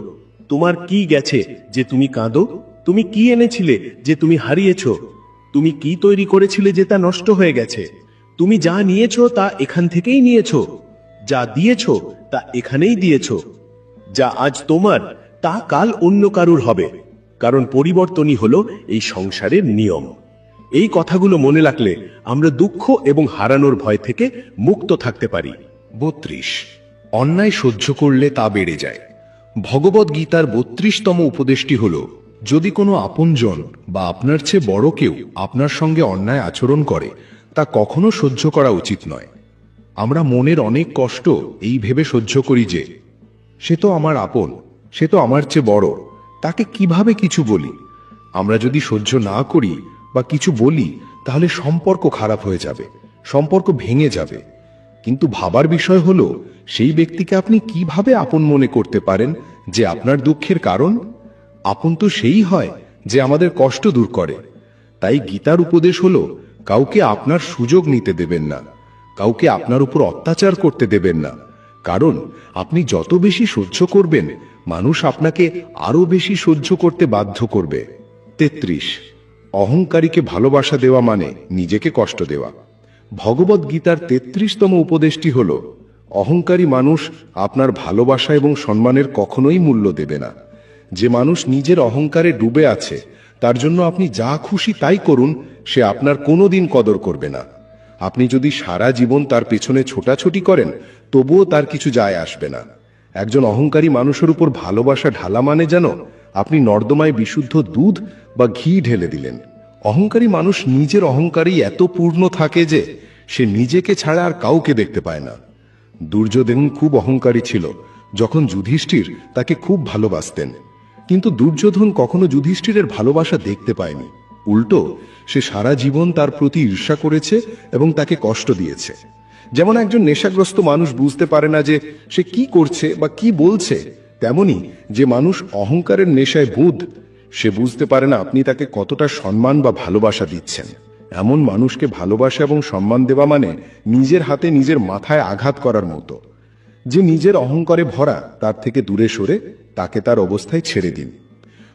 তোমার কি গেছে যে তুমি কাঁদো? তুমি কি এনেছিলে যে তুমি হারিয়েছ? তুমি কি তৈরি করেছিলে যে তা নষ্ট হয়ে গেছে? তুমি যা নিয়েছো তা এখান থেকেই নিয়েছো, যা দিয়েছো তা এখানেই দিয়েছো। যা আজ তোমার তা কাল অন্য কারুর হবে, কারণ পরিবর্তনই হলো এই সংসারের নিয়ম। এই কথাগুলো মনে রাখলে আমরা দুঃখ এবং হারানোর ভয় থেকে মুক্ত থাকতে পারি। 32 অন্যায় সহ্য করলে তা বেড়ে যায়। ভগবদ্গীতার 32তম উপদেশটি হল যদি কোনো আপনজন বা আপনার চেয়ে বড় কেউ আপনার সঙ্গে অন্যায় আচরণ করে তা কখনো সহ্য করা উচিত নয়। আমরা মনের অনেক কষ্ট এই ভেবে সহ্য করি যে সে তো আমার আপন, সে তো আমার চেয়ে বড়, তাকে কিভাবে কিছু বলি। আমরা যদি সহ্য না করি বা কিছু বলি তাহলে সম্পর্ক খারাপ হয়ে যাবে, সম্পর্ক ভেঙে যাবে। কিন্তু ভাবার বিষয় হলো সেই ব্যক্তিকে আপনি কিভাবে আপন মনে করতে পারেন যে আপনার দুঃখের কারণ? আপন তো সেই হয় যে আমাদের কষ্ট দূর করে। তাই গীতার উপদেশ হলো কাউকে আপনার সুযোগ নিতে দেবেন না, কাউকে আপনার উপর অত্যাচার করতে দেবেন না, কারণ আপনি যত বেশি সহ্য করবেন মানুষ আপনাকে আরো বেশি সহ্য করতে বাধ্য করবে। 33 অহংকারীকে ভালোবাসা দেওয়া মানে নিজেকে কষ্ট দেওয়া। ভগবদ্গীতার 33তম উপদেশটি হল অহংকারী মানুষ আপনার ভালোবাসা এবং সম্মানের কখনোই মূল্য দেবে না। যে মানুষ নিজের অহংকারে ডুবে আছে তার জন্য আপনি যা খুশি তাই করুন, সে আপনার কোনোদিন কদর করবে না। আপনি যদি সারা জীবন তার পেছনে ছোটাছুটি করেন তবুও তার কিছু যায় আসবে না। একজন অহংকারী মানুষের উপর ভালোবাসা ঢালা মানে যেন আপনি নর্দমায় বিশুদ্ধ দুধ বা ঘি ঢেলে দিলেন। অহংকারী মানুষ নিজের অহংকারেই এত পূর্ণ থাকে যে সে নিজেকে ছাড়া আর কাউকে দেখতে পায় না। দুর্যোধন খুব অহংকারী ছিল যখন যুধিষ্ঠির তাকে খুব ভালোবাসতেন, কিন্তু দুর্যোধন কখনো যুধিষ্ঠিরের ভালোবাসা দেখতে পায়নি। উল্টো সে সারা জীবন তার প্রতি ঈর্ষা করেছে এবং তাকে কষ্ট দিয়েছে। যেমন একজন নেশাগ্রস্ত মানুষ বুঝতে পারে না যে সে কি করছে বা কি বলছে, তেমনি যে মানুষ অহংকারের নেশায় বুঁদ সে বুঝতে পারে না আপনি তাকে কতটা সম্মান বা ভালোবাসা দিচ্ছেন। এমন মানুষকে ভালোবাসা এবং সম্মান দেওয়া মানে নিজের হাতে নিজের মাথায় আঘাত করার মতো। যে নিজের অহংকারে ভরা তার থেকে দূরে সরে তাকে তার অবস্থায় ছেড়ে দিন।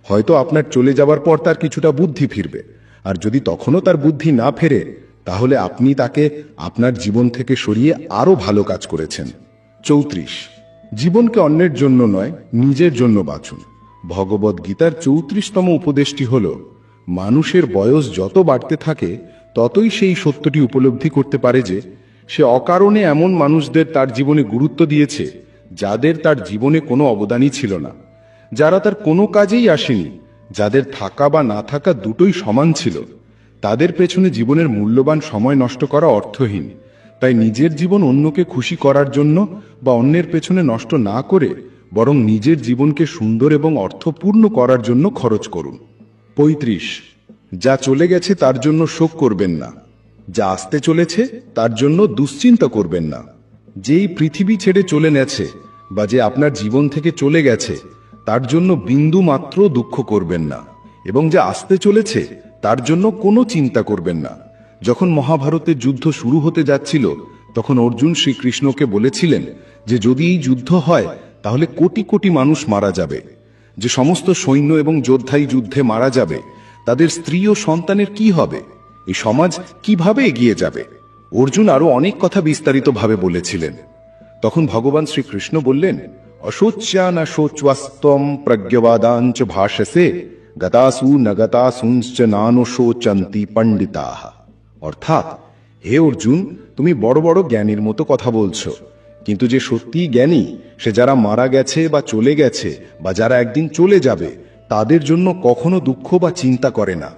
হয়তো আপনার চলে যাওয়ার পর তার কিছুটা বুদ্ধি ফিরবে, আর যদি তখনও তার বুদ্ধি না ফেরে, তাহলে আপনি তাকে আপনার জীবন থেকে সরিয়ে আরো ভালো কাজ করেছেন। 34, জীবনকে অন্যের জন্য নয়, নিজের জন্য বাঁচুন। ভগবদ গীতার 34তম উপদেশটি হল, মানুষের বয়স যত বাড়তে থাকে ততই সেই সত্যটি উপলব্ধি করতে পারে যে সে অকারণে এমন মানুষদের তার জীবনে গুরুত্ব দিয়েছে যাদের তার জীবনে কোনো অবদানই ছিল না, যারা তার কোনো কাজেই আসেনি, যাদের থাকা বা না থাকা দুটোই সমান ছিল। তাদের পেছনে জীবনের মূল্যবান সময় নষ্ট করা অর্থহীন। তাই নিজের জীবন অন্যকে খুশি করার জন্য বা অন্যের পেছনে নষ্ট না করে বরং নিজের জীবনকে সুন্দর এবং অর্থপূর্ণ করার জন্য খরচ করুন। 35, যা চলে গেছে তার জন্য শোক করবেন না, যা আসতে চলেছে তার জন্য দুশ্চিন্তা করবেন না। যেই পৃথিবী ছেড়ে চলে গেছে বা যে আপনার জীবন থেকে চলে গেছে তার জন্য বিন্দু মাত্র দুঃখ করবেন না, এবং যা আসতে চলেছে তার জন্য কোনো চিন্তা করবেন না। যখন মহাভারতের যুদ্ধ শুরু হতে যাচ্ছিল তখন অর্জুন শ্রীকৃষ্ণকে বলেছিলেন যে যদি এই যুদ্ধ হয় তাহলে কোটি কোটি মানুষ মারা যাবে, যে সমস্ত সৈন্য এবং যোদ্ধাই যুদ্ধে মারা যাবে তাদের স্ত্রী ও সন্তানের কি হবে, এই সমাজ কিভাবে এগিয়ে যাবে। অর্জুন আরো অনেক কথা বিস্তারিতভাবে বলেছিলেন। তখন ভগবান শ্রীকৃষ্ণ বললেন, অশোচ্যানা শোচ্বাস্তম প্রজ্ঞবাদাঞ্চ ভাষসে গতাসু নগতাসুঞ্চ নানো শোচন্তি পণ্ডিতাহ। অর্থাৎ, হে অর্জুন, তুমি বড় বড় জ্ঞানীর মতো কথা বলছো, কিন্তু যে সত্যিই জ্ঞানী সে যারা মারা গেছে বা চলে গেছে বা যারা একদিন চলে যাবে তাদের জন্য কখনো দুঃখ বা চিন্তা করে না।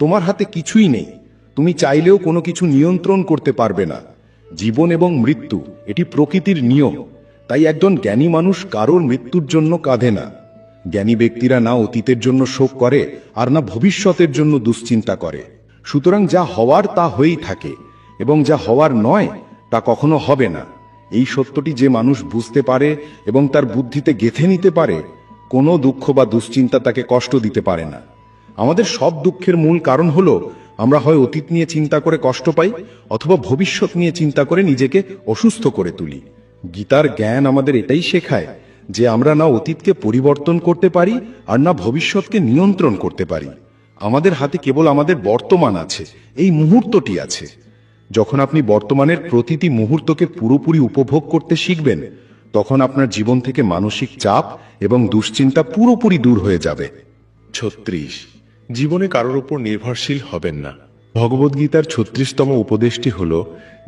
তোমার হাতে কিছুই নেই, তুমি চাইলেও কোনো কিছু নিয়ন্ত্রণ করতে পারবে না। জীবন এবং মৃত্যু এটি প্রকৃতির নিয়ম। তাই একজন জ্ঞানী মানুষ কারোর মৃত্যুর জন্য কাঁদে না। জ্ঞানী ব্যক্তিরা না অতীতের জন্য শোক করে আর না ভবিষ্যতের জন্য দুশ্চিন্তা করে। সুতরাং যা হওয়ার তা হয়েই থাকে, এবং যা হওয়ার নয় তা কখনো হবে না। এই সত্যটি যে মানুষ বুঝতে পারে এবং তার বুদ্ধিতে গেঁথে নিতে পারে, কোনো দুঃখ বা দুশ্চিন্তা তাকে কষ্ট দিতে পারে না। আমাদের সব দুঃখের মূল কারণ হলো আমরা হয় অতীত নিয়ে চিন্তা করে কষ্ট পাই অথবা ভবিষ্যৎ নিয়ে চিন্তা করে নিজেকে অসুস্থ করে তুলি। গীতার জ্ঞান আমাদের এটাই শেখায় যে আমরা না অতীতকে পরিবর্তন করতে পারি আর না ভবিষ্যৎকে নিয়ন্ত্রণ করতে পারি। আমাদের হাতে কেবল আমাদের বর্তমান আছে, এই মুহূর্তটি আছে। যখন আপনি বর্তমানের প্রতিটি মুহূর্তকে পুরোপুরি উপভোগ করতে শিখবেন, তখন আপনার জীবন থেকে মানসিক চাপ এবং দুশ্চিন্তা পুরোপুরি দূর হয়ে যাবে। 36, জীবনে কারোর উপর নির্ভরশীল হবেন না। ভগবদ্গীতার 36তম উপদেশটি হল,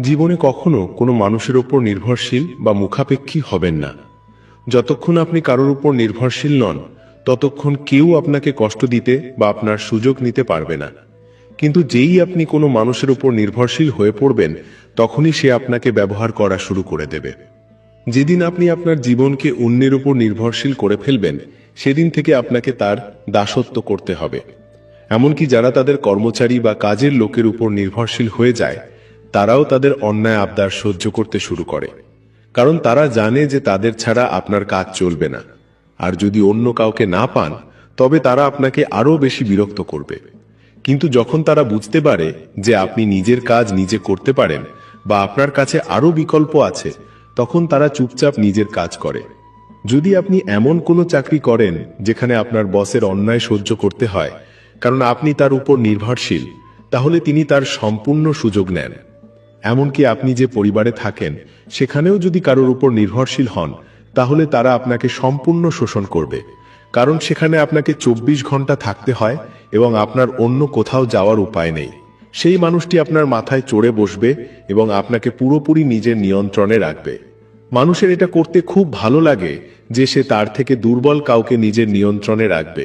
জীবনে কখনো কোনো মানুষের উপর নির্ভরশীল বা মুখাপেক্ষী হবেন না। যতক্ষণ আপনি কারোর উপর নির্ভরশীল নন ততক্ষণ কেউ আপনাকে কষ্ট দিতে বা আপনার সুযোগ নিতে পারবে না। কিন্তু যেই আপনি কোনো মানুষের উপর নির্ভরশীল হয়ে পড়বেন তখনই সে আপনাকে ব্যবহার করা শুরু করে দেবে। যেদিন আপনি আপনার জীবনকে অন্যের উপর নির্ভরশীল করে ফেলবেন সেদিন থেকে আপনাকে তার দাসত্ব করতে হবে। এমনকি যারা তাদের কর্মচারী বা কাজের লোকের উপর নির্ভরশীল হয়ে যায় তারাও তাদের অন্যায় আবদার সহ্য করতে শুরু করে, কারণ তারা জানে যে তাদের ছাড়া আপনার কাজ চলবে না। আর যদি অন্য কাউকে না পান তবে তারা আপনাকে আরো বেশি বিরক্ত করবে। কিন্তু যখন তারা বুঝতে পারে যে আপনি নিজের কাজ নিজে করতে পারেন বা আপনার কাছে আরো বিকল্প আছে, তখন তারা চুপচাপ নিজের কাজ করে। যদি আপনি এমন কোনো চাকরি করেন যেখানে আপনার বসের অন্যায় সহ্য করতে হয় কারণ আপনি তার উপর নির্ভরশীল, তাহলে তিনি তার সম্পূর্ণ সুযোগ নেন। এমনকি আপনি যে পরিবারে থাকেন সেখানেও যদি কারোর উপর নির্ভরশীল হন তাহলে তারা আপনাকে সম্পূর্ণ শোষণ করবে, কারণ সেখানে আপনাকে 24 ঘন্টা থাকতে হয় এবং আপনার অন্য কোথাও যাওয়ার উপায় নেই। সেই মানুষটি আপনার মাথায় চড়ে বসবে এবং আপনাকে পুরোপুরি নিজের নিয়ন্ত্রণে রাখবে। মানুষের এটা করতে খুব ভালো লাগে যে সে তার থেকে দুর্বল কাউকে নিজের নিয়ন্ত্রণে রাখবে।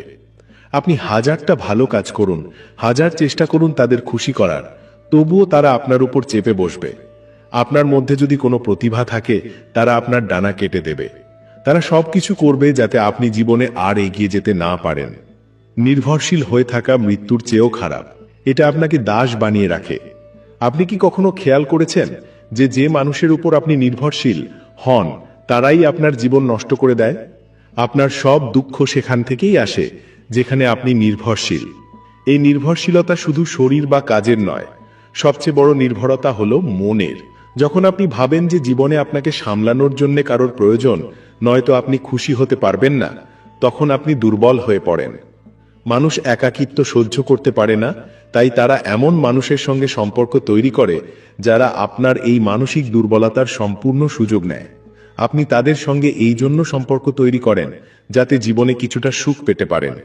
আপনি হাজারটা ভালো কাজ করুন, হাজার চেষ্টা করুন তাদের খুশি করার, তবুও তারা আপনার উপর চেপে বসবে। আপনার মধ্যে যদি কোনো প্রতিভা থাকে তারা আপনার ডানা কেটে দেবে। তারা সবকিছু করবে যাতে আপনি জীবনে আর এগিয়ে যেতে না পারেন। নির্ভরশীল হয়ে থাকা মৃত্যুর চেয়েও খারাপ, এটা আপনাকে দাস বানিয়ে রাখে। আপনি কি কখনো খেয়াল করেছেন যে যে মানুষের উপর আপনি নির্ভরশীল হন তারাই আপনার জীবন নষ্ট করে দেয়? আপনার সব দুঃখ সেখান থেকেই আসে যেখানে আপনি নির্ভরশীল। এই নির্ভরশীলতা শুধু শরীর বা কাজের নয়, সবচেয়ে বড় নির্ভরতা হলো মনের। যখন আপনি ভাবেন যে জীবনে আপনাকে সামলানোর জন্য কারোর প্রয়োজন, নয়তো আপনি খুশি হতে পারবেন না, তখন আপনি দুর্বল হয়ে পড়েন। মানুষ একাকিত্ব সহ্য করতে পারে না, তাই তারা এমন মানুষের সঙ্গে সম্পর্ক তৈরি করে যারা আপনার এই মানসিক দুর্বলতার সম্পূর্ণ সুযোগ নেয়। আপনি তাদের সঙ্গে এই জন্য সম্পর্ক তৈরি করেন যাতে জীবনে কিছুটা সুখ পেতে পারেন,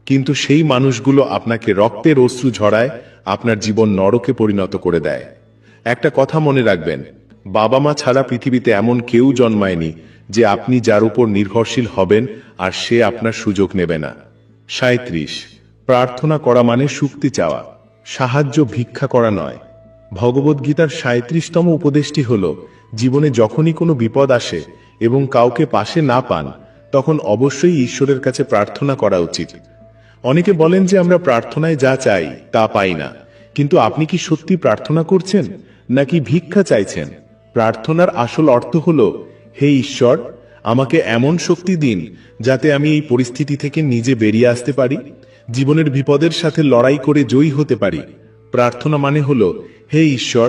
কিন্তু সেই মানুষগুলো আপনাকে রক্তের অশ্রু ঝরায়, আপনার জীবন নরকে পরিণত করে দেয়। একটা কথা মনে রাখবেন, বাবা মা ছাড়া পৃথিবীতে এমন কেউ জন্মায়নি যে আপনি যার উপর নির্ভরশীল হবেন আর সে আপনার সুযোগ নেবে না। 37, প্রার্থনা করা মানে শক্তি চাওয়া, সাহায্য ভিক্ষা করা নয়। ভগবদ্গীতার 37তম উপদেশটি হল, জীবনে যখনই কোনো বিপদ আসে এবং কাউকে পাশে না পান, তখন অবশ্যই ঈশ্বরের কাছে প্রার্থনা করা উচিত। অনেকে বলেন যে আমরা প্রার্থনায় যা চাই তা পাই না, কিন্তু আপনি কি সত্যি প্রার্থনা করছেন নাকি ভিক্ষা চাইছেন? প্রার্থনার আসল অর্থ হল, হে ঈশ্বর, আমাকে এমন শক্তি দিন যাতে আমি এই পরিস্থিতি থেকে নিজে বেরিয়ে আসতে পারি, জীবনের বিপদের সাথে লড়াই করে জয়ী হতে পারি। প্রার্থনা মানে হল, হে ঈশ্বর,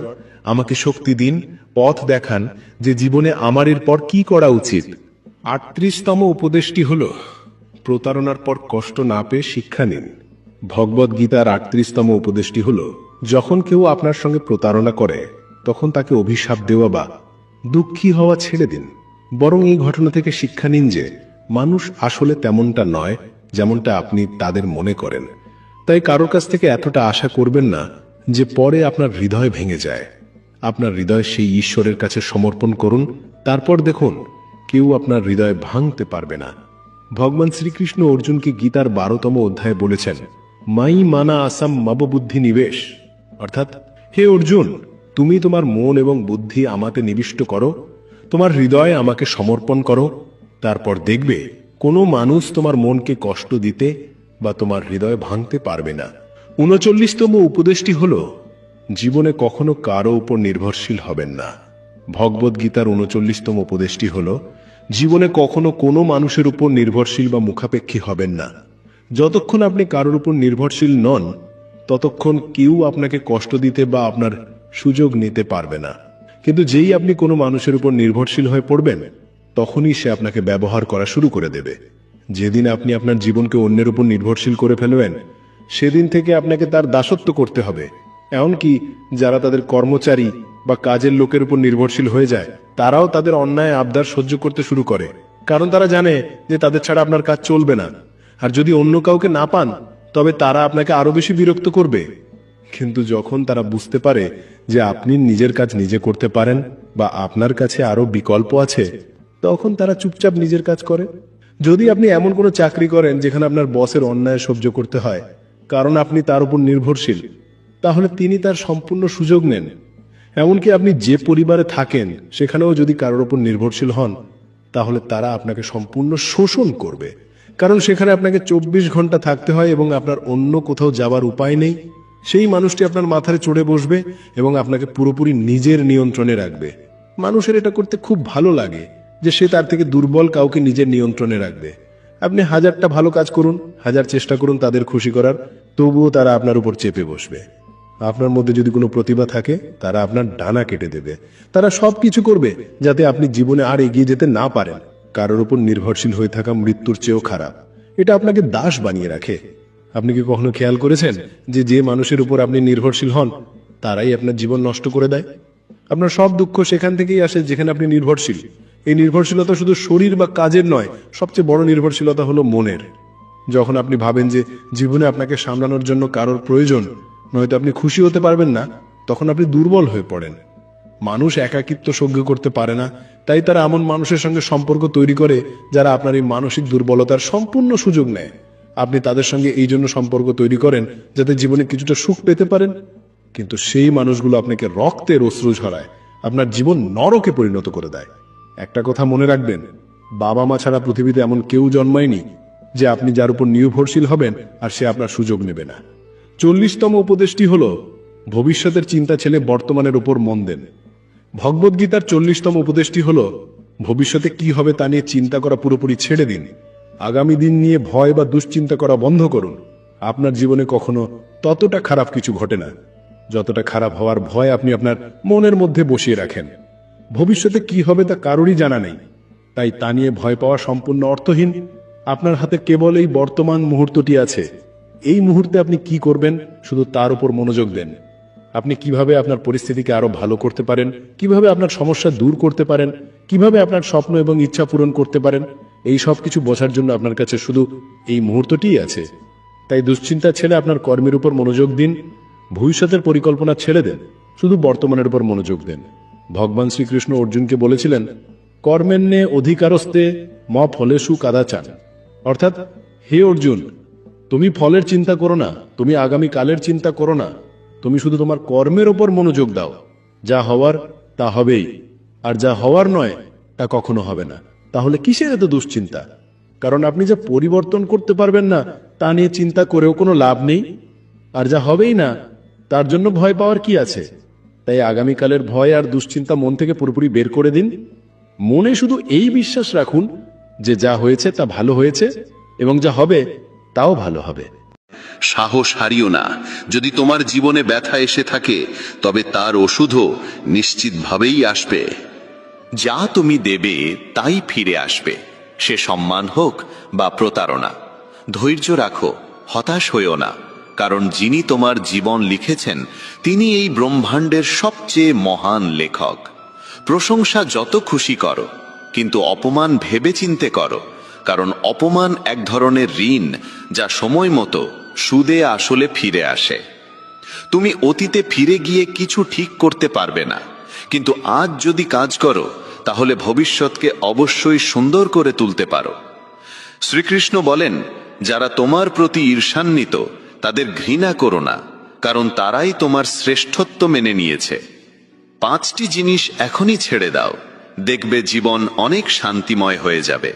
আমাকে শক্তি দিন, পথ দেখান যে জীবনে আমার এরপর কি করা উচিত। 38তম উপদেশটি হল, প্রতারণার পর কষ্ট না পেয়ে শিক্ষা নিন। ভগবদ্গীতার 38তম উপদেশটি হল, যখন কেউ আপনার সঙ্গে প্রতারণা করে তখন তাকে অভিশাপ দেওয়া বা দুঃখী হওয়া ছেড়ে দিন, বরং এই ঘটনা থেকে শিক্ষা নিন যে মানুষ আসলে তেমনটা নয় যেমনটা আপনি তাদের মনে করেন। তাই কারোর কাছ থেকে এতটা আশা করবেন না যে পরে আপনার হৃদয় ভেঙে যায়। আপনার হৃদয় সেই ঈশ্বরের কাছে সমর্পণ করুন, তারপর দেখুন কেউ আপনার হৃদয় ভাঙতে পারবে না। ভগবান শ্রীকৃষ্ণ অর্জুনকে গীতার 12তম অধ্যায়ে বলেছেন, মাই মানা আসাম মববুদ্ধি নিবেশ, অর্থাৎ হে অর্জুন, তুমি তোমার মন এবং বুদ্ধি আমাতে নিবিষ্ট করো, তোমার হৃদয় আমাকে সমর্পণ করো, তারপর দেখবে কোনো মানুষ তোমার মনকে কষ্ট দিতে বা তোমার হৃদয় ভাঙতে পারবে না। 39তম উপদেশটি হল, জীবনে কখনো কারো উপর নির্ভরশীল হবেন না। ভগবদ্গীতার 39তম উপদেশটি হল, জীবনে কখনো কোনো মানুষের উপর নির্ভরশীল বা মুখাপেক্ষী হবেন না। যতক্ষণ আপনি কারোর উপর নির্ভরশীল নন, ততক্ষণ কেউ আপনাকে কষ্ট দিতে বা আপনার সুযোগ নিতে পারবে না। কিন্তু যেই আপনি কোনো মানুষের উপর নির্ভরশীল হয়ে পড়বেন, তখনই সে আপনাকে ব্যবহার করা শুরু করে দেবে। যেদিন আপনি আপনার জীবনকে অন্যের উপর নির্ভরশীল করে ফেলবেন, সেদিন থেকে আপনাকে তার দাসত্ব করতে হবে। এমনকি যারা তাদের কর্মচারী বা কাজের লোকের উপর নির্ভরশীল হয়ে যায়, তারাও তাদের অন্যায় আবদার সহ্য করতে শুরু করে, কারণ তারা জানে যে তাদের ছাড়া আপনার কাজ চলবে না। আর যদি অন্য কাউকে না পান, তবে তারা আপনাকে আরো বেশি বিরক্ত করবে। কিন্তু যখন তারা বুঝতে পারে যে আপনি নিজের কাজ নিজে করতে পারেন বা আপনার কাছে আরো বিকল্প আছে, তখন তারা চুপচাপ নিজের কাজ করে। যদি আপনি এমন কোনো চাকরি করেন যেখানে আপনার বসের অন্যায় সহ্য করতে হয় কারণ আপনি তার উপর নির্ভরশীল, তাহলে তিনি তার সম্পূর্ণ সুযোগ নেন। এমনকি আপনি যে পরিবারে থাকেন সেখানেও যদি কারোর উপর নির্ভরশীল হন, তাহলে তারা আপনাকে সম্পূর্ণ শোষণ করবে, কারণ সেখানে আপনাকে 24 ঘন্টা থাকতে হয় এবং আপনার অন্য কোথাও যাবার উপায় নেই। সেই মানুষটি আপনার মাথায় চড়ে বসবে এবং আপনাকে পুরোপুরি নিজের নিয়ন্ত্রণে রাখবে। মানুষের এটা করতে খুব ভালো লাগে যে সে তার থেকে দুর্বল কাউকে নিজের নিয়ন্ত্রণে রাখবে। আপনি 1000টা ভালো কাজ করুন, 1000 চেষ্টা করুন তাদের খুশি করার, তবুও তারা আপনার উপর চেপে বসবে। আপনার মধ্যে যদি কোনো প্রতিভা থাকে, তারা আপনার ডানা কেটে দেবে। তারা সবকিছু করবে যাতে আপনি জীবনে আর এগিয়ে যেতে না পারেন। কারোর উপর নির্ভরশীল হয়ে থাকা মৃত্যুর চেয়েও খারাপ। এটা আপনাকে দাস বানিয়ে রাখে। আপনি কি কখনো খেয়াল করেছেন যে যে মানুষের উপর আপনি নির্ভরশীল হন, তারাই আপনার জীবন নষ্ট করে দেয়? আপনার সব দুঃখ সেখান থেকেই আসে যেখানে আপনি নির্ভরশীল। এই নির্ভরশীলতা শুধু শরীর বা কাজের নয়, সবচেয়ে বড় নির্ভরশীলতা হলো মনের। যখন আপনি ভাবেন যে জীবনে আপনাকে সামলানোর জন্য কারোর প্রয়োজন, নয়তো আপনি খুশি হতে পারবেন না, তখন আপনি দুর্বল হয়ে পড়েন। মানুষ একাকিত্ব সহ্য করতে পারে না, তাই তারা এমন মানুষের সঙ্গে সম্পর্ক তৈরি করে যারা আপনার এই মানসিক দুর্বলতার সম্পূর্ণ সুযোগ নেয়। আপনি তাদের সঙ্গে এই জন্য সম্পর্ক তৈরি করেন যাতে জীবনে কিছুটা সুখ পেতে পারেন, কিন্তু সেই মানুষগুলো আপনাকে রক্তের অশ্রু ঝরায়, আপনার জীবন নরকে পরিণত করে দেয়। একটা কথা মনে রাখবেন, বাবা মা ছাড়া পৃথিবীতে এমন কেউ জন্মায়নি যে আপনি যার উপর নির্ভরশীল হবেন আর সে আপনার সুযোগ নেবে না। 40তম উপদেশটি হল, ভবিষ্যতের চিন্তা ছেড়ে বর্তমানের উপর মন দেন। ভগবদ্গীতার 40তম উপদেশটি হল, ভবিষ্যতে কি হবে তা নিয়ে চিন্তা করা পুরোপুরি ছেড়ে দিন। আগামী দিন নিয়ে ভয় বা দুশ্চিন্তা করা বন্ধ করুন। আপনার জীবনে কখনো ততটা খারাপ কিছু ঘটে না যতটা খারাপ হওয়ার ভয় আপনি আপনার মনের মধ্যে বসিয়ে রাখেন। ভবিষ্যতে কি হবে তা কারোরই জানা নেই, তাই তা নিয়ে ভয় পাওয়া সম্পূর্ণ অর্থহীন। আপনার হাতে কেবল এই বর্তমান মুহূর্তটি আছে। এই মুহূর্তে আপনি কি করবেন শুধু তার উপর মনোযোগ দেন। আপনি কিভাবে আপনার পরিস্থিতিকে আরো ভালো করতে পারেন, কিভাবে আপনার সমস্যা দূর করতে পারেন, কিভাবে আপনার স্বপ্ন এবং ইচ্ছা পূরণ করতে পারেন, এই সব কিছু বোঝার জন্য আপনার কাছে শুধু এই মুহূর্তটিই আছে। তাই দুশ্চিন্তা ছেড়ে আপনার কর্মের উপর মনোযোগ দিন, ভবিষ্যতের পরিকল্পনা ছেড়ে দেন, শুধু বর্তমানের উপর মনোযোগ দেন। ভগবান শ্রীকৃষ্ণ অর্জুনকে বলেছিলেন, কর্মেন্নে অধিকারস্তে ম ফলেষু কাদাচান। অর্থাৎ, হে অর্জুন, তুমি ফলের চিন্তা করো না, তুমি আগামী কালের চিন্তা করো না, তুমি শুধু তোমার কর্মের ওপর মনোযোগ দাও। যা হওয়ার তা হবেই, আর যা হওয়ার নয় তা কখনো হবে না। তাহলে কিসের এত দুশ্চিন্তা? কারণ আপনি যা পরিবর্তন করতে পারবেন না তা নিয়ে চিন্তা করেও কোনো লাভ নেই, আর যা হবেই না তার জন্য ভয় পাওয়ার কি আছে? তাই আগামীকালের ভয় আর দুশ্চিন্তা মন থেকে পুরোপুরি বের করে দিন। মনে শুধু এই বিশ্বাস রাখুন যে যা হয়েছে তা ভালো হয়েছে, এবং যা হবে তাও ভালো হবে। সাহস হারিও না। যদি তোমার জীবনে ব্যথা এসে থাকে, তবে তার ওষুধও নিশ্চিতভাবেই আসবে। যা তুমি দেবে তাই ফিরে আসবে, সে সম্মান হোক বা প্রতারণা। ধৈর্য রাখো, হতাশ হইও না, কারণ যিনি তোমার জীবন লিখেছেন তিনি এই ব্রহ্মাণ্ডের সবচেয়ে মহান লেখক। প্রশংসা যত খুশি করো, কিন্তু অপমান ভেবেচিন্তে করো, কারণ অপমান এক ধরনের ঋণ যা সময় মতো সুদে আসলে ফিরে আসে। তুমি অতীতে ফিরে গিয়ে কিছু ঠিক করতে পারবে না, কিন্তু আজ যদি কাজ করো তাহলে ভবিষ্যৎকে অবশ্যই সুন্দর করে তুলতে পারো। শ্রীকৃষ্ণ বলেন, যারা তোমার প্রতি ঈর্ষান্বিত তাদের ঘৃণা করো না, কারণ তারাই তোমার শ্রেষ্ঠত্ব মেনে নিয়েছে। 5টি জিনিস এখনই ছেড়ে দাও, দেখবে জীবন অনেক শান্তিময় হয়ে যাবে।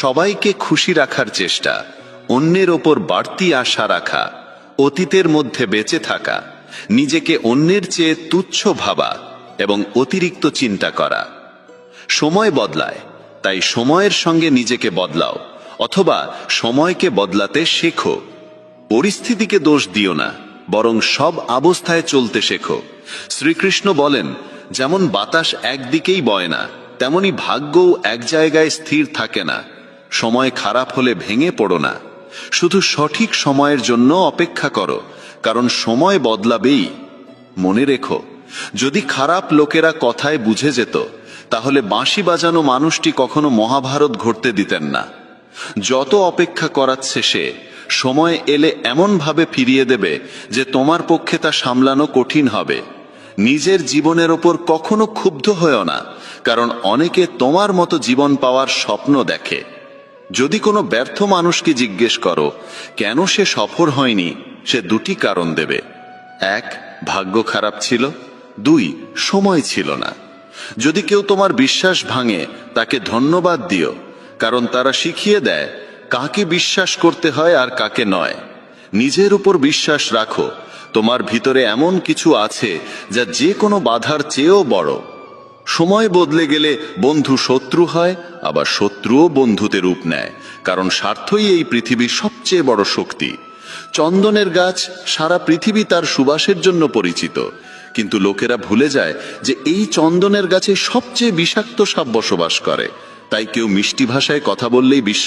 সবাইকে খুশি রাখার চেষ্টা, অন্যের ওপর বাড়তি আশা রাখা, অতীতের মধ্যে বেঁচে থাকা, নিজেকে অন্যের চেয়ে তুচ্ছ ভাবা এবং অতিরিক্ত চিন্তা করা। সময় বদলায়, তাই সময়ের সঙ্গে নিজেকে বদলাও, অথবা সময়কে বদলাতে শেখো। পরিস্থিতিকে দোষ দিও না, বরং সব অবস্থায় চলতে শেখো। শ্রীকৃষ্ণ বলেন, যেমন বাতাস একদিকেই বয় না, তেমনি ভাগ্যও এক জায়গায় স্থির থাকে না। সময় খারাপ হলে ভেঙে পড়ো না, শুধু সঠিক সময়ের জন্য অপেক্ষা করো, কারণ সময় বদলাবেই। মনে রেখো, যদি খারাপ লোকেরা কথায় বুঝে যেত, তাহলে বাঁশি বাজানো মানুষটি কখনো মহাভারত ঘটতে দিতেন না। যত অপেক্ষা করাচ্ছে সে, সময় এলে এমন ভাবে ফিরিয়ে দেবে যে তোমার পক্ষে তা সামলানো কঠিন হবে। নিজের জীবনের ওপর কখনো ক্ষুব্ধ হয়েও না, কারণ অনেকে তোমার মতো জীবন পাওয়ার স্বপ্ন দেখে। যদি কোনো ব্যর্থ মানুষকে জিজ্ঞেস করো কেন সে সফল হয়নি, সে 2টি কারণ দেবে। 1, ভাগ্য খারাপ ছিল, 2, সময় ছিল না। যদি কেউ তোমার বিশ্বাস ভাঙে, তাকে ধন্যবাদ দিও, কারণ তারা শিখিয়ে দেয় কাকে বিশ্বাস করতে হয় আর কাকে নয়। নিজের উপর বিশ্বাস রাখো, তোমার ভিতরে এমন কিছু আছে যা যে কোনো বাধার চেয়েও বড়। সময় বদলে গেলে বন্ধু শত্রু হয়, আবার শত্রুও বন্ধুতে রূপ নেয়, কারণ স্বার্থই এই পৃথিবীর সবচেয়ে বড় শক্তি। চন্দনের গাছ সারা পৃথিবী তার সুবাসের জন্য পরিচিত, কিন্তু লোকেরা ভুলে যায় যে এই চন্দনের গাছে সবচেয়ে বিষাক্ত সাপ বসবাস করে। তাই কেউ মিষ্টি ভাষায় কথা বললেই বিশ্বাস